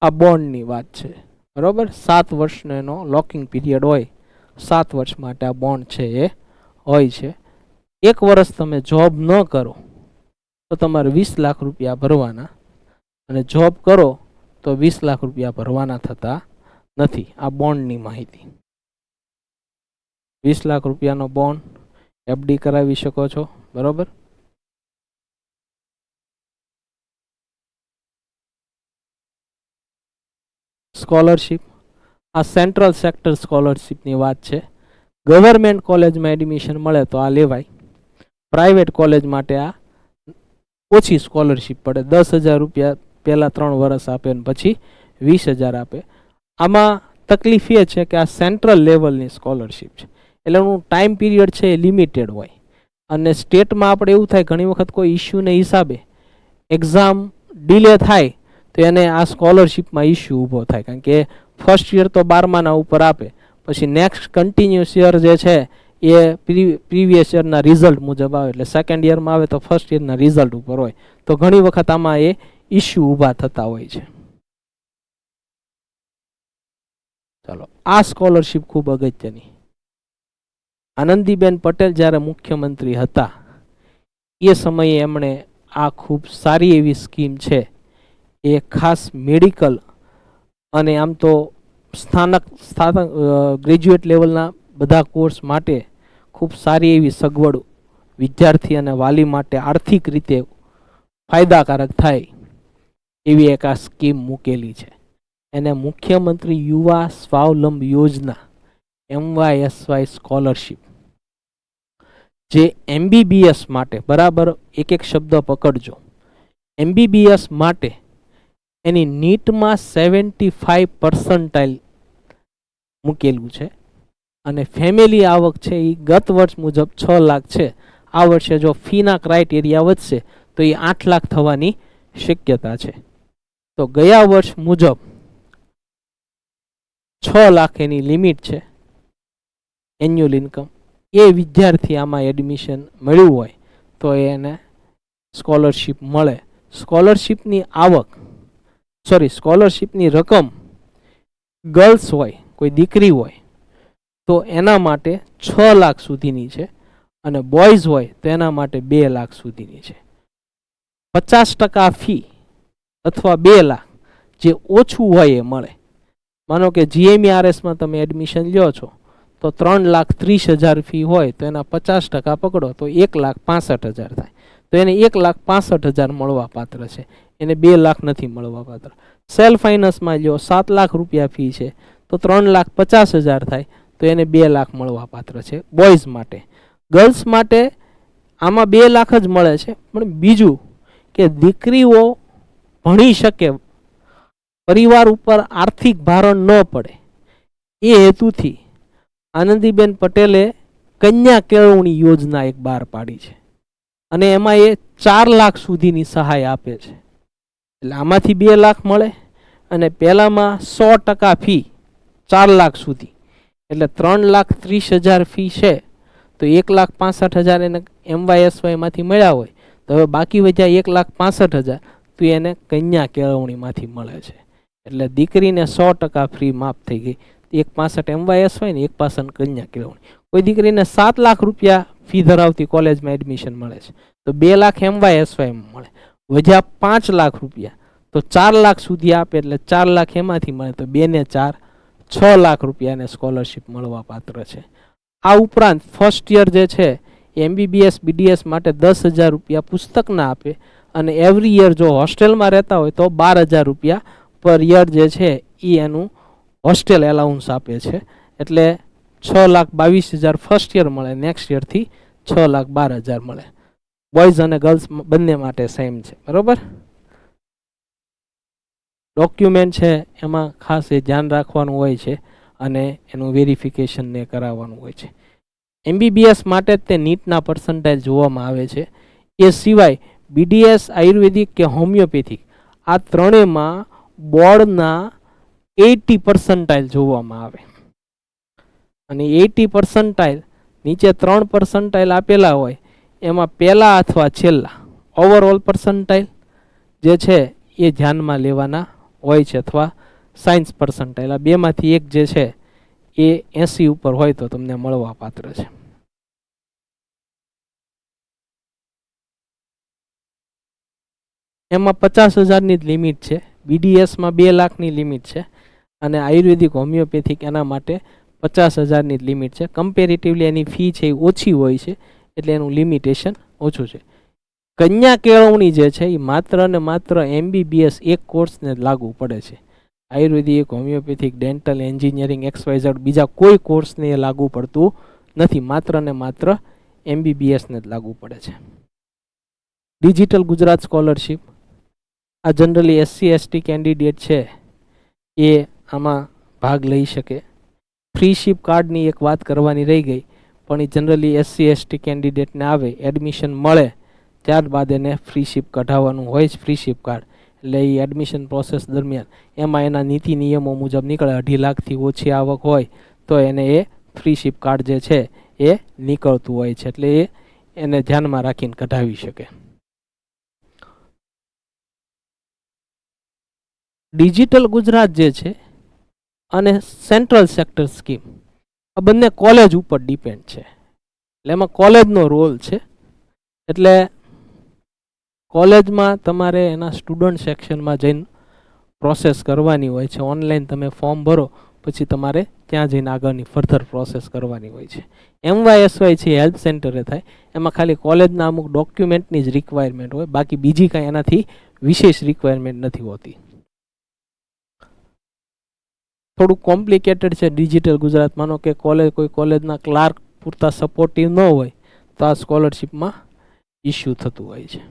આ બોન્ડની વાત છે, બરોબર. 7 વર્ષનો એનો લોકિંગ પીરિયડ હોય. 7 વર્ષ માટે આ બોન્ડ છે એ હોય છે. 1 વર્ષ તમે જોબ ન કરો તો તમારે 20 લાખ રૂપિયા ભરવાના, અને જોબ કરો તો 20 લાખ રૂપિયા ભરવાના થતા નથી. આ બોન્ડની માહિતી. 20 લાખ રૂપિયાનો બોન્ડ FD કરાવી શકો છો, બરોબર. સ્કોલરશિપ, આ સેન્ટ્રલ સેક્ટર સ્કોલરશિપની વાત છે. ગવર્મેન્ટ કોલેજમાં એડમિશન મળે તો આ લેવાય. પ્રાઇવેટ કોલેજ માટે આ ઓછી સ્કોલરશિપ પડે. 10,000 રૂપિયા પહેલાં 3 વર્ષ આપે અને પછી 20,000 આપે. આમાં તકલીફ એ છે કે આ સેન્ટ્રલ લેવલની સ્કોલરશિપ છે એટલે એનું ટાઈમ પીરિયડ છે એ લિમિટેડ હોય. અને સ્ટેટમાં આપણે એવું થાય ઘણી વખત કોઈ ઇસ્યુને હિસાબે એક્ઝામ ડિલે થાય તો એને આ સ્કોલરશિપમાં ઇસ્યુ ઊભો થાય. કારણ કે ફર્સ્ટ યર તો 12માના ઉપર આપે, પછી નેક્સ્ટ કન્ટિન્યુઅસ યર જે છે એ પ્રીવિયસ યરના રિઝલ્ટ મુજબ આવે. એટલે સેકન્ડ યરમાં આવે તો ફર્સ્ટ યરના રિઝલ્ટ ઉપર હોય. તો ઘણી વખત આમાં એ ઇસ્યુ ઊભા થતા હોય છે. ચાલો, આ સ્કોલરશિપ ખૂબ અગત્યની. આનંદીબેન પટેલ જ્યારે મુખ્યમંત્રી હતા એ સમયે એમણે આ ખૂબ સારી એવી સ્કીમ છે એ ખાસ મેડિકલ અને આમ તો સ્થાનક ગ્રેજ્યુએટ લેવલના બધા કોર્સ માટે ખૂબ સારી એવી સગવડ વિદ્યાર્થી અને વાલી માટે આર્થિક રીતે ફાયદાકારક થાય એવી એક આ સ્કીમ મૂકેલી છે. એને મુખ્યમંત્રી યુવા સ્વાવલંબ યોજના MYSY સ્કોલરશિપ, જે MBBS માટે, બરાબર એક એક શબ્દ પકડજો, MBBS માટે એની નીટમાં 75% મૂકેલું છે. અને ફેમિલી આવક છે એ ગત વર્ષ મુજબ 6 લાખ છે. આ વર્ષે જો ફીના ક્રાઇટેરિયા વધશે તો એ 8 લાખ થવાની શક્યતા છે. તો ગયા વર્ષ મુજબ 6 લાખ એની લિમિટ છે એન્યુઅલ ઇન્કમ. એ વિદ્યાર્થી આમાં એડમિશન મળ્યું હોય તો એને સ્કોલરશિપ મળે. સ્કોલરશિપની રકમ ગર્લ્સ હોય, કોઈ દીકરી હોય તો એના માટે 6 લાખ સુધીની છે અને બોયઝ હોય તો એના માટે 2 લાખ સુધીની છે. 50% ફી અથવા 2 લાખ જે ઓછું હોય એ મળે. માનો કે GMERSમાં તમે એડમિશન લ્યો છો તો 3,30,000 ફી હોય તો એના 50% પકડો તો 1,65,000 થાય. તો એને 1,65,000 મળવા પાત્ર છે, એને 2 લાખ નથી મળવા પાત્ર. સેલ્ફ ફાઇનાન્સમાં લ્યો 7 લાખ રૂપિયા ફી છે તો 3,50,000 થાય તો એને 2 લાખ મળવા પાત્ર છે બોયઝ માટે. ગર્લ્સ માટે આમાં 2 લાખ જ મળે છે. પણ બીજું કે દીકરીઓ ભણી શકે, પરિવાર ઉપર આર્થિક ભારણ ન પડે એ હેતુથી આનંદીબેન પટેલે કન્યા કેળવણી યોજના એક બહાર પાડી છે અને એમાં એ 4 લાખ સુધીની સહાય આપે છે. એટલે આમાંથી 2 લાખ મળે અને પહેલામાં 100% ફી 4 લાખ સુધી, એટલે 3,30,000 ફી છે તો 1,65,000 એને MYSY માંથી મળ્યા હોય તો હવે બાકી વધ્યા 1,65,000 તો એને કન્યા કેળવણીમાંથી મળે છે. એટલે દીકરીને 100% ફ્રી માફ થઈ ગઈ. 1,65 MYSY ને 1,65 કન્યા કેળવણી. કોઈ દીકરીને 7 લાખ રૂપિયા ફી ધરાવતી કોલેજમાં એડમિશન મળે છે તો 2 લાખ MYSY મળે. વધ્યા 5 લાખ રૂપિયા તો 4 લાખ સુધી આપે એટલે 4 લાખ એમાંથી મળે તો 2 ને 4 6 લાખ રૂપિયાને સ્કોલરશિપ મળવા પાત્ર છે. આ ઉપરાંત ફર્સ્ટ યર જે છે MBBS BDS માટે 10,000 રૂપિયા પુસ્તકના આપે અને એવરી યર જો હોસ્ટેલમાં રહેતા હોય તો 12,000 રૂપિયા પર યર જે છે એ એનું હોસ્ટેલ એલાઉન્સ આપે છે. એટલે 6,22,000 ફર્સ્ટ યર મળે, નેક્સ્ટ યરથી 6,12,000 મળે. બોયઝ અને ગર્લ્સ બંને માટે સેમ છે, બરોબર. ડોક્યુમેન્ટ છે એમાં ખાસ એ ધ્યાન રાખવાનું હોય છે અને એનું વેરિફિકેશન ને કરાવવાનું હોય છે. MBBS માટે તે નીટના પર્સન્ટાઇલ જોવામાં આવે છે. એ સિવાય BDS, આયુર્વેદિક કે હોમિયોપેથિક આ ત્રણેયમાં બોર્ડના 80% જોવામાં આવે અને 80% નીચે 3% આપેલા હોય એમાં પહેલા અથવા છેલ્લા ઓવરઓલ પર્સન્ટાઇલ જે છે એ ધ્યાનમાં લેવાના હોય છે, અથવા સાયન્સ પર્સન્ટાઇલ. આ બેમાંથી એક જે છે એ 80 ઉપર હોય તો તમને મળવા પાત્ર છે. એમાં 50,000ની જ લિમિટ છે. BDSમાં 2 લાખની લિમિટ છે અને આયુર્વેદિક હોમિયોપેથિક એના માટે 50,000ની જ લિમિટ છે. કમ્પેરેટિવલી એની ફી છે એ ઓછી હોય છે એટલે એનું લિમિટેશન ઓછું છે. કન્યા કેળવણી જે છે એ માત્ર ને માત્ર MBBS એક કોર્સને લાગુ પડે છે આયુર્વેદિક, હોમિયોપેથિક, ડેન્ટલ, એન્જિનિયરિંગ, XYZ બીજા કોઈ કોર્સને એ લાગુ પડતું નથી. માત્ર ને માત્ર MBBSને જ લાગુ પડે છે. ડિજિટલ ગુજરાત સ્કોલરશિપ, આ જનરલી SC/ST કેન્ડિડેટ છે એ આમાં ભાગ લઈ શકે. ફ્રીશિપ કાર્ડની એક વાત કરવાની રહી ગઈ, પણ એ જનરલી SC/ST કેન્ડિડેટને આવે, એડમિશન મળે ત્યારબાદ એને ફ્રીશિપ કઢાવવાનું હોય છે, ફ્રીશિપ કાર્ડ. એટલે એ એડમિશન પ્રોસેસ દરમિયાન એમાં એના નીતિ નિયમો મુજબ નીકળે. 2.5 લાખથી ઓછી આવક હોય તો એને એ ફ્રીશિપ કાર્ડ જે છે એ નીકળતું હોય છે. એટલે એને ધ્યાનમાં રાખીને કઢાવી શકે. ડિજિટલ ગુજરાત જે છે અને સેન્ટ્રલ સેક્ટર સ્કીમ, આ બંને કોલેજ ઉપર ડિપેન્ડ છે. એટલે એમાં કોલેજનો રોલ છે. એટલે કોલેજમાં તમારે એના સ્ટુડન્ટ સેક્શનમાં જઈને પ્રોસેસ કરવાની હોય છે. ઓનલાઈન તમે ફોર્મ ભરો પછી તમારે ત્યાં જઈને આગળની ફર્ધર પ્રોસેસ કરવાની હોય છે. MYSY છે હેલ્થ સેન્ટરે થાય. એમાં ખાલી કોલેજના અમુક ડોક્યુમેન્ટની જ રિક્વાયરમેન્ટ હોય, બાકી બીજી કાંઈ એનાથી વિશેષ રિક્વાયરમેન્ટ નથી હોતી. થોડું કોમ્પ્લિકેટેડ છે ડિજિટલ ગુજરાત. માનો કે કોઈ કોલેજના ક્લાર્ક પૂરતા સપોર્ટિવ ન હોય તો આ સ્કોલરશિપમાં ઇસ્યુ થતું હોય છે.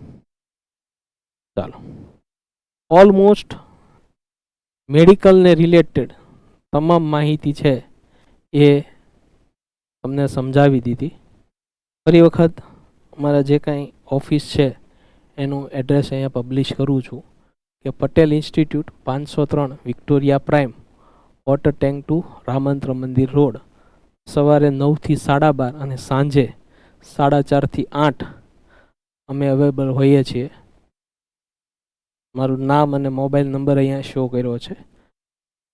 ચાલો, ઓલમોસ્ટ મેડિકલને રિલેટેડ તમામ માહિતી છે એ તમને સમજાવી દીધી. ફરી વખત અમારા જે કાંઈ ઓફિસ છે એનું એડ્રેસ અહીંયા પબ્લિશ કરું છું કે Patel institute, 503 Victoria prime, water tank 2, રામંત્ર મંદિર રોડ. સવારે 9 થી 12:30 અને સાંજે 4:30 થી 8 અમે અવેલેબલ હોઈએ છીએ. મારું નામ અને મોબાઈલ નંબર અહીંયા શો કર્યો છે,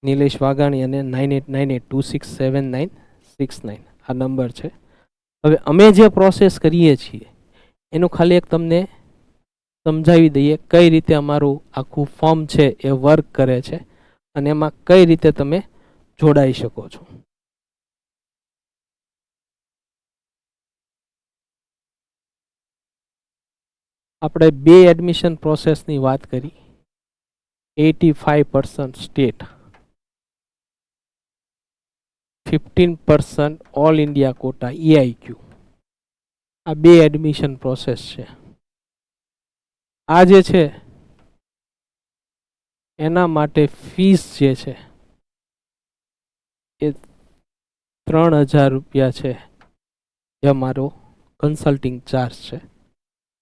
નિલેશ વાઘાણી, અને 9898267969 આ નંબર છે. હવે અમે જે પ્રોસેસ કરીએ છીએ એનું ખાલી એક તમને સમજાવી દઈએ કઈ રીતે અમારું આખું ફોર્મ છે એ વર્ક કરે છે અને એમાં કઈ રીતે તમે જોડાઈ શકો છો. આપણે 2 એડમિશન પ્રોસેસની વાત કરી. 85% state, 15% all India quota EIQ. આ 2 એડમિશન પ્રોસેસ છે. આ જે છે એના માટે ફીસ જે છે એ 3000 રૂપિયા છે, એ અમારો કન્સલ્ટિંગ ચાર્જ છે.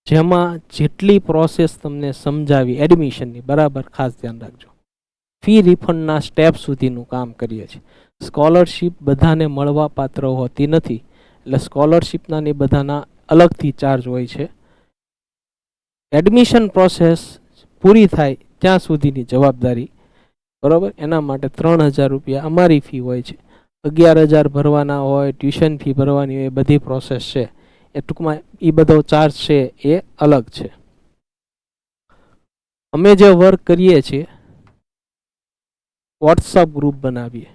જેમાં જેટલી પ્રોસેસ તમને સમજાવી એડમિશનની, બરાબર ખાસ ધ્યાન રાખજો, ફી રિફંડના સ્ટેપ સુધીનું કામ કરીએ છીએ. સ્કોલરશિપ બધાને મળવા પાત્ર હોતી નથી, એટલે સ્કોલરશિપના ને બધાના અલગથી ચાર્જ હોય છે. એડમિશન પ્રોસેસ પૂરી થાય ત્યાં સુધીની જવાબદારી, બરાબર, એના માટે 3000 રૂપિયા અમારી ફી હોય છે. 11,000 ભરવાના હોય, ટ્યુશન ફી ભરવાની હોય, એ બધી પ્રોસેસ છે. એ ટૂંકમાં એ બધો ચાર્જ છે એ અલગ છે. અમે જે વર્ક કરીએ છીએ, વોટ્સઅપ ગ્રુપ બનાવીએ.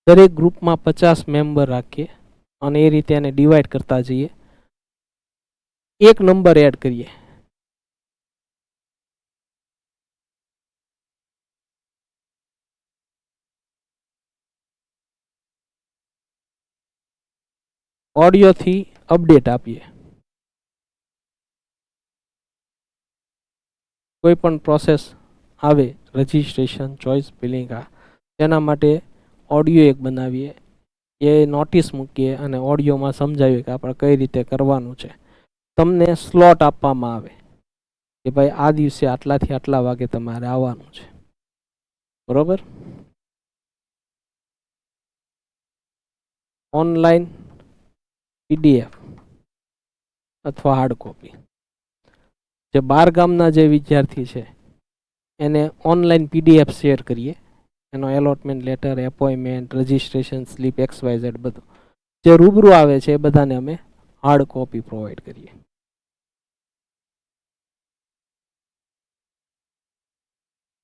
દરેક ગ્રુપમાં 50 મેમ્બર રાખીએ અને એ રીતે એને ડિવાઈડ કરતા જઈએ. એક નંબર એડ કરીએ. ઓડિયોથી અપડેટ આપીએ. કોઈ પણ પ્રોસેસ આવે, રજિસ્ટ્રેશન, ચોઇસ ફિલિંગ, તેના માટે ઓડિયો એક બનાવીએ, એ નોટિસ મૂકીએ અને ઓડિયોમાં સમજાવીએ કે આપણે કઈ રીતે કરવાનું છે. તમને સ્લોટ આપવામાં આવે કે ભાઈ આ દિવસે આટલાથી આટલા વાગે તમારે આવવાનું છે, બરોબર. ઓનલાઈન PDF અથવા હાર્ડ કોપી. જે 12 ગામના જે વિદ્યાર્થી છે એને ઓનલાઈન PDF શેર કરીએ. એનો allotment letter, appointment, registration slip, XYZ બધું. જે રૂબરૂ આવે છે એ બધાને અમે હાર્ડ કોપી પ્રોવાઈડ કરીએ.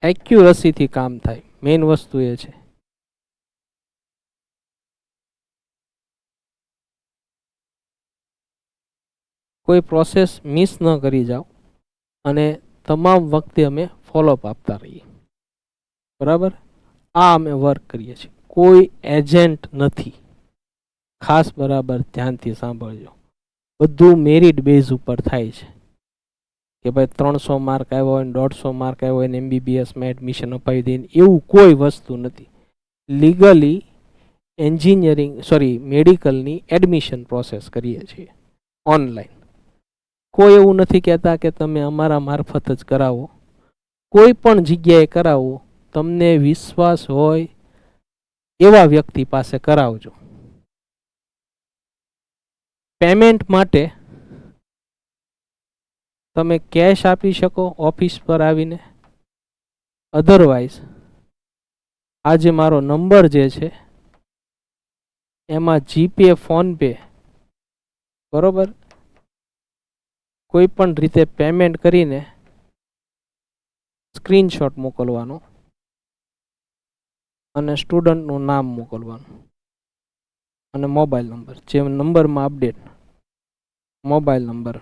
એક્યુરસીથી કામ થાય, મેઇન વસ્તુ એ છે. કોઈ પ્રોસેસ મિસ ન કરી જાઓ અને તમામ વખતે અમે ફોલોઅપ આપતા રહીએ. બરાબર, આ અમે વર્ક કરીએ છીએ. કોઈ એજન્ટ નથી, ખાસ બરાબર ધ્યાનથી સાંભળજો. બધું મેરિટ બેઝ ઉપર થાય છે કે ભાઈ 300 માર્ક આવ્યો હોય, 150 માર્ક આવ્યો હોય ને MBBSમાં એડમિશન અપાવી દઈને, એવું કોઈ વસ્તુ નથી. લીગલી મેડિકલની એડમિશન પ્રોસેસ કરીએ છીએ ઓનલાઈન. કોઈ એવું નથી કહેતા કે તમે અમારા મારફત જ કરાવો. કોઈ પણ જગ્યાએ કરાવો, તમને વિશ્વાસ હોય એવા વ્યક્તિ પાસે કરાવજો. પેમેન્ટ માટે તમે કેશ આપી શકો ઓફિસ પર આવીને. અધરવાઇઝ આ જે મારો નંબર જે છે એમાં જીપે, ફોનપે, બરોબર, કોઈ પણ રીતે પેમેન્ટ કરીને સ્ક્રીનશોટ મોકલવાનો અને સ્ટુડન્ટનું નામ મોકલવાનું અને મોબાઈલ નંબર, જે નંબરમાં update mobile number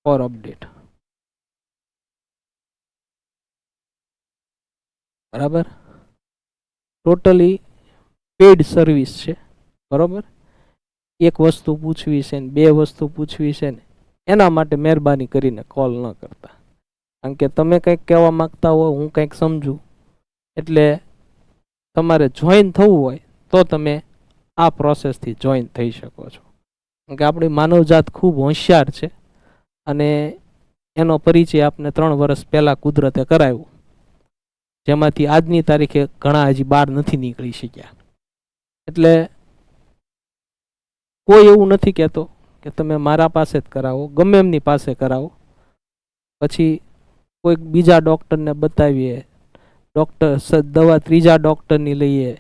for update. બરાબર, ટોટલી પેડ સર્વિસ છે. બરાબર, એક વસ્તુ પૂછવી છે ને 2 વસ્તુ પૂછવી છે ને એના માટે મહેરબાની કરીને કોલ ન કરતા. કારણ કે તમે કંઈક કહેવા માંગતા હો, હું કંઈક સમજું, એટલે તમારે જોઈન થવું હોય તો તમે આ પ્રોસેસથી જોઈન થઈ શકો છો. કારણ કે આપણી માનવજાત ખૂબ હોશિયાર છે અને એનો પરિચય આપને 3 વર્ષ પહેલાં કુદરતે કરાવ્યો, જેમાંથી આજની તારીખે ઘણા હજી બહાર નથી નીકળી શક્યા. એટલે કોઈ એવું નથી કહેતો કે તમે મારા પાસે જ કરાવો, ગમે એમની પાસે કરાવો. પછી કોઈક બીજા ડૉક્ટરને બતાવીએ, દવા ત્રીજા ડૉક્ટરની લઈએ,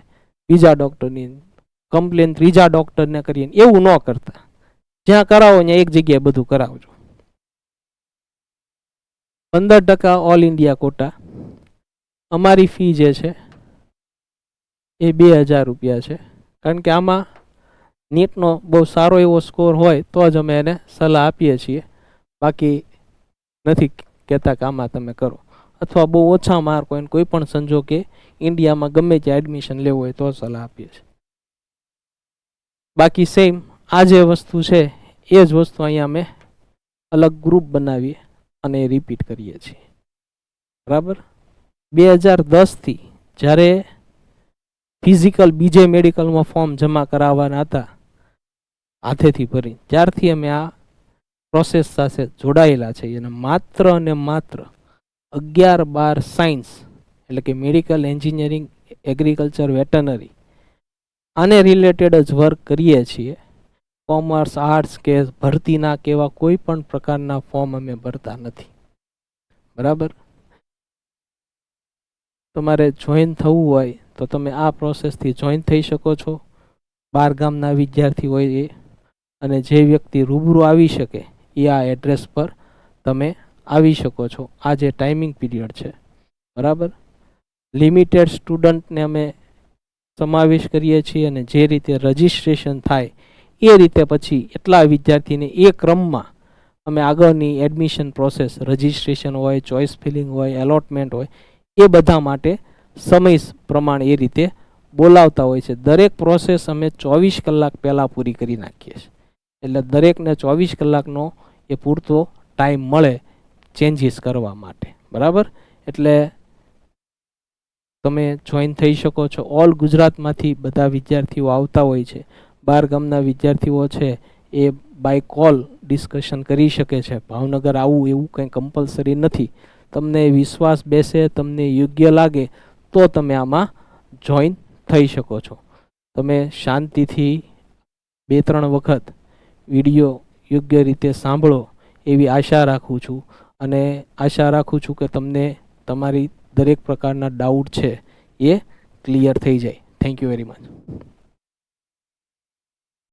બીજા ડૉક્ટરની કમ્પ્લેન ત્રીજા ડૉક્ટરને કરીએ, એવું ન કરતા. જ્યાં કરાવો ત્યાં એક જગ્યાએ બધું કરાવજો. 15% ઓલ ઇન્ડિયા કોટા. અમારી ફી જે છે એ 2000 રૂપિયા છે. કારણ કે આમાં નીટનો બહુ સારો એવો સ્કોર હોય તો જ અમે એને સલાહ આપીએ છીએ. બાકી નથી કહેતા કે આમાં તમે કરો. અથવા બહુ ઓછા માર્ક હોય ને કોઈ પણ સંજોગે ઇન્ડિયામાં ગમે ત્યાં એડમિશન લેવું હોય તો સલાહ આપીએ છીએ. બાકી સેમ આ જે વસ્તુ છે એ જ વસ્તુ અહીંયા અમે અલગ ગ્રુપ બનાવીએ અને રિપીટ કરીએ છીએ. બરાબર, 2010થી જ્યારે ફિઝિકલ બીજે મેડિકલમાં ફોર્મ જમા કરાવવાના હતા હાથેથી ભરી, ત્યારથી અમે આ પ્રોસેસ સાથે જોડાયેલા છે. અને માત્ર 11-12 સાયન્સ એટલે કે મેડિકલ, એન્જિનિયરિંગ, એગ્રીકલ્ચર, વેટનરી આને રિલેટેડ જ વર્ક કરીએ છીએ. કોમર્સ, આર્ટ્સ કે ભરતીના કે એવા કોઈ પણ પ્રકારના ફોર્મ અમે ભરતા નથી. બરાબર, તમારે જોઈન થવું હોય તો તમે આ પ્રોસેસથી જોઈન થઈ શકો છો. 12 ગામના વિદ્યાર્થી હોય એ, અને જે વ્યક્તિ રૂબરૂ આવી શકે એ આ એડ્રેસ પર તમે આવી શકો છો. આ જે ટાઈમિંગ પીરિયડ છે, બરાબર, લિમિટેડ સ્ટુડન્ટને અમે સમાવેશ કરીએ છીએ અને જે રીતે રજિસ્ટ્રેશન થાય એ રીતે પછી એટલા વિદ્યાર્થીને એ ક્રમમાં અમે આગળની એડમિશન પ્રોસેસ, રજિસ્ટ્રેશન હોય, ચોઇસ ફિલિંગ હોય, એલોટમેન્ટ હોય, એ બધા માટે સમય પ્રમાણે એ રીતે બોલાવતા હોય છે. દરેક પ્રોસેસ અમે 24 કલાક પહેલાં પૂરી કરી નાખીએ છીએ. એટલે દરેકને 24 કલાકનો એ પૂરતો ટાઈમ મળે ચેન્જીસ કરવા માટે. બરાબર, એટલે તમે જોઈન થઈ શકો છો. ઓલ ગુજરાતમાંથી બધા વિદ્યાર્થીઓ આવતા હોય છે. 12 ગામના વિદ્યાર્થીઓ છે એ બાય કોલ ડિસ્કશન કરી શકે છે. ભાવનગર આવવું એવું કંઈ કમ્પલસરી નથી. તમને વિશ્વાસ બેસે, તમને યોગ્ય લાગે તો તમે આમાં જોઈન થઈ શકો છો. તમે શાંતિથી 2-3 વખત વિડીયો યોગ્ય રીતે સાંભળો એવી આશા રાખું છું. અને આશા રાખું છું કે તમને તમારી દરેક પ્રકારના ડાઉટ છે એ ક્લિયર થઈ જાય. Thank you very much.